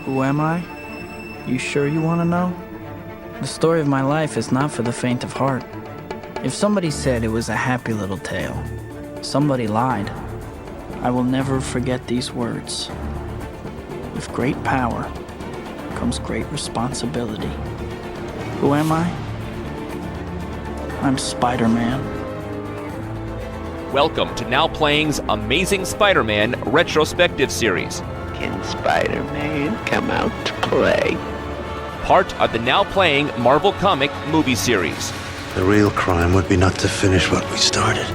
Who am I? You sure you want to know? The story of my life is not for the faint of heart. If somebody said it was a happy little tale, somebody lied. I will never forget these words. With great power comes great responsibility. Who am I? I'm Spider-Man. Welcome to Now Playing's Amazing Spider-Man retrospective series. Can Spider-Man come out to play? Part of the Now Playing Marvel Comic movie series. The real crime would be not to finish what we started.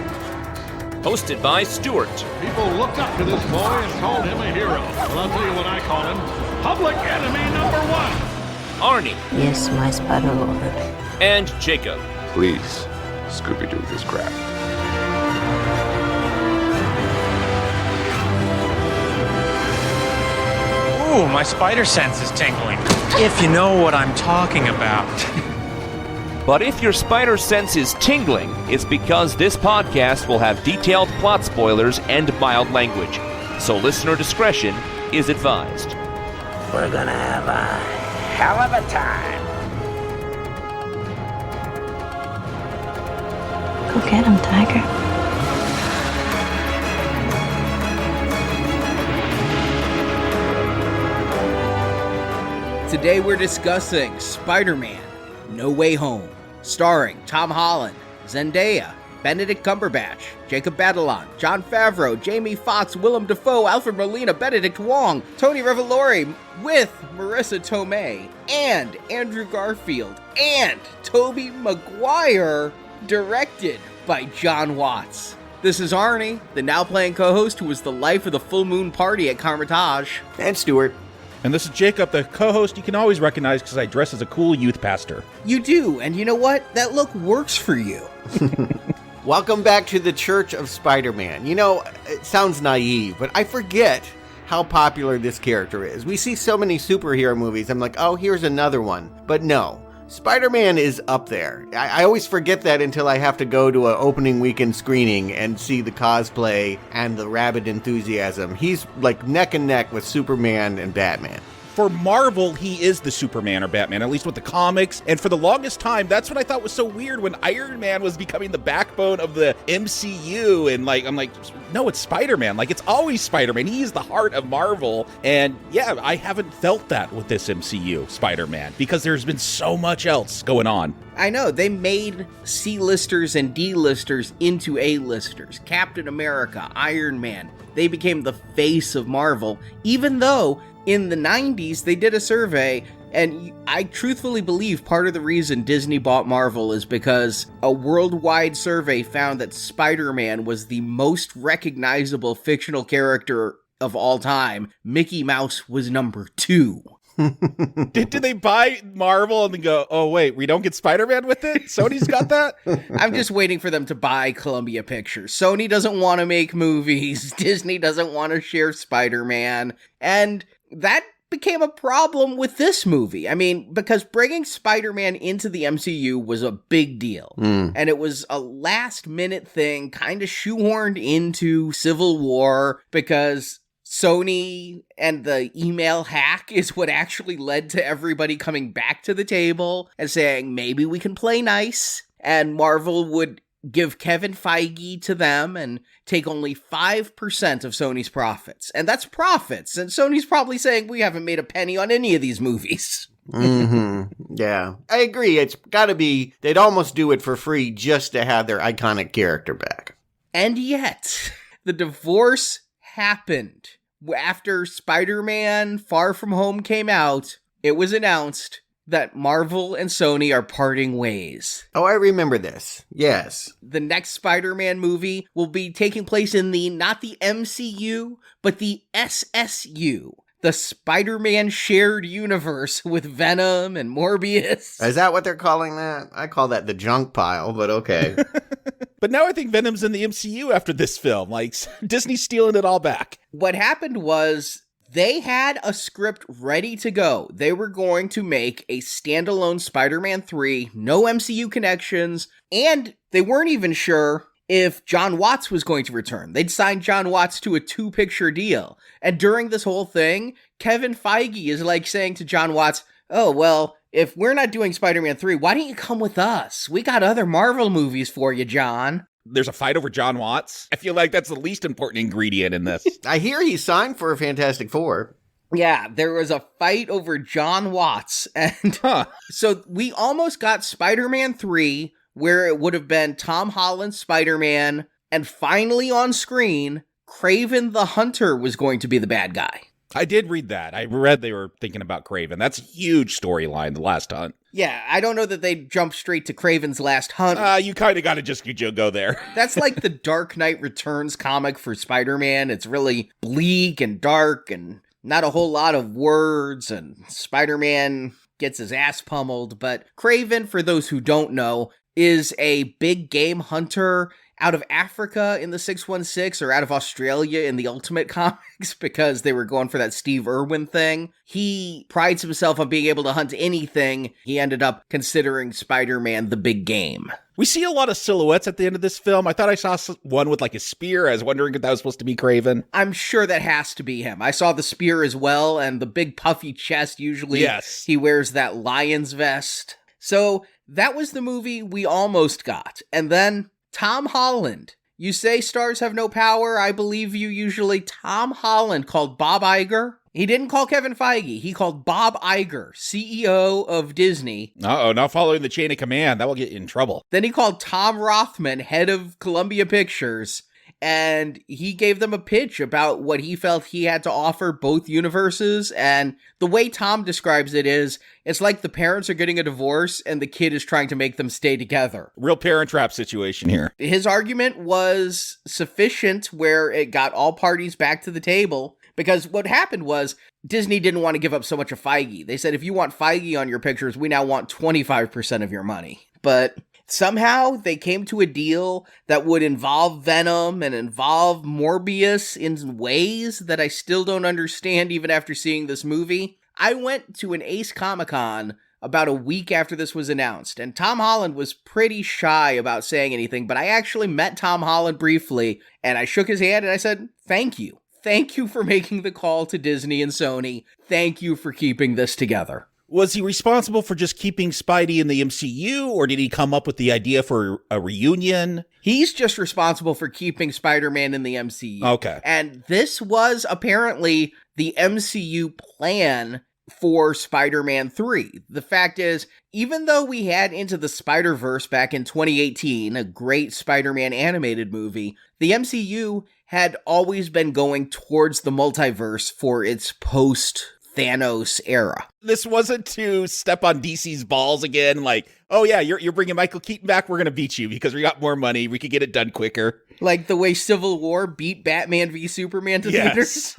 Hosted by Stuart. People looked up to this boy and called him a hero. Well, I'll tell you what I call him. Public enemy number one. Arnie. Yes, my Spider-Lord. And Jacob. Please, Scooby-Doo this crap. Ooh, my spider sense is tingling. If you know what I'm talking about. But if your spider sense is tingling, it's because this podcast will have detailed plot spoilers and mild language. So listener discretion is advised. We're gonna have a hell of a time. Go get him, Tiger. Today we're discussing Spider-Man: No Way Home, starring Tom Holland, Zendaya, Benedict Cumberbatch, Jacob Batalon, Jon Favreau, Jamie Foxx, Willem Dafoe, Alfred Molina, Benedict Wong, Tony Revolori, with Marissa Tomei, and Andrew Garfield, and Tobey Maguire, directed by John Watts. This is Arnie, the Now Playing co-host who was the life of the full moon party at Carmitage. And Stuart. And this is Jacob, the co-host you can always recognize because I dress as a cool youth pastor. You do, and you know what? That look works for you. Welcome back to the Church of Spider-Man. You know, it sounds naive, but I forget how popular this character is. We see so many superhero movies, I'm like, oh, here's another one. But no, Spider-Man is up there. I always forget that until I have to go to an opening weekend screening and see the cosplay and the rabid enthusiasm. He's like neck and neck with Superman and Batman. For Marvel, he is the Superman or Batman, at least with the comics. And for the longest time, that's what I thought was so weird when Iron Man was becoming the backbone of the MCU. And I'm like, no, it's Spider-Man. Like, it's always Spider-Man. He is the heart of Marvel. And yeah, I haven't felt that with this MCU Spider-Man because there's been so much else going on. I know, they made C-listers and D-listers into A-listers. Captain America, Iron Man, they became the face of Marvel, even though in the 90s, they did a survey, and I truthfully believe part of the reason Disney bought Marvel is because a worldwide survey found that Spider-Man was the most recognizable fictional character of all time. Mickey Mouse was number 2. Did they buy Marvel and then go, oh, wait, we don't get Spider-Man with it? Sony's got that? I'm just waiting for them to buy Columbia Pictures. Sony doesn't want to make movies. Disney doesn't want to share Spider-Man. And that became a problem with this movie. I mean, because bringing Spider-Man into the MCU was a big deal. And it was a last-minute thing, kind of shoehorned into Civil War, because Sony and the email hack is what actually led to everybody coming back to the table and saying, maybe we can play nice. And Marvel would give Kevin Feige to them and take only 5% of Sony's profits. And that's profits. And Sony's probably saying, we haven't made a penny on any of these movies. Yeah, I agree. It's gotta be, they'd almost do it for free just to have their iconic character back. And yet, the divorce happened. After Spider-Man Far From Home came out, it was announced that Marvel and Sony are parting ways. Oh, I remember this. Yes. The next Spider-Man movie will be taking place in not the MCU, but the SSU. The Spider-Man shared universe with Venom and Morbius. Is that what they're calling that? I call that the junk pile, but okay. But now I think Venom's in the MCU after this film. Like, Disney's stealing it all back. What happened was they had a script ready to go. They were going to make a standalone Spider-Man 3, no MCU connections, and they weren't even sure if John Watts was going to return. They'd signed John Watts to a 2-picture deal. And during this whole thing, Kevin Feige is like saying to John Watts, oh, well, if we're not doing Spider-Man 3, why don't you come with us? We got other Marvel movies for you, John. There's a fight over John Watts. I feel like that's the least important ingredient in this. I hear he signed for Fantastic Four. Yeah, there was a fight over John Watts. And so we almost got Spider-Man 3, where it would have been Tom Holland's Spider-Man, and finally on screen, Kraven the Hunter was going to be the bad guy. I did read that. I read they were thinking about Kraven. That's a huge storyline, The Last Hunt. Yeah, I don't know that they jumped straight to Kraven's Last Hunt. You kind of got to just go there. That's like the Dark Knight Returns comic for Spider-Man. It's really bleak and dark and not a whole lot of words, and Spider-Man gets his ass pummeled. But Kraven, for those who don't know, is a big game hunter out of Africa in the 616 or out of Australia in the Ultimate Comics because they were going for that Steve Irwin thing. He prides himself on being able to hunt anything. He ended up considering Spider-Man the big game. We see a lot of silhouettes at the end of this film. I thought I saw one with like a spear. I was wondering if that was supposed to be Kraven. I'm sure that has to be him. I saw the spear as well, and the big puffy chest. Usually yes. He wears that lion's vest. So that was the movie we almost got. And then Tom Holland. You say stars have no power. I believe you usually. Tom Holland called Bob Iger. He didn't call Kevin Feige. He called Bob Iger, CEO of Disney. Uh-oh, not following the chain of command. That will get you in trouble. Then he called Tom Rothman, head of Columbia Pictures, and he gave them a pitch about what he felt he had to offer both universes. And the way Tom describes it is, it's like the parents are getting a divorce and the kid is trying to make them stay together. Real Parent Trap situation here. His argument was sufficient where it got all parties back to the table. Because what happened was Disney didn't want to give up so much of Feige. They said, if you want Feige on your pictures, we now want 25% of your money. But somehow they came to a deal that would involve Venom and involve Morbius in ways that I still don't understand even after seeing this movie. I went to an Ace Comic-Con about a week after this was announced, and Tom Holland was pretty shy about saying anything, but I actually met Tom Holland briefly, and I shook his hand and I said, thank you. Thank you for making the call to Disney and Sony. Thank you for keeping this together. Was he responsible for just keeping Spidey in the MCU, or did he come up with the idea for a reunion? He's just responsible for keeping Spider-Man in the MCU. Okay. And this was apparently the MCU plan for Spider-Man 3. The fact is, even though we had Into the Spider-Verse back in 2018, a great Spider-Man animated movie, the MCU had always been going towards the multiverse for its post-Thanos era. This wasn't to step on DC's balls again, like, oh yeah, you're bringing Michael Keaton back, we're gonna beat you because we got more money, we could get it done quicker. Like the way Civil War beat Batman v Superman to theaters.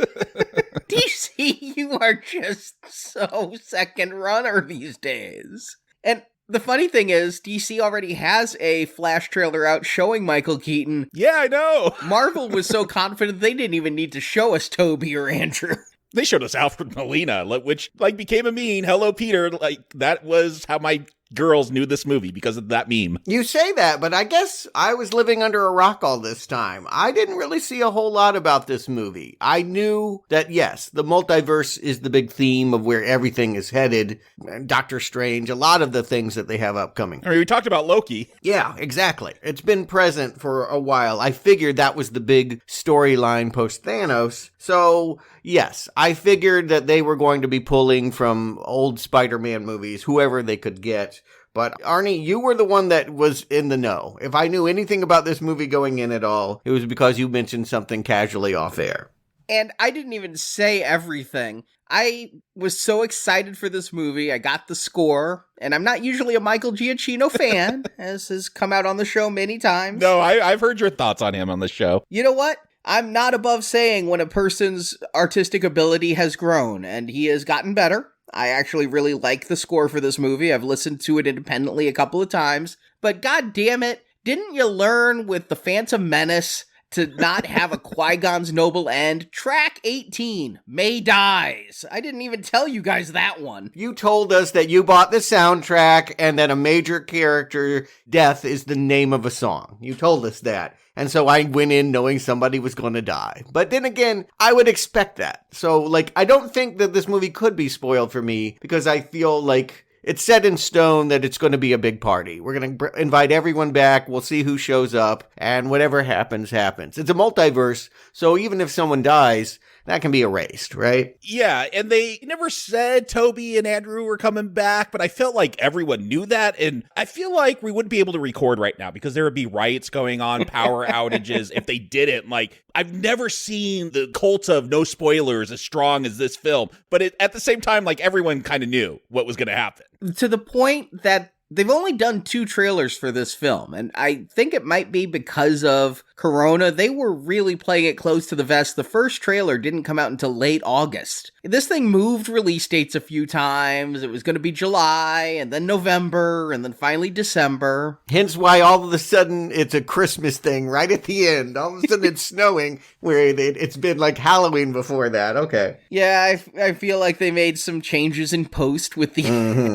DC, you are just so second runner these days. And the funny thing is, DC already has a Flash trailer out showing Michael Keaton. Yeah, I know. Marvel was so confident they didn't even need to show us Toby or Andrew. They showed us Alfred Molina, which became a meme. Hello, Peter. That was how my girls knew this movie, because of that meme. You say that, but I guess I was living under a rock all this time. I didn't really see a whole lot about this movie. I knew that, yes, the multiverse is the big theme of where everything is headed. Doctor Strange, a lot of the things that they have upcoming. I mean, we talked about Loki. Yeah, exactly. It's been present for a while. I figured that was the big storyline post-Thanos. So, yes, I figured that they were going to be pulling from old Spider-Man movies, whoever they could get. But Arnie, you were the one that was in the know. If I knew anything about this movie going in at all, it was because you mentioned something casually off air. And I didn't even say everything. I was so excited for this movie. I got the score, and I'm not usually a Michael Giacchino fan, as has come out on the show many times. No, I've heard your thoughts on him on the show. You know what? I'm not above saying when a person's artistic ability has grown, and he has gotten better. I actually really like the score for this movie. I've listened to it independently a couple of times. But god damn it, didn't you learn with The Phantom Menace to not have a Qui-Gon's noble end. Track 18, May Dies. I didn't even tell you guys that one. You told us that you bought the soundtrack and that a major character death is the name of a song. You told us that. And so I went in knowing somebody was going to die. But then again, I would expect that. So, like, I don't think that this movie could be spoiled for me because I feel like it's set in stone that it's going to be a big party. We're going to invite everyone back. We'll see who shows up. And whatever happens, happens. It's a multiverse. So even if someone dies, that can be erased, right? Yeah, and they never said Toby and Andrew were coming back, but I felt like everyone knew that, and I feel like we wouldn't be able to record right now because there would be riots going on, power outages if they didn't. Like, I've never seen the cult of no spoilers as strong as this film, but at the same time, like, everyone kind of knew what was going to happen. To the point that they've only done 2 trailers for this film, and I think it might be because of Corona. They were really playing it close to the vest. The first trailer didn't come out until late August. This thing moved release dates a few times. It was going to be July, and then November, and then finally December. Hence why all of a sudden it's a Christmas thing right at the end. All of a sudden it's snowing where it's been like Halloween before that. Okay. Yeah, I feel like they made some changes in post with the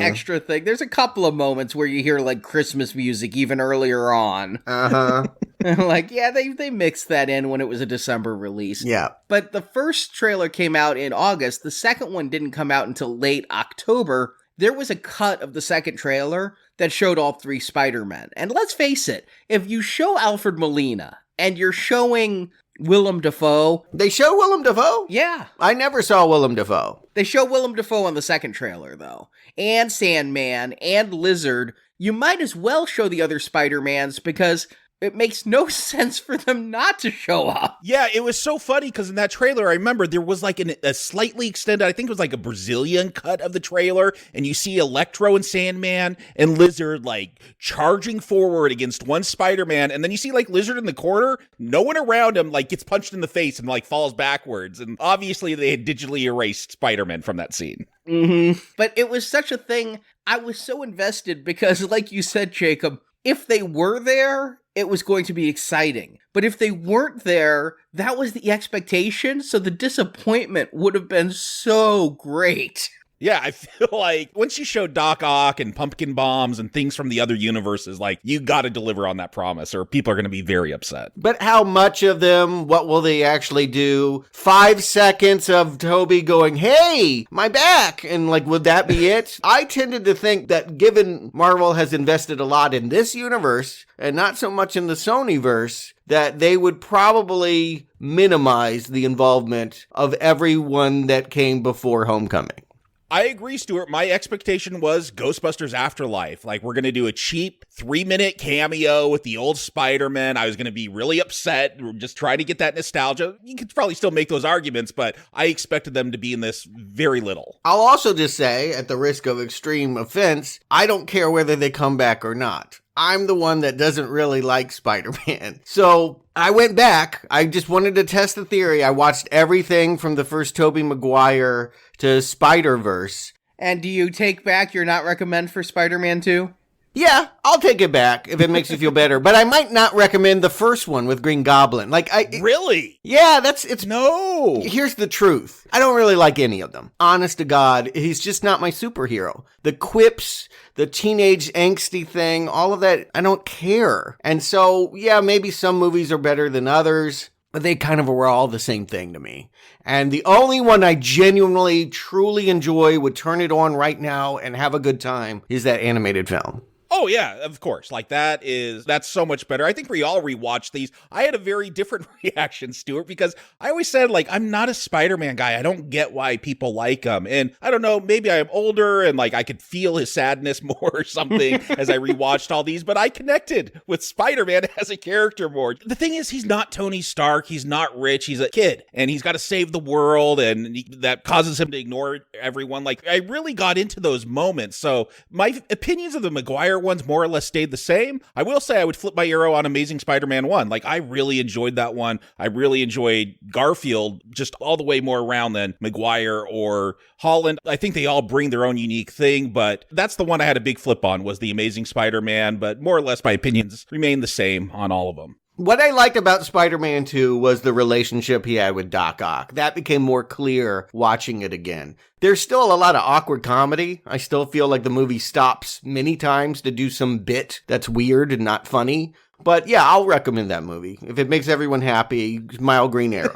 extra thing. There's a couple of moments where you hear like Christmas music even earlier on. Like, yeah, they mixed that in when it was a December release. Yeah. But the first trailer came out in August. The second one didn't come out until late October. There was a cut of the second trailer that showed all 3 Spider-Men. And let's face it, if you show Alfred Molina and you're showing Willem Dafoe... They show Willem Dafoe? Yeah. I never saw Willem Dafoe. They show Willem Dafoe on the second trailer, though. And Sandman and Lizard. You might as well show the other Spider-Mans because it makes no sense for them not to show up. Yeah, it was so funny because in that trailer, I remember there was like a slightly extended, I think it was like a Brazilian cut of the trailer, and you see Electro and Sandman and Lizard like charging forward against one Spider-Man, and then you see like Lizard in the corner, no one around him like gets punched in the face and like falls backwards, and obviously they had digitally erased Spider-Man from that scene. But it was such a thing, I was so invested because like you said, Jacob, if they were there, it was going to be exciting. But if they weren't there, that was the expectation, so the disappointment would have been so great. Yeah, I feel like once you show Doc Ock and pumpkin bombs and things from the other universes, like, you gotta deliver on that promise or people are gonna be very upset. But how much of them? What will they actually do? 5 seconds of Toby going, hey, my back! And like, would that be it? I tended to think that given Marvel has invested a lot in this universe and not so much in the Sonyverse, that they would probably minimize the involvement of everyone that came before Homecoming. I agree, Stuart. My expectation was Ghostbusters Afterlife. Like, we're going to do a cheap 3-minute cameo with the old Spider-Man. I was going to be really upset, just trying to get that nostalgia. You could probably still make those arguments, but I expected them to be in this very little. I'll also just say, at the risk of extreme offense, I don't care whether they come back or not. I'm the one that doesn't really like Spider-Man. So I went back. I just wanted to test the theory. I watched everything from the first Tobey Maguire to Spider-Verse. And do you take back your not recommend for Spider-Man 2? Yeah, I'll take it back if it makes you feel better. But I might not recommend the first one with Green Goblin. Really? Yeah, it's... No! Here's the truth. I don't really like any of them. Honest to God, he's just not my superhero. The quips, the teenage angsty thing, all of that, I don't care. And so, yeah, maybe some movies are better than others, but they kind of were all the same thing to me. And the only one I genuinely, truly enjoy, would turn it on right now and have a good time, is that animated film. Oh, yeah, of course. Like, that's so much better. I think we all rewatched these. I had a very different reaction, Stuart, because I always said, like, I'm not a Spider-Man guy. I don't get why people like him. And I don't know, maybe I'm older and, like, I could feel his sadness more or something as I rewatched all these, but I connected with Spider-Man as a character more. The thing is, he's not Tony Stark. He's not rich. He's a kid, and he's got to save the world, and that causes him to ignore everyone. Like, I really got into those moments. So my opinions of the Maguire ones more or less stayed the same. I will say I would flip my arrow on Amazing Spider-Man 1. Like, I really enjoyed that one. I really enjoyed Garfield just all the way more around than Maguire or Holland. I think they all bring their own unique thing, but that's the one I had a big flip on, was the Amazing Spider-Man, but more or less my opinions remain the same on all of them. What I liked about Spider-Man 2 was the relationship he had with Doc Ock. That became more clear watching it again. There's still a lot of awkward comedy. I still feel like the movie stops many times to do some bit that's weird and not funny. But yeah, I'll recommend that movie. If it makes everyone happy, smile Green Arrow.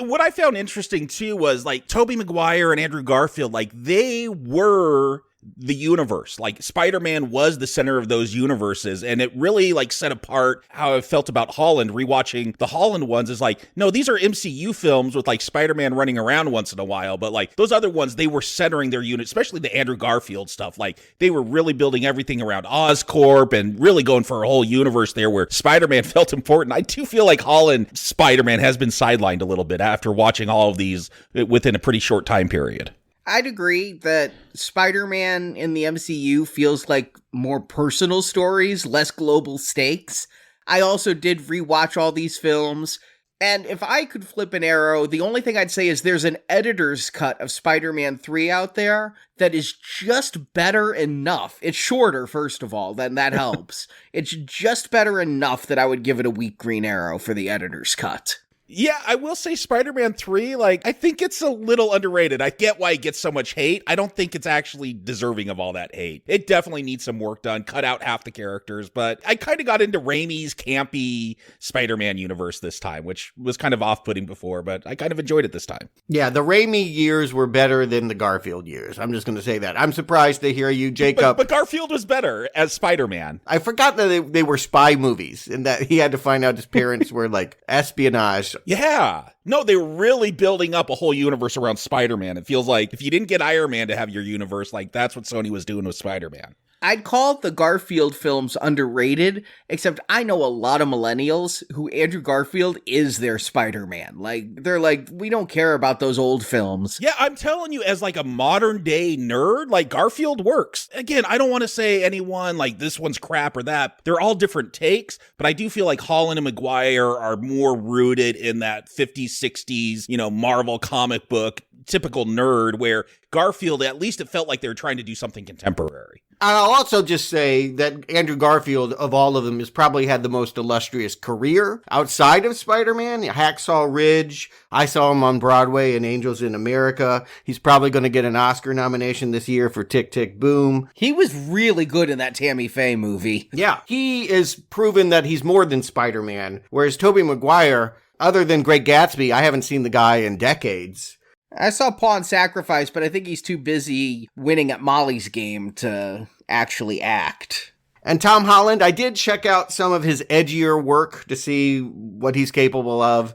What I found interesting too was like Tobey Maguire and Andrew Garfield, like they were the universe. Like Spider-Man was the center of those universes, and it really like set apart how I felt about Holland. Rewatching the Holland ones is like, no, these are MCU films with like Spider-Man running around once in a while, but like those other ones, they were centering their unit, especially the Andrew Garfield stuff. Like they were really building everything around Oscorp and really going for a whole universe there where Spider-Man felt important. I do feel like Holland Spider-Man has been sidelined a little bit after watching all of these within a pretty short time period. I'd agree that Spider-Man in the MCU feels like more personal stories, less global stakes. I also did rewatch all these films, and if I could flip an arrow, the only thing I'd say is there's an editor's cut of Spider-Man 3 out there that is just better enough. It's shorter, first of all, then that helps. It's just better enough that I would give it a weak Green Arrow for the editor's cut. Yeah, I will say Spider-Man 3, like, I think it's a little underrated. I get why it gets so much hate. I don't think it's actually deserving of all that hate. It definitely needs some work done, cut out half the characters, but I kind of got into Raimi's campy Spider-Man universe this time, which was kind of off-putting before, but I kind of enjoyed it this time. Yeah, the Raimi years were better than the Garfield years. I'm just going to say that. I'm surprised to hear you, Jacob. But Garfield was better as Spider-Man. I forgot that they were spy movies and that he had to find out his parents were like espionage. Yeah. No, they were really building up a whole universe around Spider-Man. It feels like if you didn't get Iron Man to have your universe, like that's what Sony was doing with Spider-Man. I'd call the Garfield films underrated, except I know a lot of millennials who Andrew Garfield is their Spider-Man. Like, they're like, we don't care about those old films. Yeah, I'm telling you, as like a modern day nerd, like Garfield works. Again, I don't want to say anyone like this one's crap or that. They're all different takes, but I do feel like Holland and Maguire are more rooted in that 50s, 60s, Marvel comic book, typical nerd, where Garfield, at least it felt like they were trying to do something contemporary. I'll also just say that Andrew Garfield, of all of them, has probably had the most illustrious career outside of Spider-Man. Hacksaw Ridge, I saw him on Broadway in Angels in America. He's probably going to get an Oscar nomination this year for Tick, Tick, Boom. He was really good in that Tammy Faye movie. Yeah, he is proven that he's more than Spider-Man, whereas Tobey Maguire, other than Great Gatsby, I haven't seen the guy in decades. I saw Pawn Sacrifice, but I think he's too busy winning at Molly's game to actually act. And Tom Holland, I did check out some of his edgier work to see what he's capable of.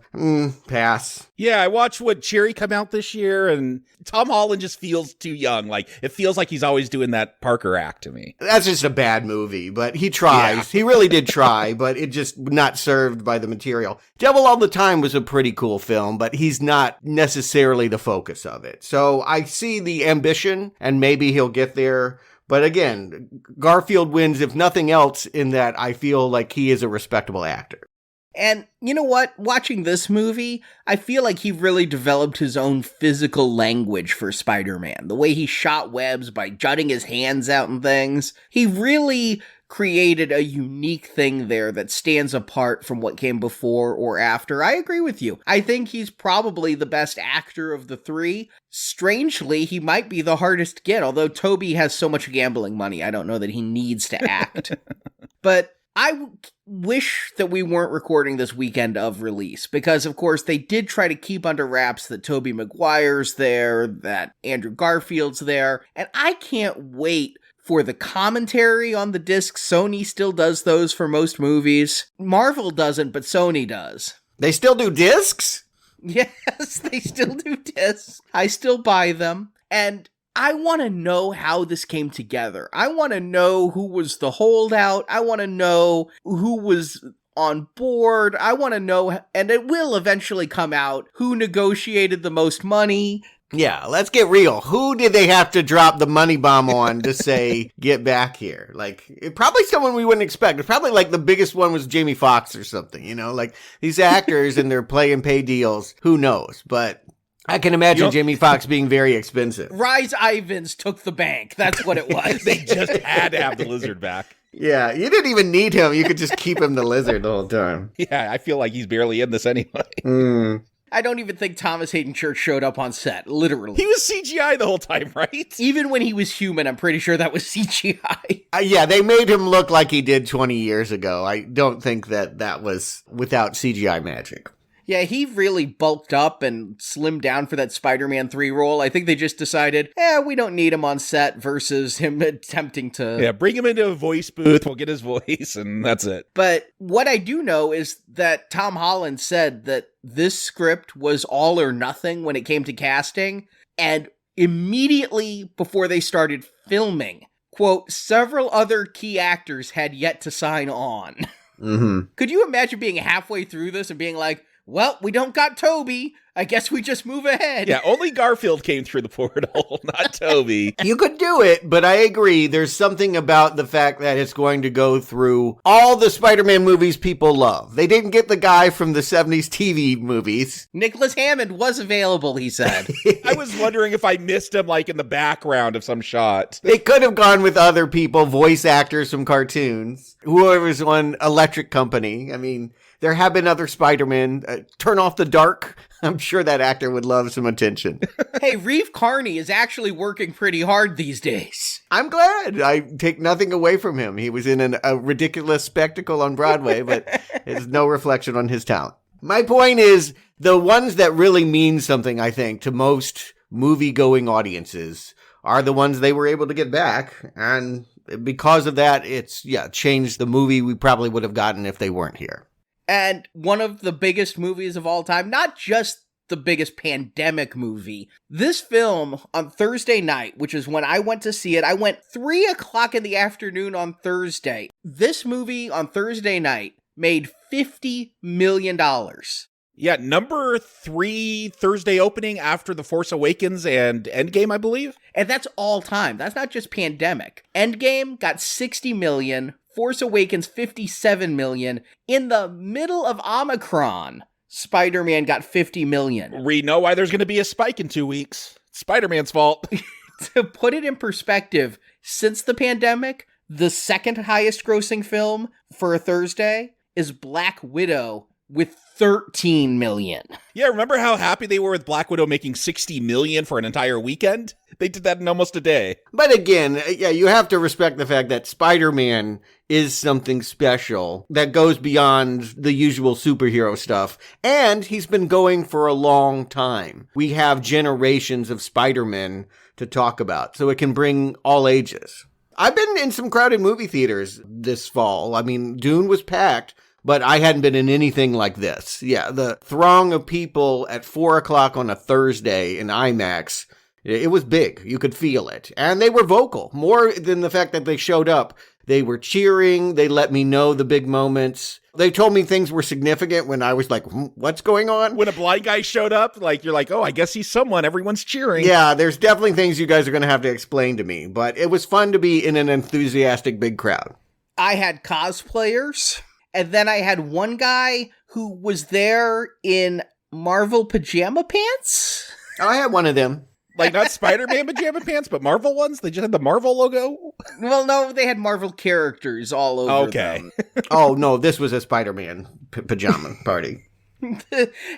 Pass. Yeah, I watched what Cherry come out this year, and Tom Holland just feels too young. Like, it feels like he's always doing that Parker act to me. That's just a bad movie, but he tries. Yeah. He really did try, but it just not served by the material. Devil All the Time was a pretty cool film, but he's not necessarily the focus of it. So I see the ambition, and maybe he'll get there. But again, Garfield wins, if nothing else, in that I feel like he is a respectable actor. And you know what? Watching this movie, I feel like he really developed his own physical language for Spider-Man. The way he shot webs by jutting his hands out and things. He really created a unique thing there that stands apart from what came before or after. I agree with you. I think he's probably the best actor of the three. Strangely, he might be the hardest to get, although Tobey has so much gambling money, I don't know that he needs to act. But I wish that we weren't recording this weekend of release, because of course they did try to keep under wraps that Tobey Maguire's there, that Andrew Garfield's there, and I can't wait for the commentary on the disc. Sony still does those for most movies. Marvel doesn't, but Sony does. They still do discs? Yes, they still do discs. I still buy them. And I want to know how this came together. I want to know who was the holdout. I want to know who was on board. I want to know, and it will eventually come out, who negotiated the most money. Yeah, let's get real. Who did they have to drop the money bomb on to say, get back here? Like, probably someone we wouldn't expect. It's probably like the biggest one was Jamie Foxx or something, like these actors and their play and pay deals. Who knows? But I can imagine Jamie Foxx being very expensive. Rhys Ifans took the bank. That's what it was. They just had to have the lizard back. Yeah, you didn't even need him. You could just keep him the lizard the whole time. Yeah, I feel like he's barely in this anyway. I don't even think Thomas Hayden Church showed up on set, literally. He was CGI the whole time, right? Even when he was human, I'm pretty sure that was CGI. Yeah, they made him look like he did 20 years ago. I don't think that was without CGI magic. Yeah, he really bulked up and slimmed down for that Spider-Man 3 role. I think they just decided, we don't need him on set versus him attempting to... Yeah, bring him into a voice booth, we'll get his voice, and that's it. But what I do know is that Tom Holland said that this script was all or nothing when it came to casting, and immediately before they started filming, quote, several other key actors had yet to sign on. Mm-hmm. Could you imagine being halfway through this and being like, well, we don't got Toby. I guess we just move ahead. Yeah, only Garfield came through the portal, not Toby. You could do it, but I agree. There's something about the fact that it's going to go through all the Spider-Man movies people love. They didn't get the guy from the 70s TV movies. Nicholas Hammond was available, he said. I was wondering if I missed him, like, in the background of some shot. They could have gone with other people, voice actors from cartoons. Whoever's on Electric Company. I mean... There have been other Spider-Man. Turn Off the Dark. I'm sure that actor would love some attention. Hey, Reeve Carney is actually working pretty hard these days. I'm glad. I take nothing away from him. He was in a ridiculous spectacle on Broadway, but it's no reflection on his talent. My point is, the ones that really mean something, I think, to most movie-going audiences are the ones they were able to get back. And because of that, it's, changed the movie we probably would have gotten if they weren't here. And one of the biggest movies of all time, not just the biggest pandemic movie. This film on Thursday night, which is when I went to see it, I went 3 o'clock in the afternoon on Thursday. This movie on Thursday night made $50 million. Yeah, number 3 Thursday opening after The Force Awakens and Endgame, I believe. And that's all time. That's not just pandemic. Endgame got 60 million. Force Awakens, 57 million. In the middle of Omicron, Spider-Man got 50 million. We know why there's going to be a spike in 2 weeks. It's Spider-Man's fault. To put it in perspective, since the pandemic, the second highest grossing film for a Thursday is Black Widow with 13 million. Yeah, remember how happy they were with Black Widow making 60 million for an entire weekend? They did that in almost a day. But again, you have to respect the fact that Spider-Man is something special that goes beyond the usual superhero stuff. And he's been going for a long time. We have generations of Spider-Men to talk about, so it can bring all ages. I've been in some crowded movie theaters this fall. I mean, Dune was packed, but I hadn't been in anything like this. Yeah, the throng of people at 4 o'clock on a Thursday in IMAX, it was big. You could feel it. And they were vocal. More than the fact that they showed up. They were cheering. They let me know the big moments. They told me things were significant when I was like, what's going on? When a blind guy showed up, like, you're like, oh, I guess he's someone. Everyone's cheering. Yeah, there's definitely things you guys are going to have to explain to me. But it was fun to be in an enthusiastic big crowd. I had cosplayers. And then I had one guy who was there in Marvel pajama pants. Oh, I had one of them. Like, not Spider-Man pajama pants, but Marvel ones? They just had the Marvel logo? Well, no, they had Marvel characters all over them. Oh, no, this was a Spider-Man pajama party.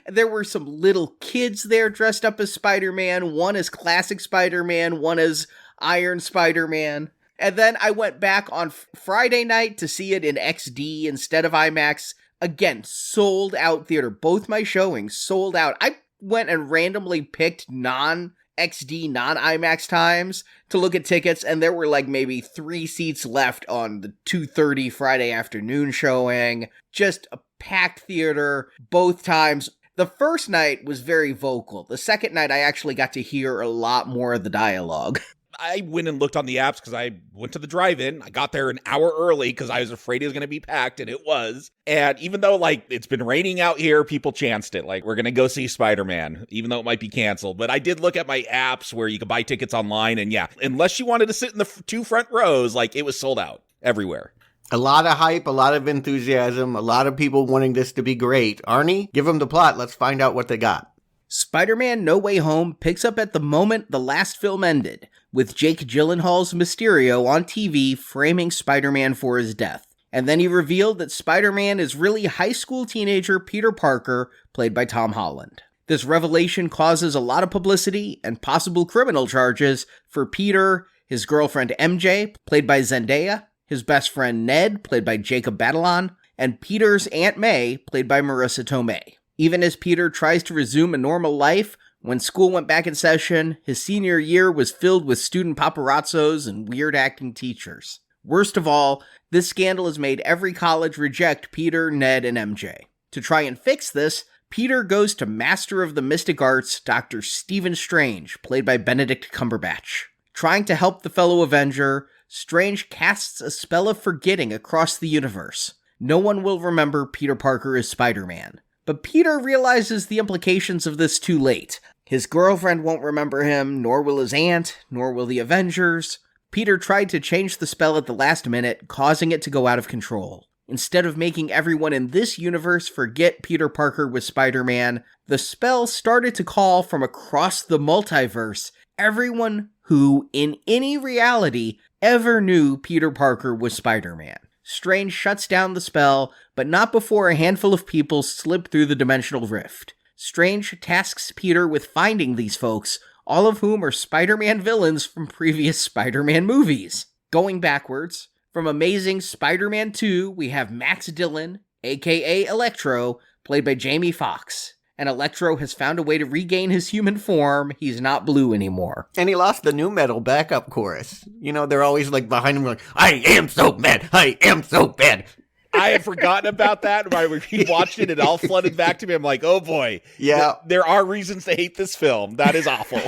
There were some little kids there dressed up as Spider-Man. One as classic Spider-Man, one as Iron Spider-Man. And then I went back on Friday night to see it in XD instead of IMAX. Again, sold out theater. Both my showings sold out. I went and randomly picked non-XD, non-IMAX times to look at tickets, and there were like maybe 3 seats left on the 2:30 Friday afternoon showing. Just a packed theater both times. The first night was very vocal. The second night, I actually got to hear a lot more of the dialogue. I went and looked on the apps because I went to the drive-in. I got there an hour early because I was afraid it was going to be packed, and it was. And even though, like, it's been raining out here, people chanced it. Like, we're going to go see Spider-Man, even though it might be canceled. But I did look at my apps where you could buy tickets online, and yeah, unless you wanted to sit in the 2 front rows, like, it was sold out everywhere. A lot of hype, a lot of enthusiasm, a lot of people wanting this to be great. Arnie, give them the plot. Let's find out what they got. Spider-Man No Way Home picks up at the moment the last film ended, with Jake Gyllenhaal's Mysterio on TV framing Spider-Man for his death. And then he revealed that Spider-Man is really high school teenager Peter Parker, played by Tom Holland. This revelation causes a lot of publicity and possible criminal charges for Peter, his girlfriend MJ, played by Zendaya, his best friend Ned, played by Jacob Batalon, and Peter's Aunt May, played by Marissa Tomei. Even as Peter tries to resume a normal life, when school went back in session, his senior year was filled with student paparazzos and weird-acting teachers. Worst of all, this scandal has made every college reject Peter, Ned, and MJ. To try and fix this, Peter goes to Master of the Mystic Arts, Dr. Stephen Strange, played by Benedict Cumberbatch. Trying to help the fellow Avenger, Strange casts a spell of forgetting across the universe. No one will remember Peter Parker as Spider-Man. But Peter realizes the implications of this too late. His girlfriend won't remember him, nor will his aunt, nor will the Avengers. Peter tried to change the spell at the last minute, causing it to go out of control. Instead of making everyone in this universe forget Peter Parker was Spider-Man, the spell started to call from across the multiverse everyone who, in any reality, ever knew Peter Parker was Spider-Man. Strange shuts down the spell, but not before a handful of people slip through the dimensional rift. Strange tasks Peter with finding these folks, all of whom are Spider-Man villains from previous Spider-Man movies. Going backwards, from Amazing Spider-Man 2, we have Max Dillon, aka Electro, played by Jamie Foxx. And Electro has found a way to regain his human form. He's not blue anymore. And he lost the new metal backup chorus. You know, they're always like behind him like, I am so mad, I am so bad. I had forgotten about that. When I rewatched it, it all flooded back to me. I'm like, oh boy. Yeah. There are reasons to hate this film. That is awful.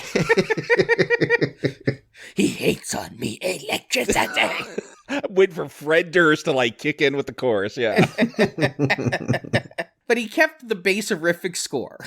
He hates on me, electricity. Wait for Fred Durst to like kick in with the chorus, yeah. But he kept the baserific score.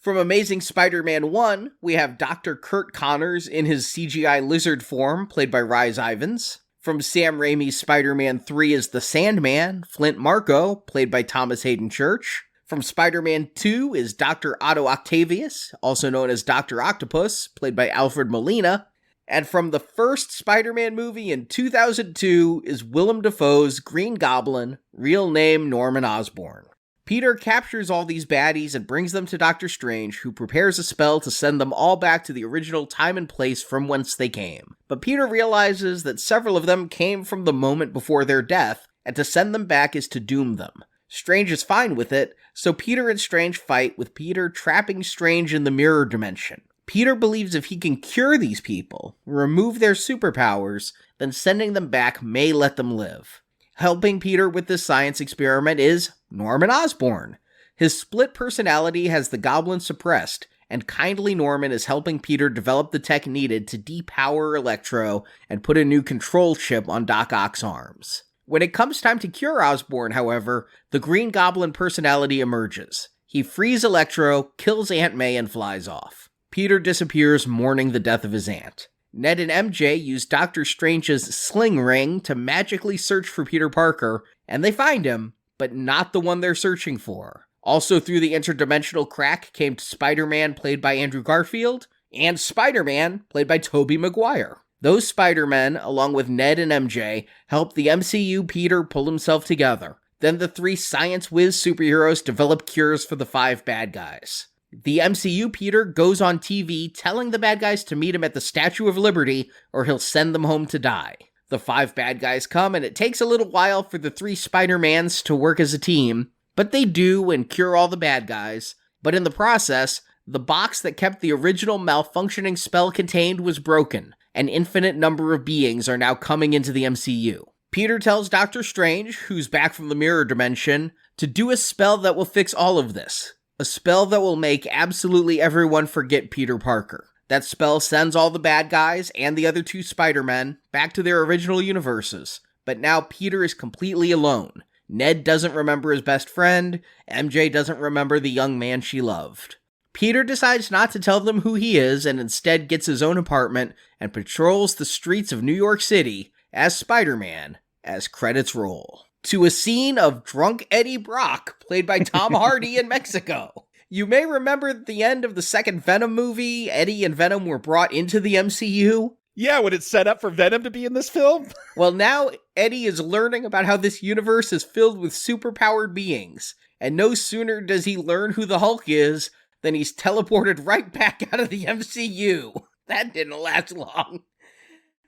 From Amazing Spider-Man 1, we have Dr. Kurt Connors in his CGI lizard form, played by Rhys Ifans. From Sam Raimi's Spider-Man 3 is the Sandman, Flint Marko, played by Thomas Hayden Church. From Spider-Man 2 is Dr. Otto Octavius, also known as Dr. Octopus, played by Alfred Molina. And from the first Spider-Man movie in 2002 is Willem Dafoe's Green Goblin, real name Norman Osborn. Peter captures all these baddies and brings them to Doctor Strange, who prepares a spell to send them all back to the original time and place from whence they came. But Peter realizes that several of them came from the moment before their death, and to send them back is to doom them. Strange is fine with it, so Peter and Strange fight, with Peter trapping Strange in the mirror dimension. Peter believes if he can cure these people, remove their superpowers, then sending them back may let them live. Helping Peter with this science experiment is Norman Osborn. His split personality has the Goblin suppressed, and kindly Norman is helping Peter develop the tech needed to depower Electro and put a new control chip on Doc Ock's arms. When it comes time to cure Osborn, however, the Green Goblin personality emerges. He frees Electro, kills Aunt May, and flies off. Peter disappears, mourning the death of his aunt. Ned and MJ use Doctor Strange's sling ring to magically search for Peter Parker, and they find him, but not the one they're searching for. Also through the interdimensional crack came Spider-Man, played by Andrew Garfield, and Spider-Man, played by Tobey Maguire. Those Spider-Men, along with Ned and MJ, help the MCU Peter pull himself together. Then the three science whiz superheroes develop cures for the 5 bad guys. The MCU Peter goes on TV telling the bad guys to meet him at the Statue of Liberty or he'll send them home to die. The 5 bad guys come and it takes a little while for the 3 Spider-Mans to work as a team, but they do and cure all the bad guys. But in the process, the box that kept the original malfunctioning spell contained was broken. An infinite number of beings are now coming into the MCU. Peter tells Doctor Strange, who's back from the mirror dimension, to do a spell that will fix all of this. A spell that will make absolutely everyone forget Peter Parker. That spell sends all the bad guys and the other 2 Spider-Men back to their original universes. But now Peter is completely alone. Ned doesn't remember his best friend. MJ doesn't remember the young man she loved. Peter decides not to tell them who he is and instead gets his own apartment and patrols the streets of New York City as Spider-Man as credits roll. To a scene of drunk Eddie Brock, played by Tom Hardy in Mexico. You may remember at the end of the second Venom movie, Eddie and Venom were brought into the MCU. Yeah, when it's set up for Venom to be in this film. Well, now Eddie is learning about how this universe is filled with superpowered beings. And no sooner does he learn who the Hulk is than he's teleported right back out of the MCU. That didn't last long.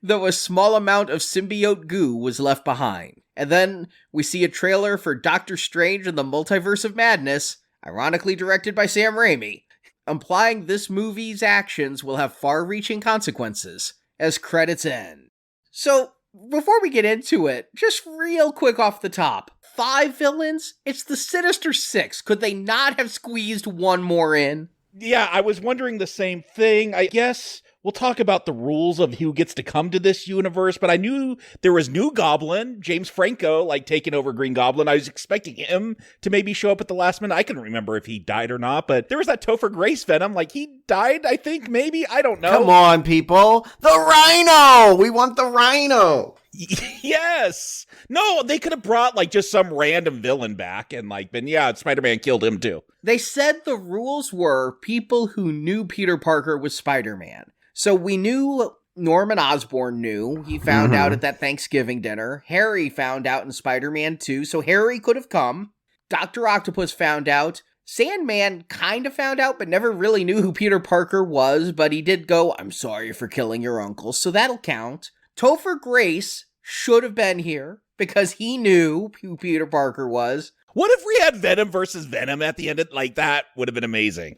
Though a small amount of symbiote goo was left behind. And then we see a trailer for Doctor Strange and the Multiverse of Madness, ironically directed by Sam Raimi, implying this movie's actions will have far-reaching consequences as credits end. So, before we get into it, just real quick off the top, 5 villains? It's the Sinister Six. Could they not have squeezed one more in? Yeah, I was wondering the same thing. I guess we'll talk about the rules of who gets to come to this universe, but I knew there was New Goblin, James Franco, like taking over Green Goblin. I was expecting him to maybe show up at the last minute. I couldn't remember if he died or not, but there was that Topher Grace Venom. Like, he died, I think, maybe? I don't know. Come on, people. The Rhino! We want the Rhino! Yes! No, they could have brought, like, just some random villain back and, like, been, yeah, Spider-Man killed him, too. They said the rules were people who knew Peter Parker was Spider-Man. So we knew Norman Osborn knew. He found out at that Thanksgiving dinner. Harry found out in Spider-Man 2, so Harry could have come. Dr. Octopus found out. Sandman kind of found out, but never really knew who Peter Parker was, but he did go, I'm sorry for killing your uncle, so that'll count. Topher Grace should have been here, because he knew who Peter Parker was. What if we had Venom versus Venom at the end of, like, that would have been amazing.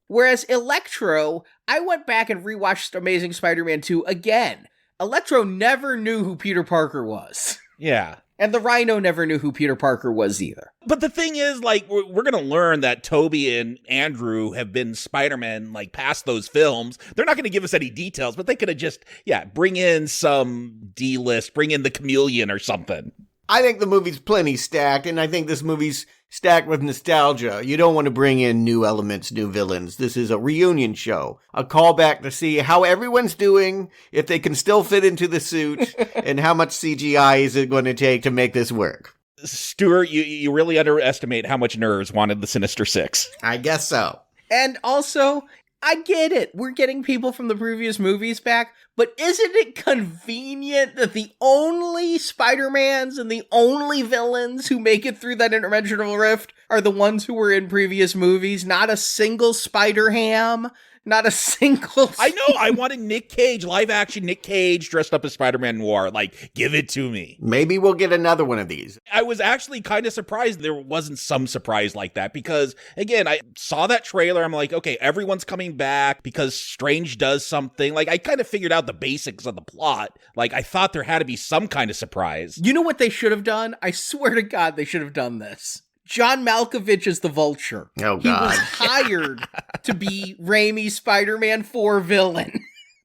Whereas Electro, I went back and rewatched Amazing Spider-Man 2 again. Electro never knew who Peter Parker was. Yeah. And the Rhino never knew who Peter Parker was either. But the thing is, like, we're going to learn that Toby and Andrew have been Spider-Man, like, past those films. They're not going to give us any details, but they could have just, bring in some D-list, bring in the Chameleon or something. I think the movie's plenty stacked, and I think this movie's stacked with nostalgia. You don't want to bring in new elements, new villains. This is a reunion show, a callback to see how everyone's doing, if they can still fit into the suit, and how much CGI is it going to take to make this work. Stuart, you really underestimate how much nerds wanted the Sinister Six. I guess so. And also, I get it. We're getting people from the previous movies back, but isn't it convenient that the only Spider-Mans and the only villains who make it through that interdimensional rift are the ones who were in previous movies? Not a single Spider-Ham, not a single... I know, I wanted Nick Cage, live action Nick Cage dressed up as Spider-Man Noir. Like, give it to me. Maybe we'll get another one of these. I was actually kind of surprised there wasn't some surprise like that because, again, I saw that trailer. I'm like, okay, everyone's coming back because Strange does something. Like, I kind of figured out the basics of the plot. Like, I thought there had to be some kind of surprise. You know what they should have done? I swear to God, they should have done this. John Malkovich is the Vulture. Oh, God. He was hired to be Raimi's Spider-Man 4 villain.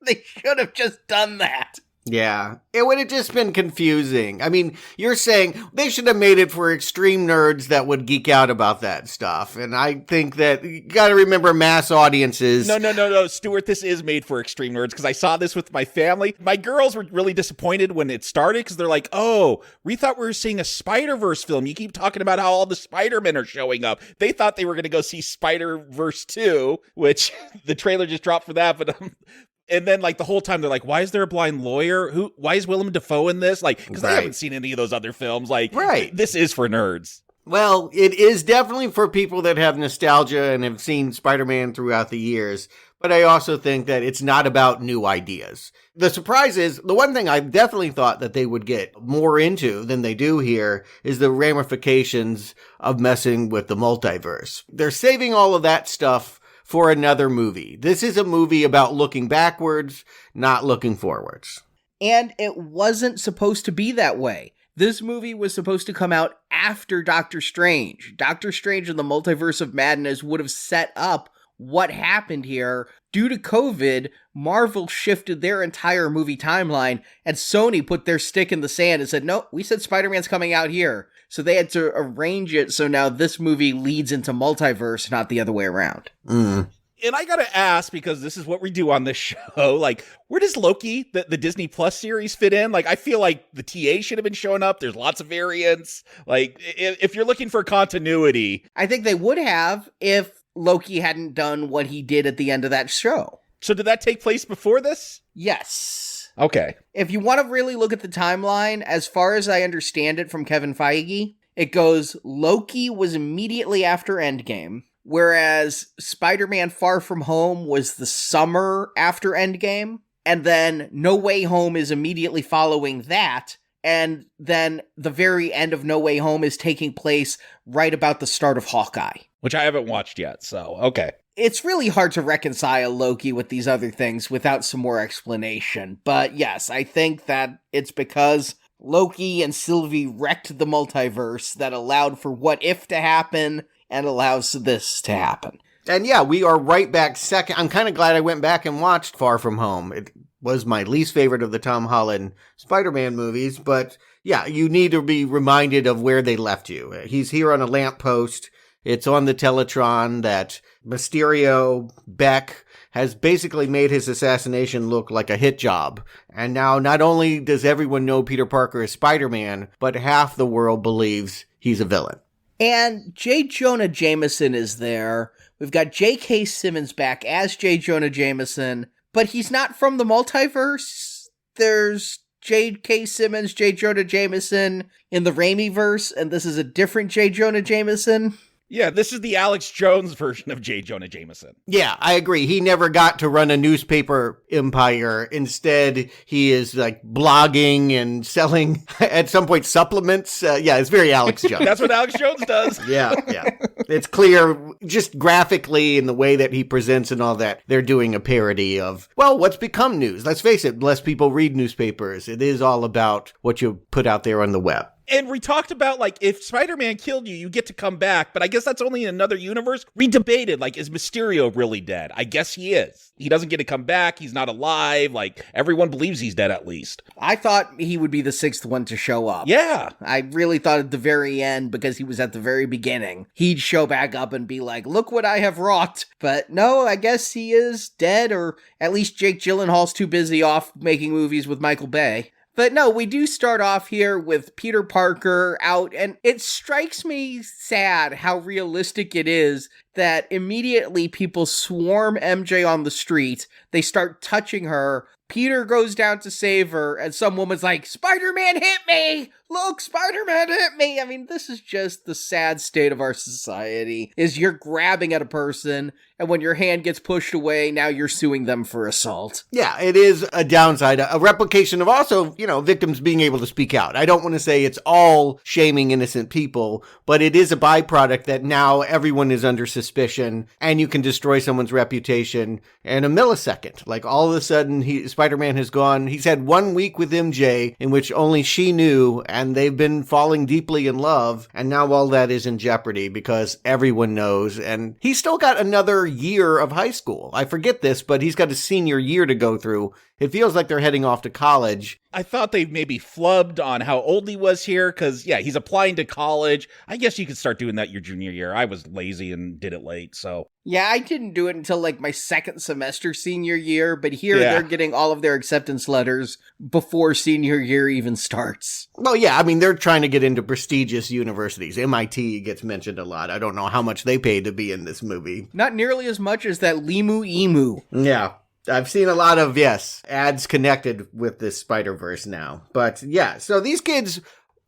They should have just done that. Yeah, it would have just been confusing. I mean, you're saying they should have made it for extreme nerds that would geek out about that stuff. And I think that you got to remember mass audiences. No, Stuart, this is made for extreme nerds because I saw this with my family. My girls were really disappointed when it started because they're like, oh, we thought we were seeing a Spider-Verse film. You keep talking about how all the Spider-Men are showing up. They thought they were going to go see Spider-Verse 2, which the trailer just dropped for that, but and then, like, the whole time, they're like, why is there a blind lawyer? Why is Willem Dafoe in this? Like, because they haven't seen any of those other films. Like, this is for nerds. Well, it is definitely for people that have nostalgia and have seen Spider-Man throughout the years. But I also think that it's not about new ideas. The surprise is, the one thing I definitely thought that they would get more into than they do here is the ramifications of messing with the multiverse. They're saving all of that stuff for another movie. This is a movie about looking backwards, not looking forwards. And it wasn't supposed to be that way. This movie was supposed to come out after Doctor Strange. Doctor Strange and the Multiverse of Madness would have set up what happened here. Due to COVID, Marvel shifted their entire movie timeline, and Sony put their stick in the sand and said, no, we said Spider-Man's coming out here. So they had to arrange it so now this movie leads into multiverse, not the other way around. Mm. And I gotta ask, because this is what we do on this show, like, where does Loki, the Disney Plus series, fit in? Like, I feel like the TA should have been showing up. There's lots of variants. Like, if you're looking for continuity. I think they would have if Loki hadn't done what he did at the end of that show. So did that take place before this? Yes. Okay. If you want to really look at the timeline, as far as I understand it from Kevin Feige, it goes Loki was immediately after Endgame, whereas Spider-Man Far From Home was the summer after Endgame, and then No Way Home is immediately following that, and then the very end of No Way Home is taking place right about the start of Hawkeye. Which I haven't watched yet, so okay. It's really hard to reconcile Loki with these other things without some more explanation, but yes, I think that it's because Loki and Sylvie wrecked the multiverse that allowed for What If to happen and allows this to happen. And yeah, we are right back second. I'm kind of glad I went back and watched Far From Home. It was my least favorite of the Tom Holland Spider-Man movies, but yeah, you need to be reminded of where they left you. He's here on a lamppost. It's on the Teletron that Mysterio, Beck, has basically made his assassination look like a hit job. And now not only does everyone know Peter Parker is Spider-Man, but half the world believes he's a villain. And J. Jonah Jameson is there. We've got J.K. Simmons back as J. Jonah Jameson, but he's not from the multiverse. There's J.K. Simmons, J. Jonah Jameson in the Raimi-verse, and this is a different J. Jonah Jameson. Yeah, this is the Alex Jones version of J. Jonah Jameson. Yeah, I agree. He never got to run a newspaper empire. Instead, he is like blogging and selling at some point supplements. Yeah, it's very Alex Jones. That's what Alex Jones does. Yeah. It's clear just graphically in the way that he presents and all that. They're doing a parody of, well, what's become news. Let's face it, less people read newspapers. It is all about what you put out there on the web. And we talked about, like, if Spider-Man killed you, you get to come back. But I guess that's only in another universe. We debated, like, is Mysterio really dead? I guess he is. He doesn't get to come back. He's not alive. Like, everyone believes he's dead at least. I thought he would be the sixth one to show up. Yeah. I really thought at the very end, because he was at the very beginning, he'd show back up and be like, look what I have wrought. But no, I guess he is dead, or at least Jake Gyllenhaal's too busy off making movies with Michael Bay. But no, we do start off here with Peter Parker out, and it strikes me sad how realistic it is that immediately people swarm MJ on the street, they start touching her, Peter goes down to save her, and some woman's like, Spider-Man hit me! Look, Spider-Man hit me! I mean, this is just the sad state of our society, is you're grabbing at a person, and when your hand gets pushed away, now you're suing them for assault. Yeah, it is a downside, a replication of also, victims being able to speak out. I don't want to say it's all shaming innocent people, but it is a byproduct that now everyone is under suspicion, and you can destroy someone's reputation in a millisecond. Like, all of a sudden, Spider-Man has gone, he's had 1 week with MJ in which only she knew, and they've been falling deeply in love, and now all that is in jeopardy because everyone knows, and he's still got another year of high school. I forget this, but he's got a senior year to go through. It feels like they're heading off to college. I thought they maybe flubbed on how old he was here, because, yeah, he's applying to college. I guess you could start doing that your junior year. I was lazy and did it late, so. Yeah, I didn't do it until, like, my second semester senior year, but here they're getting all of their acceptance letters before senior year even starts. Well, yeah, I mean, they're trying to get into prestigious universities. MIT gets mentioned a lot. I don't know how much they paid to be in this movie. Not nearly as much as that Limu Emu. Yeah. I've seen a lot of, ads connected with this Spider-Verse now. But yeah, so these kids,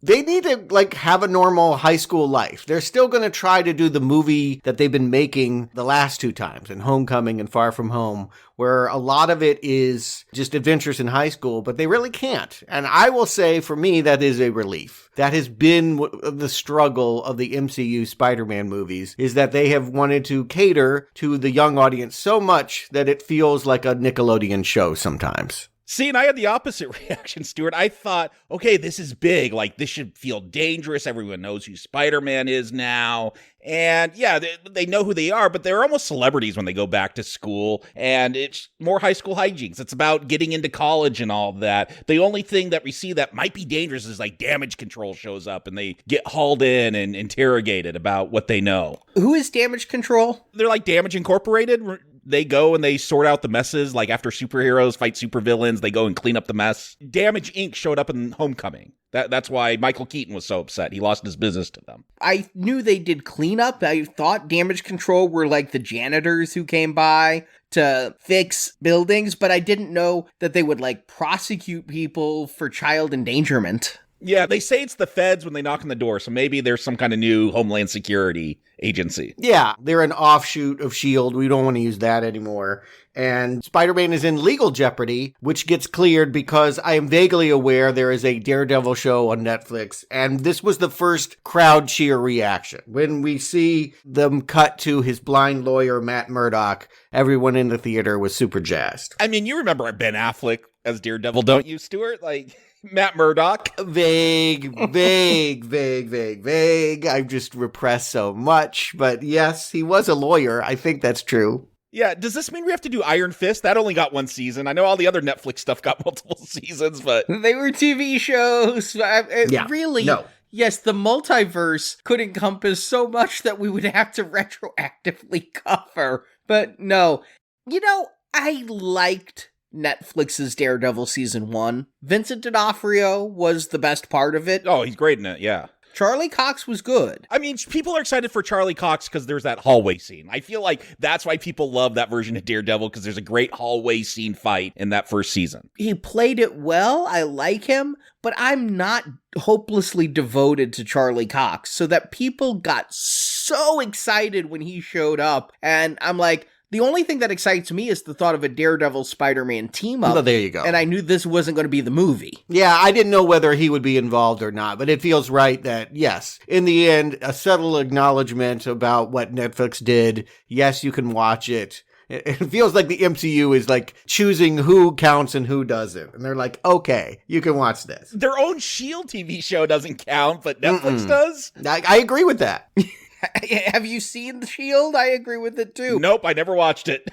they need to have a normal high school life. They're still going to try to do the movie that they've been making the last two times, in Homecoming and Far From Home, where a lot of it is just adventures in high school, but they really can't. And I will say, for me, that is a relief. That has been the struggle of the MCU Spider-Man movies, is that they have wanted to cater to the young audience so much that it feels like a Nickelodeon show sometimes. See, and I had the opposite reaction, Stuart. I thought, okay, this is big. Like, this should feel dangerous. Everyone knows who Spider-Man is now. And yeah, they know who they are, but they're almost celebrities when they go back to school. And it's more high school hijinks. It's about getting into college and all that. The only thing that we see that might be dangerous is Damage Control shows up and they get hauled in and interrogated about what they know. Who is Damage Control? They're like Damage Incorporated. they go and they sort out the messes. Like after superheroes fight supervillains, they go and clean up the mess. Damage Inc. showed up in Homecoming. That's why Michael Keaton was so upset. He lost his business to them. I knew they did cleanup. I thought Damage Control were like the janitors who came by to fix buildings, but I didn't know that they would like prosecute people for child endangerment. Yeah, they say it's the feds when they knock on the door, so maybe there's some kind of new Homeland Security agency. Yeah, they're an offshoot of S.H.I.E.L.D. We don't want to use that anymore. And Spider-Man is in legal jeopardy, which gets cleared because I am vaguely aware there is a Daredevil show on Netflix, and this was the first crowd cheer reaction. When we see them cut to his blind lawyer, Matt Murdock, everyone in the theater was super jazzed. I mean, you remember Ben Affleck as Daredevil, don't you, Stuart? Like, Matt Murdock? Vague. I've just repressed so much, but yes, he was a lawyer. I think that's true. Yeah, does this mean we have to do Iron Fist? That only got one season. I know all the other Netflix stuff got multiple seasons, but... They were TV shows. Yeah, really? no. Yes, the multiverse could encompass so much that we would have to retroactively cover. But no. You know, I liked Netflix's Daredevil Season 1. Vincent D'Onofrio was the best part of it. Oh, he's great in it, yeah. Charlie Cox was good. I mean, people are excited for Charlie Cox because there's that hallway scene. I feel like that's why people love that version of Daredevil, because there's a great hallway scene fight in that first season. He played it well. I like him, but I'm not hopelessly devoted to Charlie Cox, so that people got so excited when he showed up, and I'm like, the only thing that excites me is the thought of a Daredevil Spider-Man team up. Oh, there you go. And I knew this wasn't going to be the movie. Yeah, I didn't know whether he would be involved or not, but it feels right that, yes, in the end, a subtle acknowledgement about what Netflix did. Yes, you can watch it. It feels like the MCU is like choosing who counts and who doesn't. And they're like, okay, you can watch this. Their own S.H.I.E.L.D. TV show doesn't count, but Netflix does? I agree with that. Have you seen The Shield? I agree with it too. Nope, I never watched it.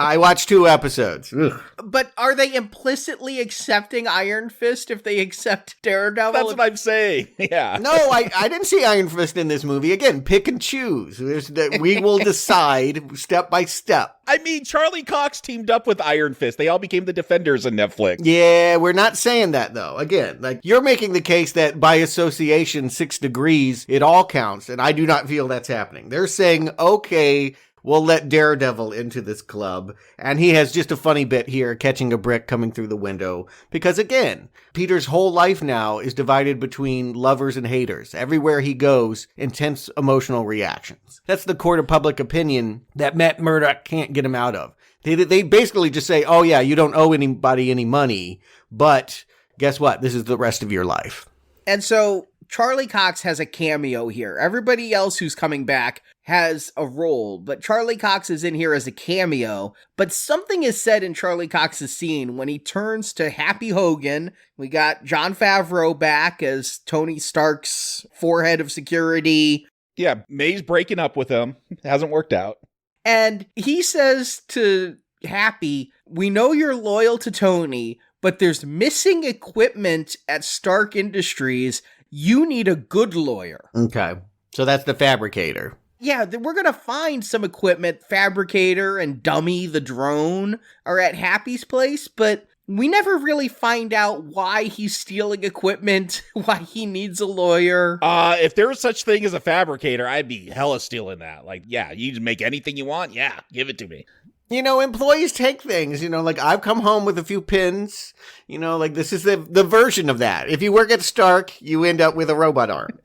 I watched 2 episodes. Ugh. But are they implicitly accepting Iron Fist if they accept Daredevil? That's what I'm saying. Yeah. No, I didn't see Iron Fist in this movie. Again, pick and choose. We will decide step by step. I mean, Charlie Cox teamed up with Iron Fist. They all became the Defenders on Netflix. Yeah, we're not saying that, though. Again, like, you're making the case that by association, 6 degrees, it all counts, and I do not feel that's happening. They're saying, okay, we'll let Daredevil into this club, and he has just a funny bit here, catching a brick coming through the window, because again, Peter's whole life now is divided between lovers and haters. Everywhere he goes, intense emotional reactions. That's the court of public opinion that Matt Murdock can't get him out of. They basically just say, oh yeah, you don't owe anybody any money, but guess what? This is the rest of your life. And so Charlie Cox has a cameo here. Everybody else who's coming back has a role, but Charlie Cox is in here as a cameo. But something is said in Charlie Cox's scene when he turns to Happy Hogan. We got Jon Favreau back as Tony Stark's forehead of security. Yeah, May's breaking up with him. Hasn't worked out. And he says to Happy, we know you're loyal to Tony, but there's missing equipment at Stark Industries. You need a good lawyer. Okay. So that's the Fabricator. Yeah, we're going to find some equipment. Fabricator and Dummy the drone are at Happy's place, but we never really find out why he's stealing equipment, why he needs a lawyer. If there was such thing as a fabricator, I'd be hella stealing that. Like, yeah, you can make anything you want. Yeah, give it to me. You know, employees take things, like I've come home with a few pins, like this is the version of that. If you work at Stark, you end up with a robot arm.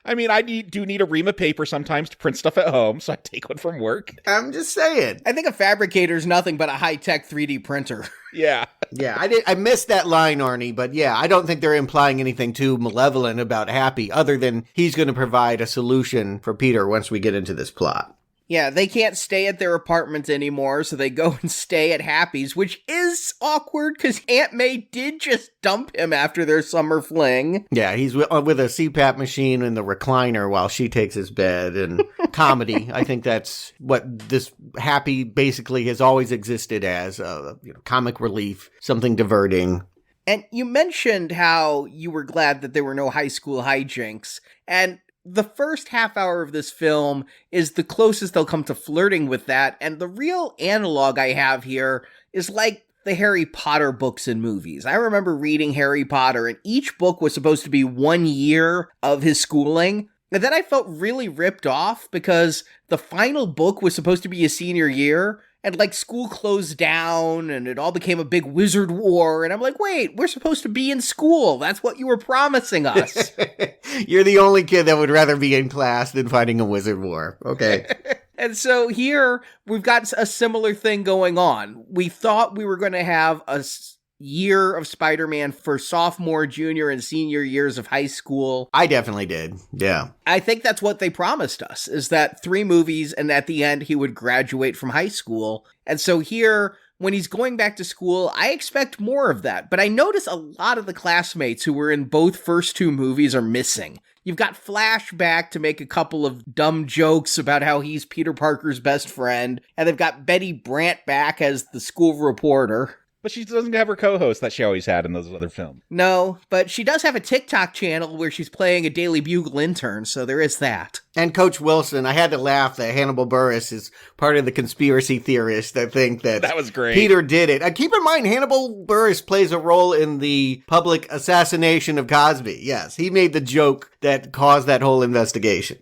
I mean, I do need a ream of paper sometimes to print stuff at home, so I take one from work. I'm just saying. I think a fabricator's nothing but a high-tech 3D printer. Yeah. Yeah, I missed that line, Arnie, but yeah, I don't think they're implying anything too malevolent about Happy, other than he's going to provide a solution for Peter once we get into this plot. Yeah, they can't stay at their apartments anymore, so they go and stay at Happy's, which is awkward because Aunt May did just dump him after their summer fling. Yeah, he's with a CPAP machine in the recliner while she takes his bed, and comedy. I think that's what this Happy basically has always existed as, comic relief, something diverting. And you mentioned how you were glad that there were no high school hijinks, and the first half hour of this film is the closest they'll come to flirting with that, and the real analog I have here is like the Harry Potter books and movies. I remember reading Harry Potter, and each book was supposed to be 1 year of his schooling, and then I felt really ripped off because the final book was supposed to be his senior year, and like school closed down and it all became a big wizard war. And I'm like, wait, we're supposed to be in school. That's what you were promising us. You're the only kid that would rather be in class than fighting a wizard war. Okay. And so here we've got a similar thing going on. We thought we were going to have a year of Spider-Man for sophomore, junior, and senior years of high school. I definitely did. Yeah. I think that's what they promised us, is that 3 movies, and at the end he would graduate from high school. And so here, when he's going back to school, I expect more of that. But I notice a lot of the classmates who were in both first 2 movies are missing. You've got Flash back to make a couple of dumb jokes about how he's Peter Parker's best friend, and they've got Betty Brant back as the school reporter. But she doesn't have her co-host that she always had in those other films. No, but she does have a TikTok channel where she's playing a Daily Bugle intern, so there is that. And Coach Wilson, I had to laugh that Hannibal Buress is part of the conspiracy theorists that think that was great. Peter did it. Keep in mind, Hannibal Buress plays a role in the public assassination of Cosby. Yes, he made the joke that caused that whole investigation.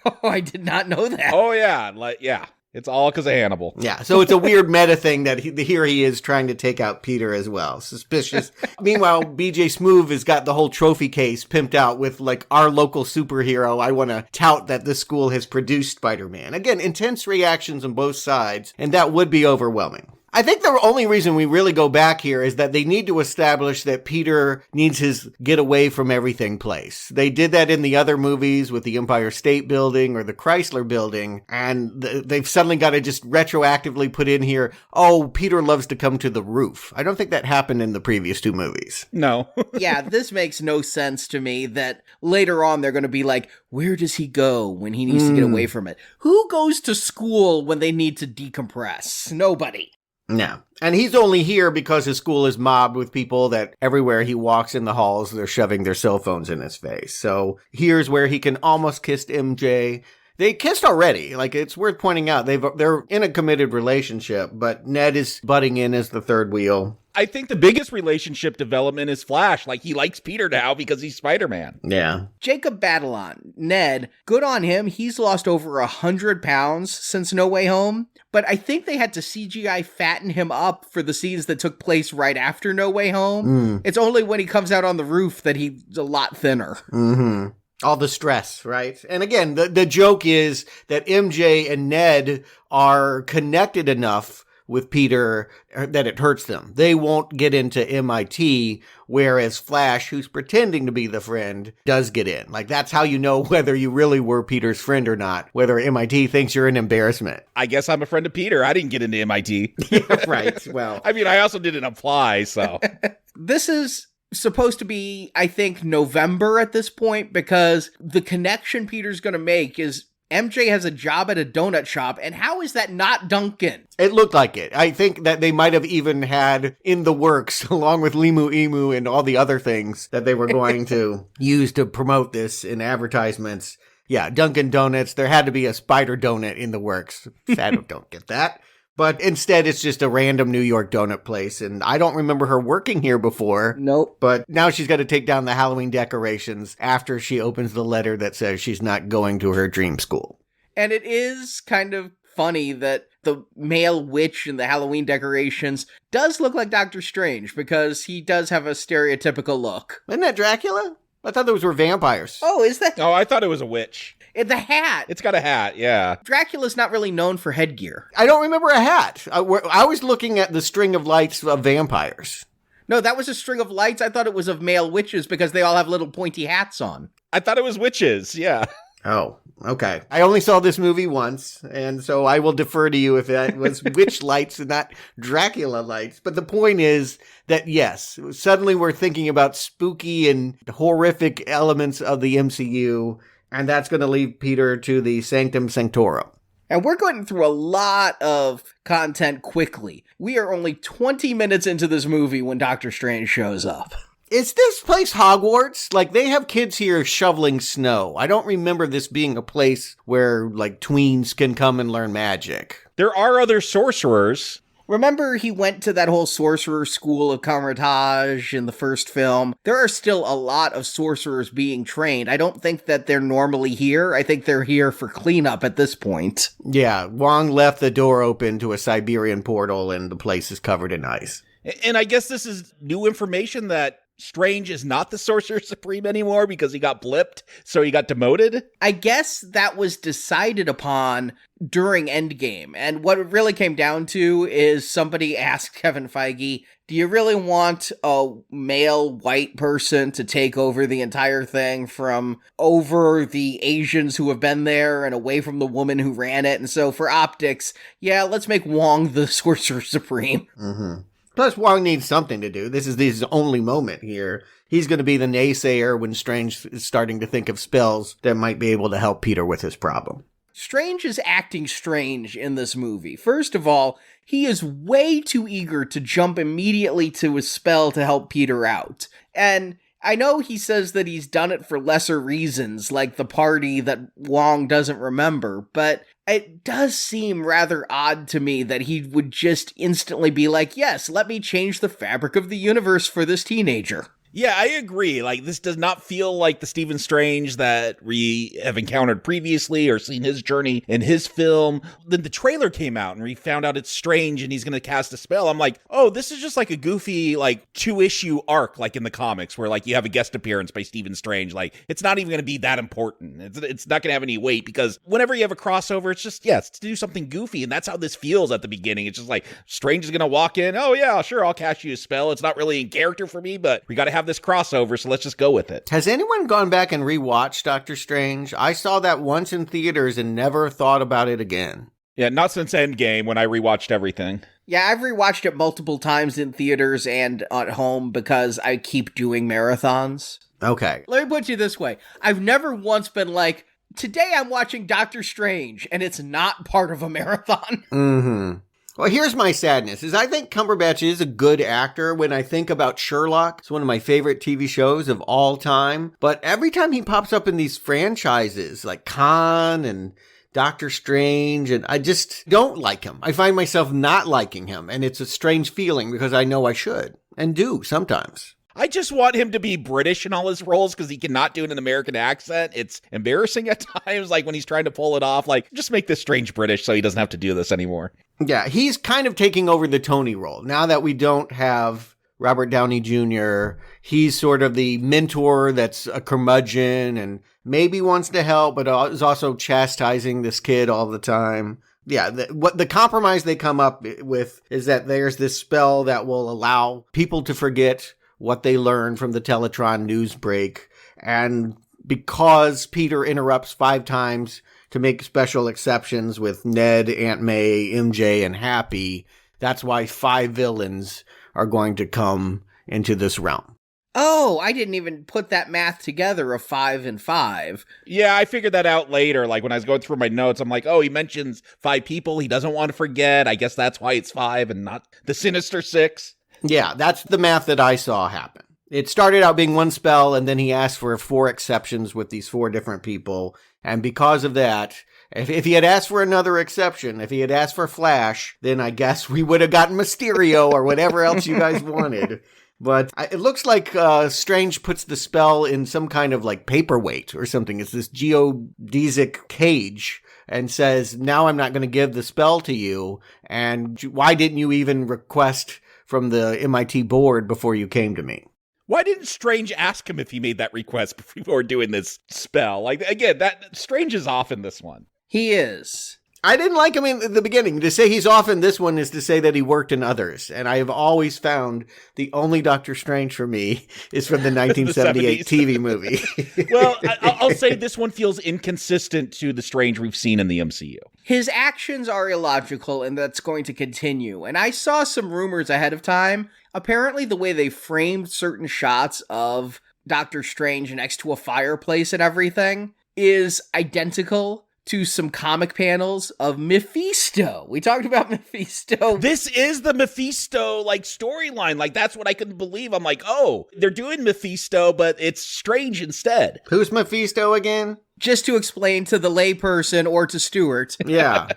Oh, I did not know that. Oh, yeah. Yeah. It's all because of Hannibal. Yeah, so it's a weird meta thing that here he is trying to take out Peter as well. Suspicious. Meanwhile, BJ Smoove has got the whole trophy case pimped out with, like, our local superhero. I want to tout that this school has produced Spider-Man. Again, intense reactions on both sides, and that would be overwhelming. I think the only reason we really go back here is that they need to establish that Peter needs his get away from everything place. They did that in the other movies with the Empire State Building or the Chrysler Building, and they've suddenly got to just retroactively put in here, oh, Peter loves to come to the roof. I don't think that happened in the previous 2 movies. No. Yeah, this makes no sense to me that later on they're going to be like, where does he go when he needs to get away from it? Who goes to school when they need to decompress? Nobody. No. And he's only here because his school is mobbed with people that everywhere he walks in the halls, they're shoving their cell phones in his face. So here's where he can almost kiss MJ. They kissed already. Like, it's worth pointing out. They're in a committed relationship, but Ned is butting in as the third wheel. I think the biggest relationship development is Flash. Like, he likes Peter now because he's Spider-Man. Yeah. Jacob Batalon, Ned, good on him. He's lost over 100 pounds since No Way Home. But I think they had to CGI fatten him up for the scenes that took place right after No Way Home. It's only when he comes out on the roof that he's a lot thinner. Mm-hmm. All the stress, right? And again, the joke is that MJ and Ned are connected enough with Peter that it hurts them. They won't get into MIT, whereas Flash, who's pretending to be the friend, does get in. Like, that's how you know whether you really were Peter's friend or not, whether MIT thinks you're an embarrassment. I guess I'm a friend of Peter. I didn't get into MIT. Yeah, right. Well, I mean, I also didn't apply, so. This is supposed to be, I think, November at this point, because the connection Peter's going to make is MJ has a job at a donut shop, and how is that not Dunkin'? It looked like it. I think that they might have even had in the works, along with Limu Emu and all the other things that they were going to use to promote this in advertisements. Yeah, Dunkin' Donuts. There had to be a spider donut in the works. Sad, don't get that. But instead, it's just a random New York donut place. And I don't remember her working here before. Nope. But now she's got to take down the Halloween decorations after she opens the letter that says she's not going to her dream school. And it is kind of funny that the male witch in the Halloween decorations does look like Doctor Strange, because he does have a stereotypical look. Isn't that Dracula? I thought those were vampires. Oh, is that? Oh, I thought it was a witch. The hat. It's got a hat, yeah. Dracula's not really known for headgear. I don't remember a hat. I was looking at the string of lights of vampires. No, that was a string of lights. I thought it was of male witches because they all have little pointy hats on. I thought it was witches, yeah. Oh, okay. I only saw this movie once, and so I will defer to you if that was witch lights and not Dracula lights. But the point is that, yes, suddenly we're thinking about spooky and horrific elements of the MCU, and that's going to lead Peter to the Sanctum Sanctorum. And we're going through a lot of content quickly. We are only 20 minutes into this movie when Doctor Strange shows up. Is this place Hogwarts? Like, they have kids here shoveling snow. I don't remember this being a place where, like, tweens can come and learn magic. There are other sorcerers. Remember he went to that whole sorcerer school of Camartage in the first film? There are still a lot of sorcerers being trained. I don't think that they're normally here. I think they're here for cleanup at this point. Yeah, Wong left the door open to a Siberian portal and the place is covered in ice. And I guess this is new information that Strange is not the Sorcerer Supreme anymore because he got blipped, so he got demoted? I guess that was decided upon during Endgame. And what it really came down to is somebody asked Kevin Feige, do you really want a male white person to take over the entire thing from over the Asians who have been there and away from the woman who ran it? And so for optics, yeah, let's make Wong the Sorcerer Supreme. Mm-hmm. Plus, Wong needs something to do. This is his only moment here. He's going to be the naysayer when Strange is starting to think of spells that might be able to help Peter with his problem. Strange is acting strange in this movie. First of all, he is way too eager to jump immediately to a spell to help Peter out. And I know he says that he's done it for lesser reasons, like the party that Wong doesn't remember, but it does seem rather odd to me that he would just instantly be like, yes, let me change the fabric of the universe for this teenager. Yeah, I agree. Like, this does not feel like the Stephen Strange that we have encountered previously or seen his journey in his film. Then the trailer came out and we found out it's Strange and he's going to cast a spell. I'm like, oh, this is just like a goofy, like, 2-issue arc, like in the comics, where, like, you have a guest appearance by Stephen Strange. Like, it's not even going to be that important. It's not going to have any weight because whenever you have a crossover, it's just, yes, to do something goofy. And that's how this feels at the beginning. It's just like, Strange is going to walk in. Oh, yeah, sure, I'll cast you a spell. It's not really in character for me, but we got to have this crossover, so let's just go with it. Has anyone gone back and rewatched Doctor Strange? I saw that once in theaters and never thought about it again. Yeah, not since Endgame when I rewatched everything. Yeah, I've rewatched it multiple times in theaters and at home because I keep doing marathons. Okay. Let me put you this way. I've never once been like, today I'm watching Doctor Strange, and it's not part of a marathon. Mm-hmm. Well, here's my sadness, is I think Cumberbatch is a good actor. When I think about Sherlock, it's one of my favorite TV shows of all time. But every time he pops up in these franchises, like Khan and Doctor Strange, and I just don't like him. I find myself not liking him, and it's a strange feeling because I know I should, and do sometimes. I just want him to be British in all his roles because he cannot do an American accent. It's embarrassing at times, like when he's trying to pull it off. Like, just make this Strange British so he doesn't have to do this anymore. Yeah, he's kind of taking over the Tony role. Now that we don't have Robert Downey Jr., he's sort of the mentor that's a curmudgeon and maybe wants to help, but is also chastising this kid all the time. Yeah, what the compromise they come up with is that there's this spell that will allow people to forget what they learned from the Teletron news break. And because Peter interrupts 5 times to make special exceptions with Ned, Aunt May, MJ, and Happy, that's why 5 villains are going to come into this realm. Oh, I didn't even put that math together of 5 and 5. Yeah, I figured that out later. Like when I was going through my notes, I'm like, oh, he mentions 5 people he doesn't want to forget. I guess that's why it's 5 and not the Sinister 6. Yeah, that's the math that I saw happen. It started out being 1 spell, and then he asked for 4 exceptions with these 4 different people. And because of that, if he had asked for another exception, if he had asked for Flash, then I guess we would have gotten Mysterio or whatever else you guys wanted. But it looks like Strange puts the spell in some kind of like paperweight or something. It's this geodesic cage and says, now I'm not going to give the spell to you. And why didn't you even request from the MIT board before you came to me? Why didn't Strange ask him if he made that request before doing this spell? Like, again, that Strange is off in this one. He is. I didn't like him in the beginning. To say he's off in this one is to say that he worked in others. And I have always found the only Doctor Strange for me is from the 1978 TV movie. Well, I'll say this one feels inconsistent to the Strange we've seen in the MCU. His actions are illogical, and that's going to continue. And I saw some rumors ahead of time. Apparently, the way they framed certain shots of Doctor Strange next to a fireplace and everything is identical to some comic panels of Mephisto. We talked about Mephisto. This is the Mephisto, like, storyline. Like, that's what I couldn't believe. I'm like, oh, they're doing Mephisto, but it's Strange instead. Who's Mephisto again? Just to explain to the layperson or to Stuart. Yeah.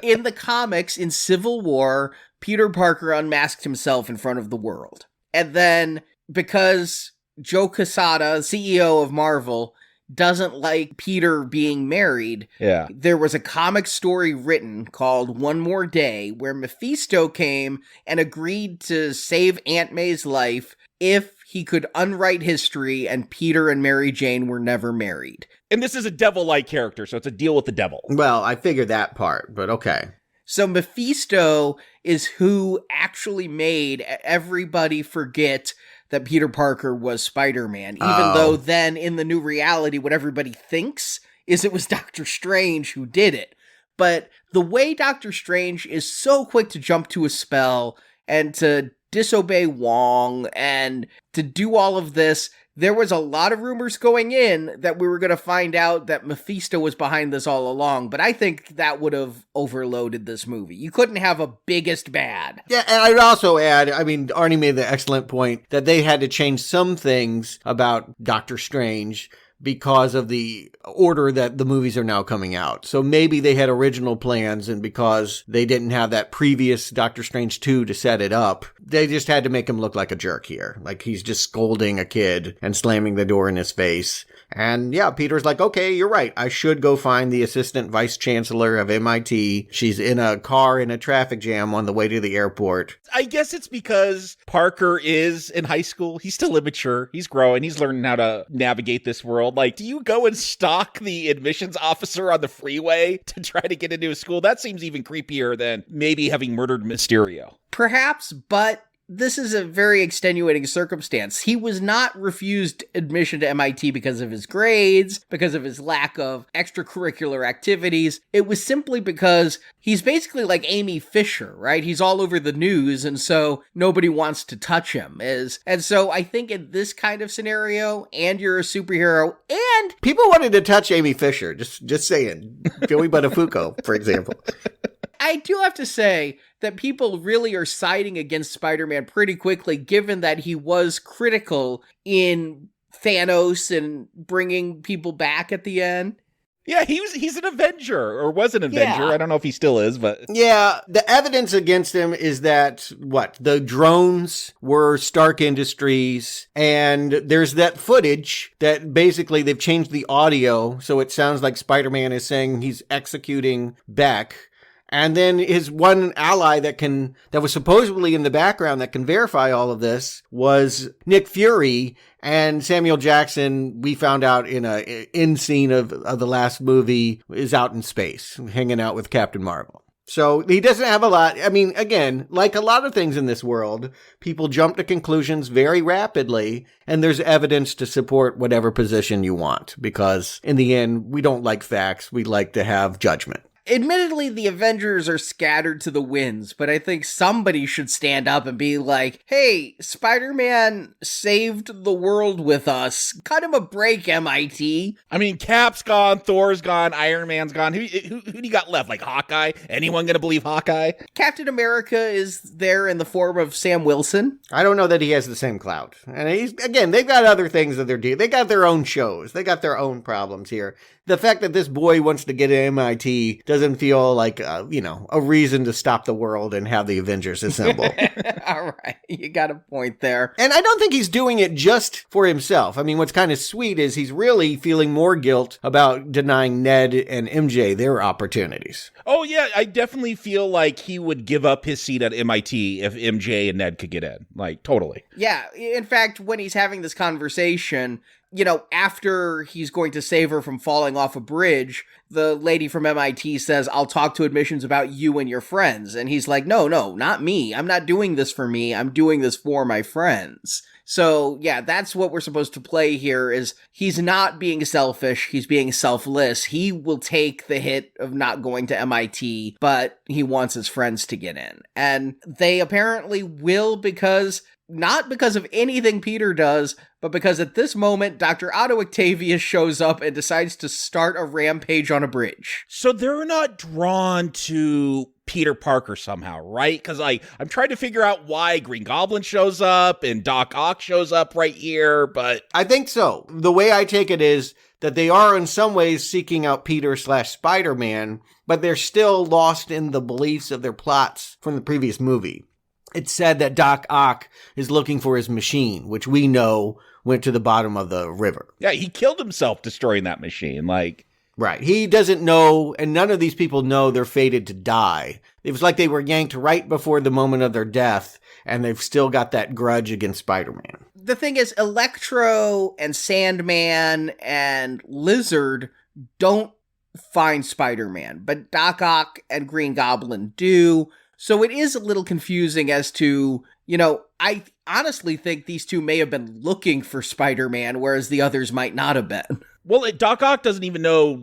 In the comics, in Civil War, Peter Parker unmasked himself in front of the world. And then, because Joe Quesada, CEO of Marvel, doesn't like Peter being married, there was a comic story written called One More Day, where Mephisto came and agreed to save Aunt May's life if he could unwrite history and Peter and Mary Jane were never married. And this is a devil-like character, so it's a deal with the devil. Well, I figured that part, but okay. So Mephisto is who actually made everybody forget that Peter Parker was Spider-Man, even though then in the new reality, what everybody thinks is it was Doctor Strange who did it. But the way Doctor Strange is so quick to jump to a spell and to disobey Wong and to do all of this, there was a lot of rumors going in that we were going to find out that Mephisto was behind this all along, but I think that would have overloaded this movie. You couldn't have a biggest bad. Yeah, and I'd also add, I mean, Arnie made the excellent point that they had to change some things about Doctor Strange because of the order that the movies are now coming out. So maybe they had original plans, and because they didn't have that previous Doctor Strange 2 to set it up, they just had to make him look like a jerk here. Like he's just scolding a kid and slamming the door in his face. And yeah, Peter's like, okay, you're right. I should go find the assistant vice chancellor of MIT. She's in a car in a traffic jam on the way to the airport. I guess it's because Parker is in high school. He's still immature. He's growing. He's learning how to navigate this world. Like, do you go and stalk the admissions officer on the freeway to try to get into a school? That seems even creepier than maybe having murdered Mysterio. Perhaps, but this is a very extenuating circumstance. He was not refused admission to MIT because of his grades, because of his lack of extracurricular activities. It was simply because he's basically like Amy Fisher, right? He's all over the news, and so nobody wants to touch him. And so I think in this kind of scenario, and you're a superhero, and people wanted to touch Amy Fisher, just saying. Joey Buttafuoco, for example. I do have to say that people really are siding against Spider-Man pretty quickly, given that he was critical in Thanos and bringing people back at the end. Yeah, he's an Avenger, or was an Avenger. Yeah. I don't know if he still is, but... Yeah, the evidence against him is that, the drones were Stark Industries, and there's that footage that basically they've changed the audio, so it sounds like Spider-Man is saying he's executing Beck. And then his one ally that was supposedly in the background that can verify all of this was Nick Fury. And Samuel Jackson, we found out in a end scene of the last movie, is out in space, hanging out with Captain Marvel. So he doesn't have a lot. I mean, again, like a lot of things in this world, people jump to conclusions very rapidly, and there's evidence to support whatever position you want. Because in the end, we don't like facts. We like to have judgment. Admittedly, the Avengers are scattered to the winds, but I think somebody should stand up and be like, hey, Spider-Man saved the world with us. Cut him a break, MIT. I mean, Cap's gone, Thor's gone, Iron Man's gone. Who do you got left? Like Hawkeye? Anyone gonna believe Hawkeye? Captain America is there in the form of Sam Wilson. I don't know that he has the same clout. And they've got other things that they're doing. They got their own shows. They got their own problems here. The fact that this boy wants to get into MIT doesn't feel like, a reason to stop the world and have the Avengers assemble. All right. You got a point there. And I don't think he's doing it just for himself. I mean, what's kind of sweet is he's really feeling more guilt about denying Ned and MJ their opportunities. Oh, yeah. I definitely feel like he would give up his seat at MIT if MJ and Ned could get in. Like, totally. Yeah. In fact, when he's having this conversation, after he's going to save her from falling off a bridge, the lady from MIT says, I'll talk to admissions about you and your friends. And he's like, no, not me. I'm not doing this for me. I'm doing this for my friends. So, yeah, that's what we're supposed to play here is he's not being selfish. He's being selfless. He will take the hit of not going to MIT, but he wants his friends to get in. And they apparently will because not because of anything Peter does, but because at this moment, Dr. Otto Octavius shows up and decides to start a rampage on a bridge. So they're not drawn to Peter Parker somehow, right? Because I'm trying to figure out why Green Goblin shows up and Doc Ock shows up right here, but... I think so. The way I take it is that they are in some ways seeking out Peter/Spider-Man, but they're still lost in the beliefs of their plots from the previous movie. It's said that Doc Ock is looking for his machine, which we know went to the bottom of the river. Yeah, he killed himself destroying that machine, Right. He doesn't know, and none of these people know they're fated to die. It was like they were yanked right before the moment of their death, and they've still got that grudge against Spider-Man. The thing is, Electro and Sandman and Lizard don't find Spider-Man, but Doc Ock and Green Goblin do. So it is a little confusing as to, I honestly think these two may have been looking for Spider-Man, whereas the others might not have been. Well, Doc Ock doesn't even know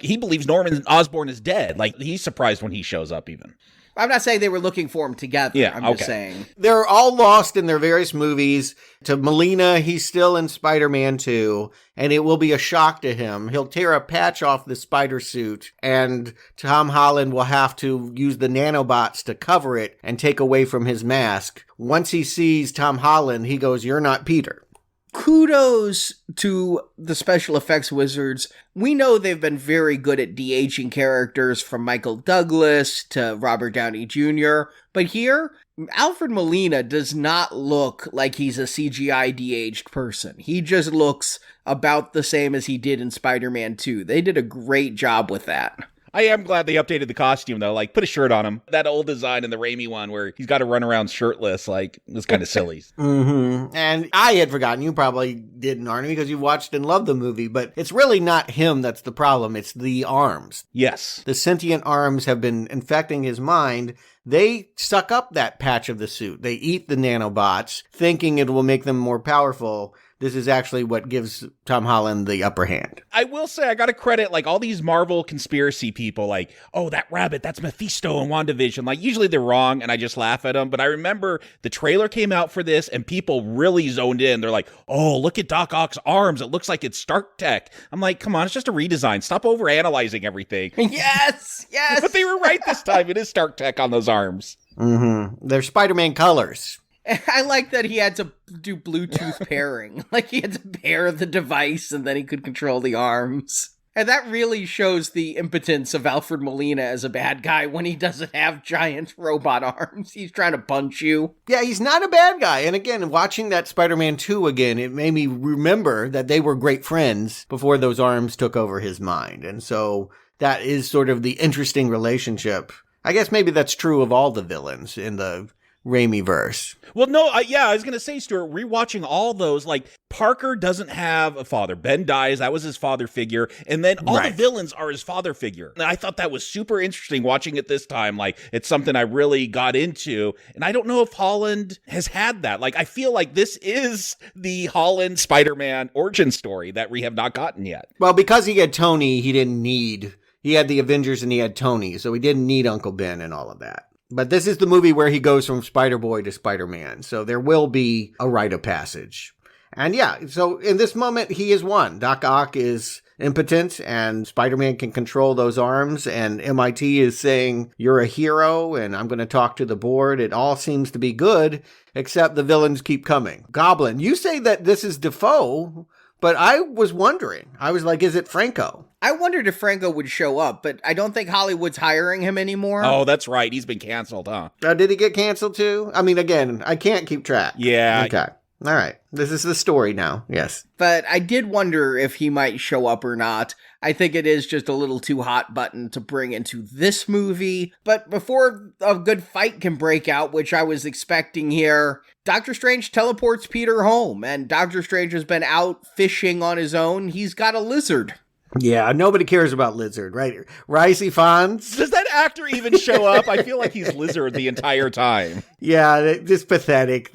he believes Norman Osborn is dead. He's surprised when he shows up even. I'm not saying they were looking for him together. Yeah, I'm just saying. They're all lost in their various movies. To Molina, he's still in Spider-Man 2, and it will be a shock to him. He'll tear a patch off the spider suit, and Tom Holland will have to use the nanobots to cover it and take away from his mask. Once he sees Tom Holland, he goes, "You're not Peter." Kudos to the special effects wizards. We know they've been very good at de-aging characters, from Michael Douglas to Robert Downey Jr., but here, Alfred Molina does not look like he's a CGI de-aged person. He just looks about the same as he did in Spider-Man 2. They did a great job with that. I am glad they updated the costume, though. Put a shirt on him. That old design in the Raimi one where he's got to run around shirtless, was kind of silly. Mm-hmm. And I had forgotten, you probably didn't, Arnie, because you watched and loved the movie, but it's really not him that's the problem. It's the arms. Yes. The sentient arms have been infecting his mind. They suck up that patch of the suit. They eat the nanobots, thinking it will make them more powerful. This is actually what gives Tom Holland the upper hand. I will say, I got to credit, all these Marvel conspiracy people, oh, that rabbit, that's Mephisto in WandaVision. Usually they're wrong, and I just laugh at them. But I remember the trailer came out for this, and people really zoned in. They're like, oh, look at Doc Ock's arms. It looks like it's Stark Tech. I'm like, come on, it's just a redesign. Stop overanalyzing everything. Yes! But they were right this time. It is Stark Tech on those arms. Mm-hmm. They're Spider-Man colors. I like that he had to do Bluetooth pairing. He had to pair the device and then he could control the arms. And that really shows the impotence of Alfred Molina as a bad guy when he doesn't have giant robot arms. He's trying to punch you. Yeah, he's not a bad guy. And again, watching that Spider-Man 2 again, it made me remember that they were great friends before those arms took over his mind. And so that is sort of the interesting relationship. I guess maybe that's true of all the villains in the Raimi-verse. Well, no, I was going to say, Stuart, rewatching all those, Parker doesn't have a father. Ben dies, that was his father figure, and then all the villains are his father figure. And I thought that was super interesting watching it this time. It's something I really got into, and I don't know if Holland has had that. I feel like this is the Holland Spider-Man origin story that we have not gotten yet. Well, because he had Tony, he had the Avengers and he had Tony, so he didn't need Uncle Ben and all of that. But this is the movie where he goes from Spider-Boy to Spider-Man. So there will be a rite of passage. And yeah, so in this moment, he is one. Doc Ock is impotent and Spider-Man can control those arms. And MIT is saying, you're a hero and I'm going to talk to the board. It all seems to be good, except the villains keep coming. Goblin, you say that this is Defoe, but I was wondering. I was like, is it Franco? I wondered if Franco would show up, but I don't think Hollywood's hiring him anymore. Oh, that's right. He's been canceled, huh? Did he get canceled too? I mean, again, I can't keep track. Yeah. Okay. All right. This is the story now. Yes. But I did wonder if he might show up or not. I think it is just a little too hot button to bring into this movie. But before a good fight can break out, which I was expecting here, Doctor Strange teleports Peter home, and Doctor Strange has been out fishing on his own. He's got a lizard. Yeah, nobody cares about Lizard, right? Ricey Fonz? Does that actor even show up? I feel like he's Lizard the entire time. Yeah, this pathetic.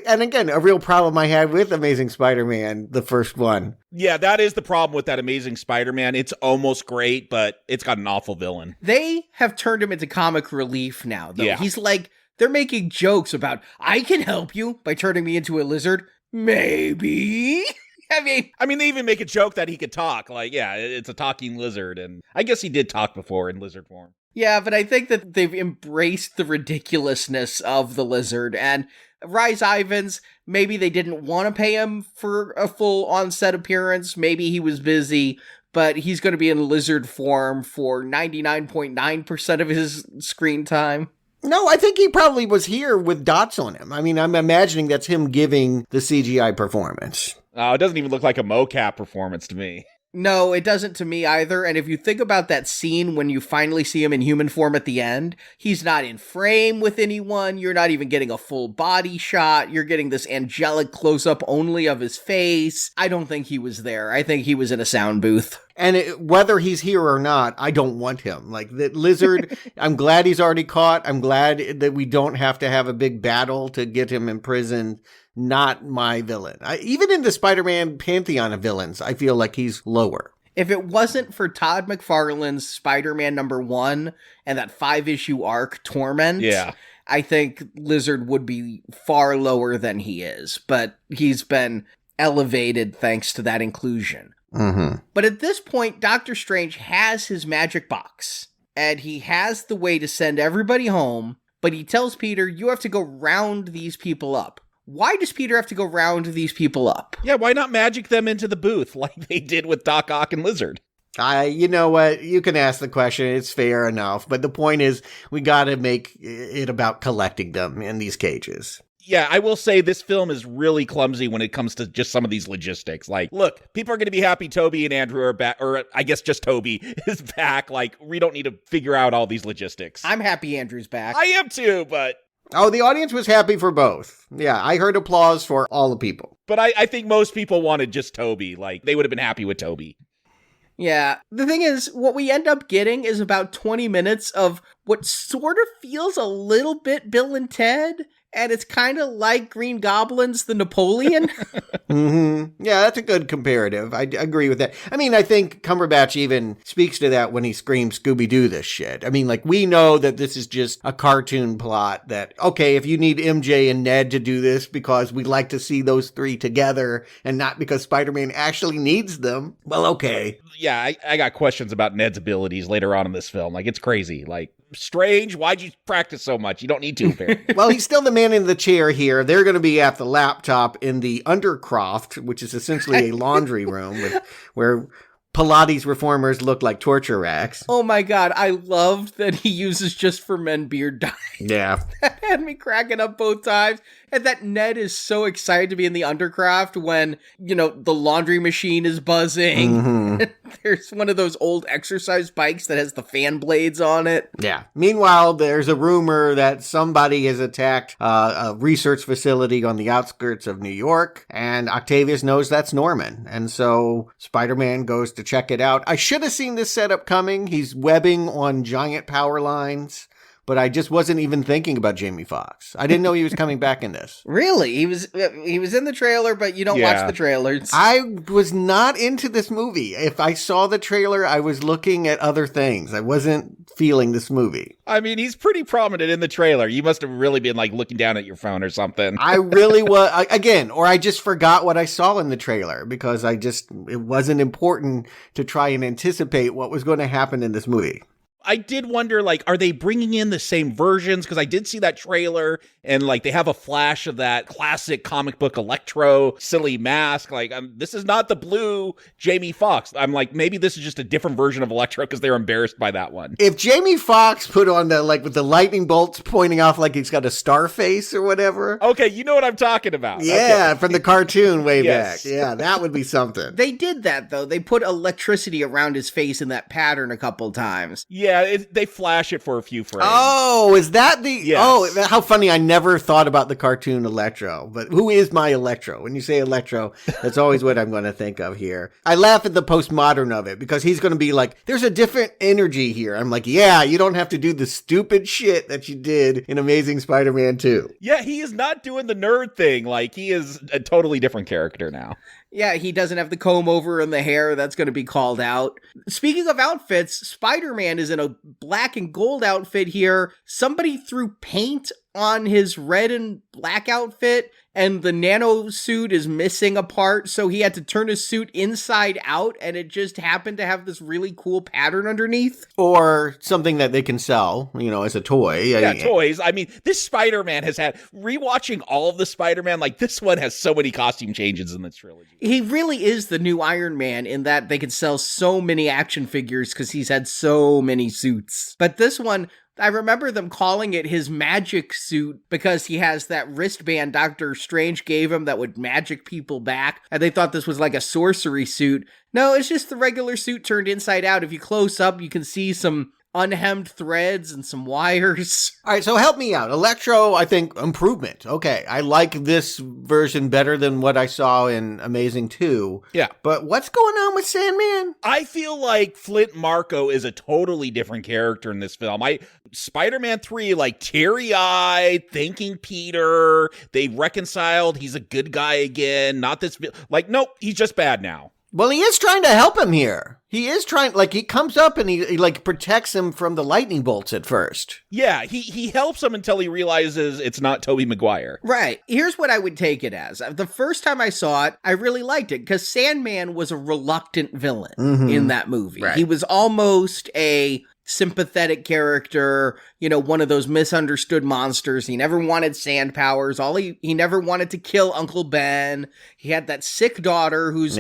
And again, a real problem I had with Amazing Spider-Man, the first one. Yeah, that is the problem with that Amazing Spider-Man. It's almost great, but it's got an awful villain. They have turned him into comic relief now, though. Yeah. He's like They're making jokes about, I can help you by turning me into a lizard. Maybe. I mean, they even make a joke that he could talk. Like, yeah, it's a talking lizard. And I guess he did talk before in lizard form. Yeah, but I think that they've embraced the ridiculousness of the lizard. And Rhys Ifans, maybe they didn't want to pay him for a full on-set appearance. Maybe he was busy, but he's going to be in lizard form for 99.9% of his screen time. No, I think he probably was here with dots on him. I mean, I'm imagining that's him giving the CGI performance. Oh, it doesn't even look like a mocap performance to me. No, it doesn't to me either. And if you think about that scene when you finally see him in human form at the end, he's not in frame with anyone. You're not even getting a full body shot. You're getting this angelic close-up only of his face. I don't think he was there. I think he was in a sound booth. And whether he's here or not, I don't want him. Like, the lizard, I'm glad he's already caught. I'm glad that we don't have to have a big battle to get him imprisoned. Not my villain. Even in the Spider-Man pantheon of villains, I feel like he's lower. If it wasn't for Todd McFarlane's Spider-Man #1 and that 5-issue arc, Torment, I think Lizard would be far lower than he is. But he's been elevated thanks to that inclusion. Mm-hmm. But at this point, Doctor Strange has his magic box. And he has the way to send everybody home. But he tells Peter, you have to go round these people up. Why does Peter have to go round these people up? Yeah, why not magic them into the booth like they did with Doc Ock and Lizard? You know what? You can ask the question. It's fair enough. But the point is, we got to make it about collecting them in these cages. Yeah, I will say this film is really clumsy when it comes to just some of these logistics. Like, look, people are going to be happy Toby and Andrew are back, or I guess just Toby is back. Like, we don't need to figure out all these logistics. I'm happy Andrew's back. I am too, but... Oh, the audience was happy for both. Yeah, I heard applause for all the people. But I think most people wanted just Toby. Like, they would have been happy with Toby. Yeah, the thing is, what we end up getting is about 20 minutes of what sort of feels a little bit Bill and Ted, and it's kind of like Green Goblin's The Napoleon. Mm-hmm. Yeah, that's a good comparative. I agree with that. I mean, I think Cumberbatch even speaks to that when he screams Scooby-Doo this shit. I mean, like, we know that this is just a cartoon plot that, okay, if you need MJ and Ned to do this because we like to see those three together and not because Spider-Man actually needs them, well, okay. Yeah, I got questions about Ned's abilities later on in this film. Like, it's crazy. Like, Strange, why'd you practice so much? You don't need to, apparently. Well, he's still the man in the chair here. They're going to be at the laptop in the Undercroft, which is essentially a laundry room where Pilates reformers look like torture racks. Oh my god, I loved that he uses Just for Men beard dye. Yeah. That had me cracking up both times. And that Ned is so excited to be in the Undercroft when, you know, the laundry machine is buzzing. Mm-hmm. There's one of those old exercise bikes that has the fan blades on it. Yeah. Meanwhile, there's a rumor that somebody has attacked a research facility on the outskirts of New York, and Octavius knows that's Norman. And so Spider-Man goes to check it out. I should have seen this setup coming. He's webbing on giant power lines. But I just wasn't even thinking about Jamie Foxx. I didn't know he was coming back in this. Really? He was in the trailer, but you don't watch the trailers. I was not into this movie. If I saw the trailer, I was looking at other things. I wasn't feeling this movie. I mean, he's pretty prominent in the trailer. You must have really been, like, looking down at your phone or something. I really was. Or I just forgot what I saw in the trailer because it wasn't important to try and anticipate what was going to happen in this movie. I did wonder, like, are they bringing in the same versions? Because I did see that trailer, and, like, they have a flash of that classic comic book Electro silly mask. Like, this is not the blue Jamie Foxx. I'm like, maybe this is just a different version of Electro because they're embarrassed by that one. If Jamie Foxx put on with the lightning bolts pointing off like he's got a star face or whatever. Okay, you know what I'm talking about. Yeah, okay. From the cartoon way yes. back. Yeah, that would be something. They did that, though. They put electricity around his face in that pattern a couple times. Yeah, they flash it for a few frames. Oh, is that the... Yes. Oh, how funny. I never thought about the cartoon Electro. But who is my Electro? When you say Electro, that's always what I'm going to think of here. I laugh at the postmodern of it because he's going to be like, there's a different energy here. I'm like, yeah, you don't have to do the stupid shit that you did in Amazing Spider-Man 2. Yeah, he is not doing the nerd thing. Like, he is a totally different character now. Yeah, he doesn't have the comb over and the hair. That's going to be called out. Speaking of outfits, Spider-Man is in a black and gold outfit here. Somebody threw paint on his red and black outfit, and the nano suit is missing a part, so he had to turn his suit inside out, and it just happened to have this really cool pattern underneath. Or something that they can sell, as a toy. Yeah, toys. I mean, this Spider-Man has had, rewatching all of the Spider-Man, like, this one has so many costume changes in this trilogy. He really is the new Iron Man in that they can sell so many action figures because he's had so many suits. But this one, I remember them calling it his magic suit because he has that wristband Doctor Strange gave him that would magic people back, and they thought this was like a sorcery suit. No, it's just the regular suit turned inside out. If you close up, you can see some unhemmed threads and some wires. All right, so help me out. Electro, I think, improvement. Okay, I like this version better than what I saw in Amazing 2. Yeah. But what's going on with Sandman? I feel like Flint Marko is a totally different character in this film. Spider-Man 3, like, teary-eyed, thanking Peter, they reconciled, he's a good guy again, not this, like, nope, he's just bad now. Well, he is trying to help him here. He is trying, like, he comes up and he protects him from the lightning bolts at first. Yeah, he helps him until he realizes it's not Tobey Maguire. Right. Here's what I would take it as. The first time I saw it, I really liked it because Sandman was a reluctant villain in that movie. Right. He was almost a sympathetic character, one of those misunderstood monsters. He never wanted sand powers. He never wanted to kill Uncle Ben. He had that sick daughter who's,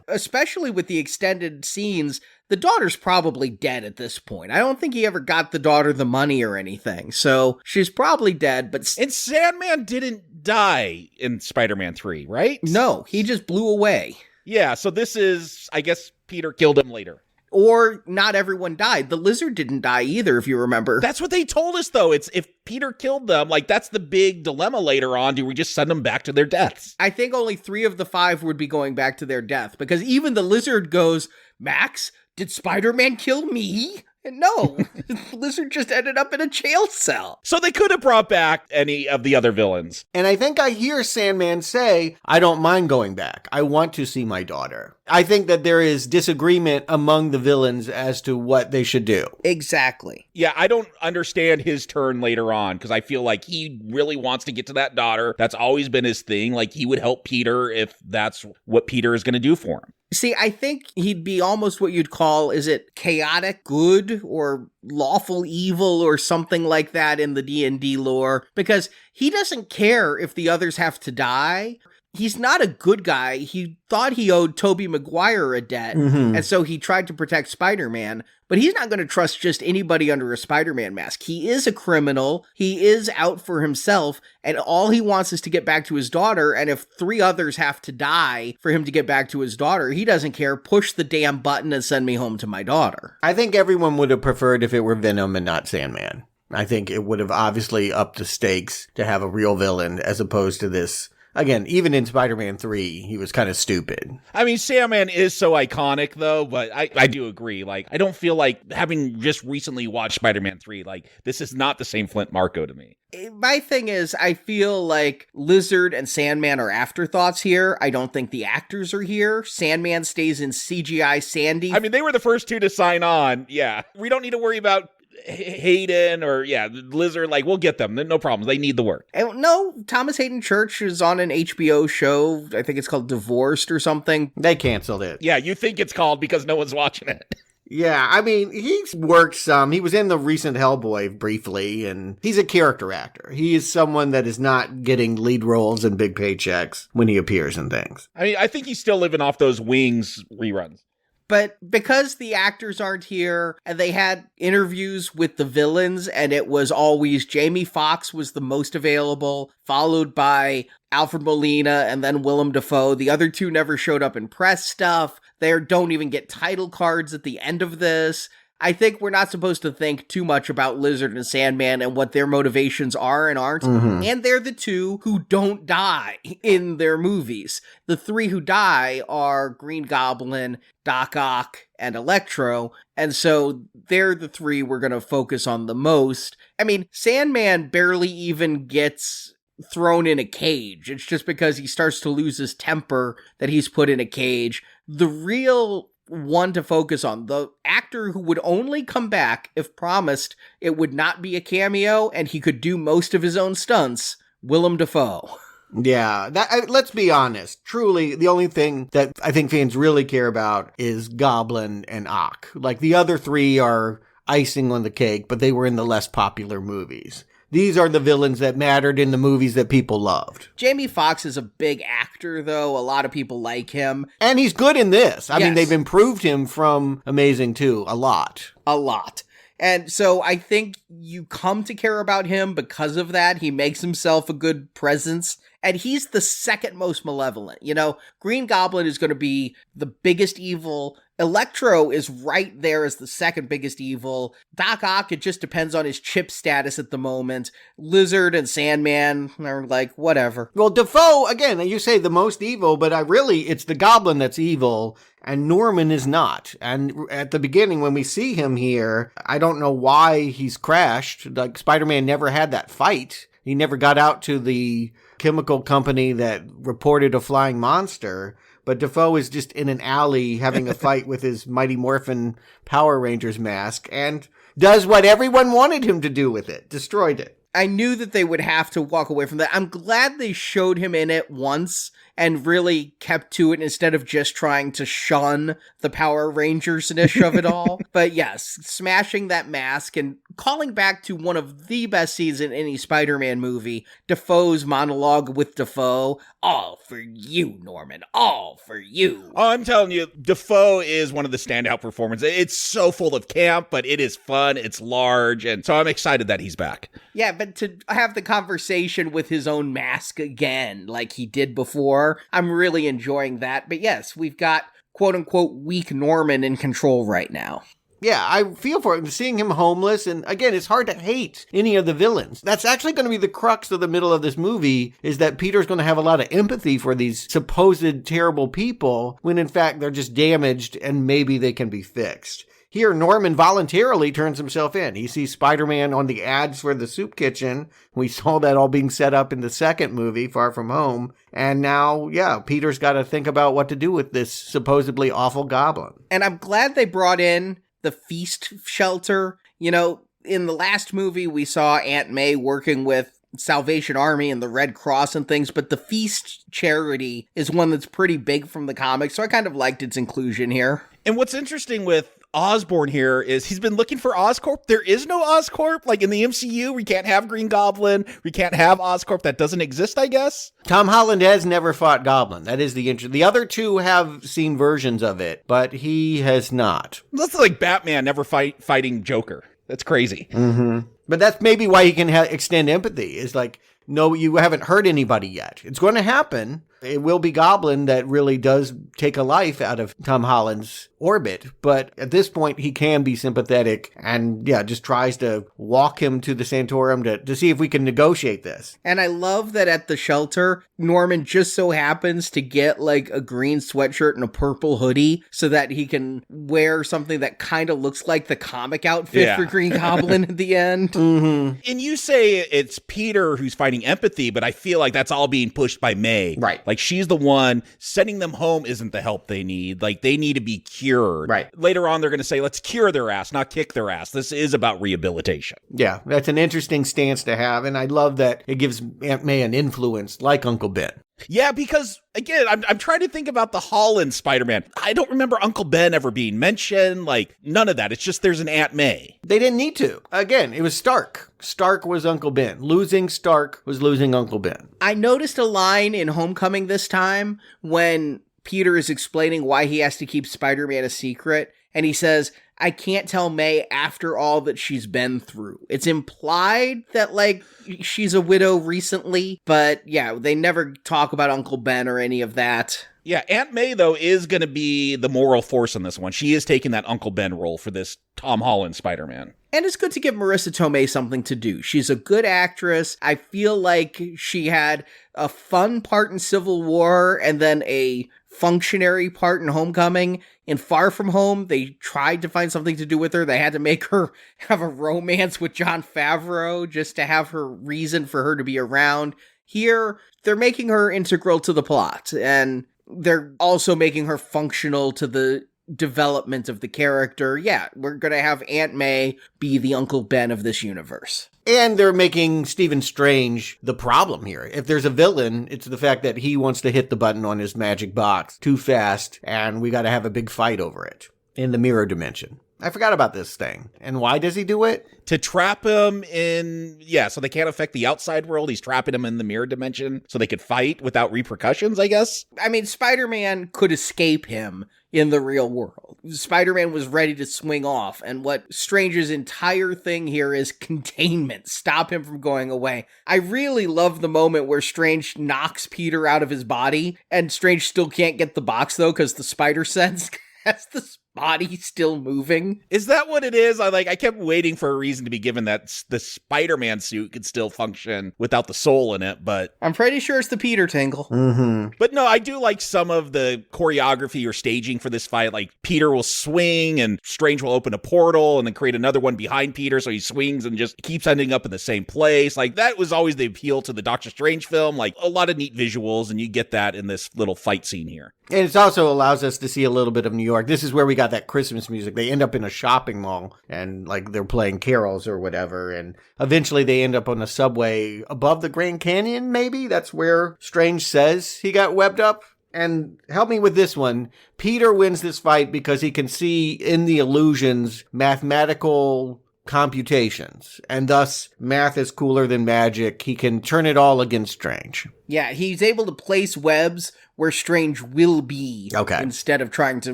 especially with the extended scenes, the daughter's probably dead at this point. I don't think he ever got the daughter the money or anything. So she's probably dead, but... And Sandman didn't die in Spider-Man 3, right? No, he just blew away. Yeah, so this is, I guess, Peter killed him later. Or not everyone died. The lizard didn't die either, if you remember. That's what they told us, though. It's if Peter killed them, like, that's the big dilemma later on. Do we just send them back to their deaths? I think only 3 of the 5 would be going back to their death, because even the lizard goes, Max, did Spider-Man kill me? And no, the lizard just ended up in a jail cell. So they could have brought back any of the other villains. And I think I hear Sandman say, I don't mind going back. I want to see my daughter. I think that there is disagreement among the villains as to what they should do. Exactly. Yeah, I don't understand his turn later on because I feel like he really wants to get to that daughter. That's always been his thing. Like, he would help Peter if that's what Peter is going to do for him. See, I think he'd be almost what you'd call, is it chaotic good or lawful evil or something like that in the D&D lore? Because he doesn't care if the others have to die. He's not a good guy. He thought he owed Tobey Maguire a debt, and so he tried to protect Spider-Man, but he's not going to trust just anybody under a Spider-Man mask. He is a criminal. He is out for himself, and all he wants is to get back to his daughter, and if 3 others have to die for him to get back to his daughter, he doesn't care. Push the damn button and send me home to my daughter. I think everyone would have preferred if it were Venom and not Sandman. I think it would have obviously upped the stakes to have a real villain as opposed to this. Again, even in Spider-Man 3, he was kind of stupid. I mean, Sandman is so iconic, though, but I do agree. Like, I don't feel like, having just recently watched Spider-Man 3, like, this is not the same Flint Marko to me. My thing is, I feel like Lizard and Sandman are afterthoughts here. I don't think the actors are here. Sandman stays in CGI Sandy. I mean, they were the first 2 to sign on. Yeah. We don't need to worry about Hayden or Lizard. Like, we'll get them, no problems. They need the work. No, Thomas Hayden Church is on an HBO show. I think it's called Divorced or something. They canceled it. Yeah, you think it's called because no one's watching it. Yeah, I mean, he's worked some. He was in the recent Hellboy briefly, and he's a character actor. He is someone that is not getting lead roles and big paychecks when he appears in things. I mean, I think he's still living off those Wings reruns. But because the actors aren't here, and they had interviews with the villains, and it was always Jamie Foxx was the most available, followed by Alfred Molina, and then Willem Dafoe. The other 2 never showed up in press stuff. They don't even get title cards at the end of this. I think we're not supposed to think too much about Lizard and Sandman and what their motivations are and aren't. And they're the 2 who don't die in their movies. The 3 who die are Green Goblin, Doc Ock, and Electro. And so they're the 3 we're going to focus on the most. I mean, Sandman barely even gets thrown in a cage. It's just because he starts to lose his temper that he's put in a cage. The real one to focus on. The actor who would only come back if promised it would not be a cameo and he could do most of his own stunts, Willem Dafoe. Yeah, let's be honest. Truly, the only thing that I think fans really care about is Goblin and Ock. Like, the other three are icing on the cake, but they were in the less popular movies. These are the villains that mattered in the movies that people loved. Jamie Foxx is a big actor, though. A lot of people like him. And he's good in this. I mean, they've improved him from Amazing 2 a lot. A lot. And so I think you come to care about him because of that. He makes himself a good presence. And he's the second most malevolent. You know, Green Goblin is going to be the biggest evil. Electro is right there as the second biggest evil. Doc Ock, it just depends on his chip status at the moment. Lizard and Sandman are like, whatever. Well, Dafoe, again, you say the most evil, but it's the Goblin that's evil, and Norman is not. And at the beginning, when we see him here, I don't know why he's crashed. Like, Spider-Man never had that fight. He never got out to the chemical company that reported a flying monster. But Dafoe is just in an alley having a fight with his Mighty Morphin Power Rangers mask and does what everyone wanted him to do with it, destroyed it. I knew that they would have to walk away from that. I'm glad they showed him in it once and really kept to it instead of just trying to shun the Power Rangers-ish of it all. But yes, smashing that mask and calling back to one of the best scenes in any Spider-Man movie, Dafoe's monologue with Dafoe. All for you, Norman. All for you. Oh, I'm telling you, Dafoe is one of the standout performances. It's so full of camp, but it is fun. It's large. And so I'm excited that he's back. Yeah, but to have the conversation with his own mask again, like he did before, I'm really enjoying that. But yes, we've got quote-unquote weak Norman in control right now. Yeah, I feel for him, seeing him homeless, and again, it's hard to hate any of the villains. That's actually going to be the crux of the middle of this movie, is that Peter's going to have a lot of empathy for these supposed terrible people, when in fact they're just damaged and maybe they can be fixed. Here, Norman voluntarily turns himself in. He sees Spider-Man on the ads for the soup kitchen. We saw that all being set up in the second movie, Far From Home. And now, yeah, Peter's got to think about what to do with this supposedly awful goblin. And I'm glad they brought in the Feast shelter. You know, in the last movie, we saw Aunt May working with Salvation Army and the Red Cross and things, but the Feast charity is one that's pretty big from the comics, so I kind of liked its inclusion here. And what's interesting with Osborn here is he's been looking for Oscorp. There is no Oscorp. Like in the MCU, we can't have Green Goblin. We can't have Oscorp. That doesn't exist, I guess. Tom Holland has never fought Goblin. That is the The other two have seen versions of it, but he has not. That's like Batman never fighting Joker. That's crazy. Mm-hmm. But that's maybe why he can extend empathy. Is like, no, you haven't hurt anybody yet. It's going to happen. It will be Goblin that really does take a life out of Tom Holland's orbit. But at this point, he can be sympathetic and, yeah, just tries to walk him to the Santorum to see if we can negotiate this. And I love that at the shelter, Norman just so happens to get like a green sweatshirt and a purple hoodie so that he can wear something that kind of looks like the comic outfit for Green Goblin at the end. Mm-hmm. And you say it's Peter who's fighting empathy, but I feel like that's all being pushed by May. Right. Like she's the one. Sending them home isn't the help they need. Like they need to be cured. Right. Later on, they're going to say, let's cure their ass, not kick their ass. This is about rehabilitation. Yeah, that's an interesting stance to have. And I love that it gives Aunt May an influence like Uncle Ben. Yeah, because, again, I'm trying to think about the Holland Spider-Man. I don't remember Uncle Ben ever being mentioned. Like, none of that. It's just there's an Aunt May. They didn't need to. Again, it was Stark. Stark was Uncle Ben. Losing Stark was losing Uncle Ben. I noticed a line in Homecoming this time when Peter is explaining why he has to keep Spider-Man a secret. And he says, I can't tell May after all that she's been through. It's implied that, like, she's a widow recently, but yeah, they never talk about Uncle Ben or any of that. Yeah, Aunt May, though, is going to be the moral force in this one. She is taking that Uncle Ben role for this Tom Holland Spider-Man. And it's good to give Marissa Tomei something to do. She's a good actress. I feel like she had a fun part in Civil War and then a functionary part in Homecoming. In Far From Home, they tried to find something to do with her. They had to make her have a romance with Jon Favreau just to have her reason for her to be around. Here, they're making her integral to the plot, and they're also making her functional to the development of the character. Yeah, we're going to have Aunt May be the Uncle Ben of this universe. And they're making Stephen Strange the problem here. If there's a villain, it's the fact that he wants to hit the button on his magic box too fast, and we got to have a big fight over it in the mirror dimension. I forgot about this thing. And why does he do it? To trap him in, so they can't affect the outside world. He's trapping him in the mirror dimension so they could fight without repercussions, I guess. I mean, Spider-Man could escape him in the real world. Spider-Man was ready to swing off, and what Strange's entire thing here is containment. Stop him from going away. I really love the moment where Strange knocks Peter out of his body, and Strange still can't get the box, though, because the spider sense has the body still moving. Is that what it is? I kept waiting for a reason to be given that the Spider-Man suit could still function without the soul in it, but I'm pretty sure it's the Peter tingle. Mm-hmm. But no, I do like some of the choreography or staging for this fight. Like Peter will swing and Strange will open a portal and then create another one behind Peter, so he swings and just keeps ending up in the same place. Like that was always the appeal to the Doctor Strange film. Like a lot of neat visuals, and you get that in this little fight scene here. And it also allows us to see a little bit of New York. This is where we got that Christmas music. They end up in a shopping mall and like they're playing carols or whatever. And eventually they end up on a subway above the Grand Canyon, maybe. That's where Strange says he got webbed up. And help me with this one. Peter wins this fight because he can see in the illusions mathematical computations, and thus math is cooler than magic. He can turn it all against Strange. Yeah, he's able to place webs where Strange will be, instead of trying to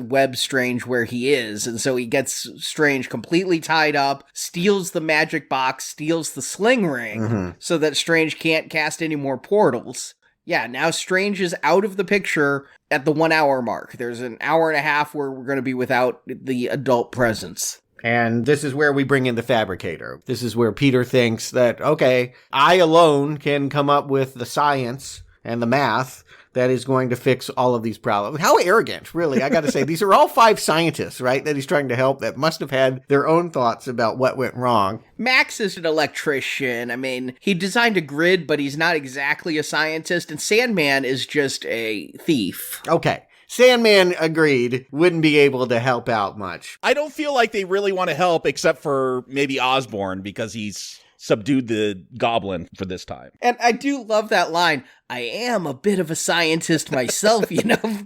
web Strange where he is. And so he gets Strange completely tied up, steals the magic box, steals the sling ring, so that Strange can't cast any more portals. Yeah, now Strange is out of the picture at the 1 hour mark. There's an hour and a half where we're going to be without the adult presence. And this is where we bring in the Fabricator. This is where Peter thinks that, okay, I alone can come up with the science and the math that is going to fix all of these problems. How arrogant, really. I got to say, these are all 5 scientists, right, that he's trying to help that must have had their own thoughts about what went wrong. Max is an electrician. I mean, he designed a grid, but he's not exactly a scientist. And Sandman is just a thief. Okay. Sandman agreed, wouldn't be able to help out much. I don't feel like they really want to help except for maybe Osborn because he's subdued the goblin for this time. And I do love that line. I am a bit of a scientist myself,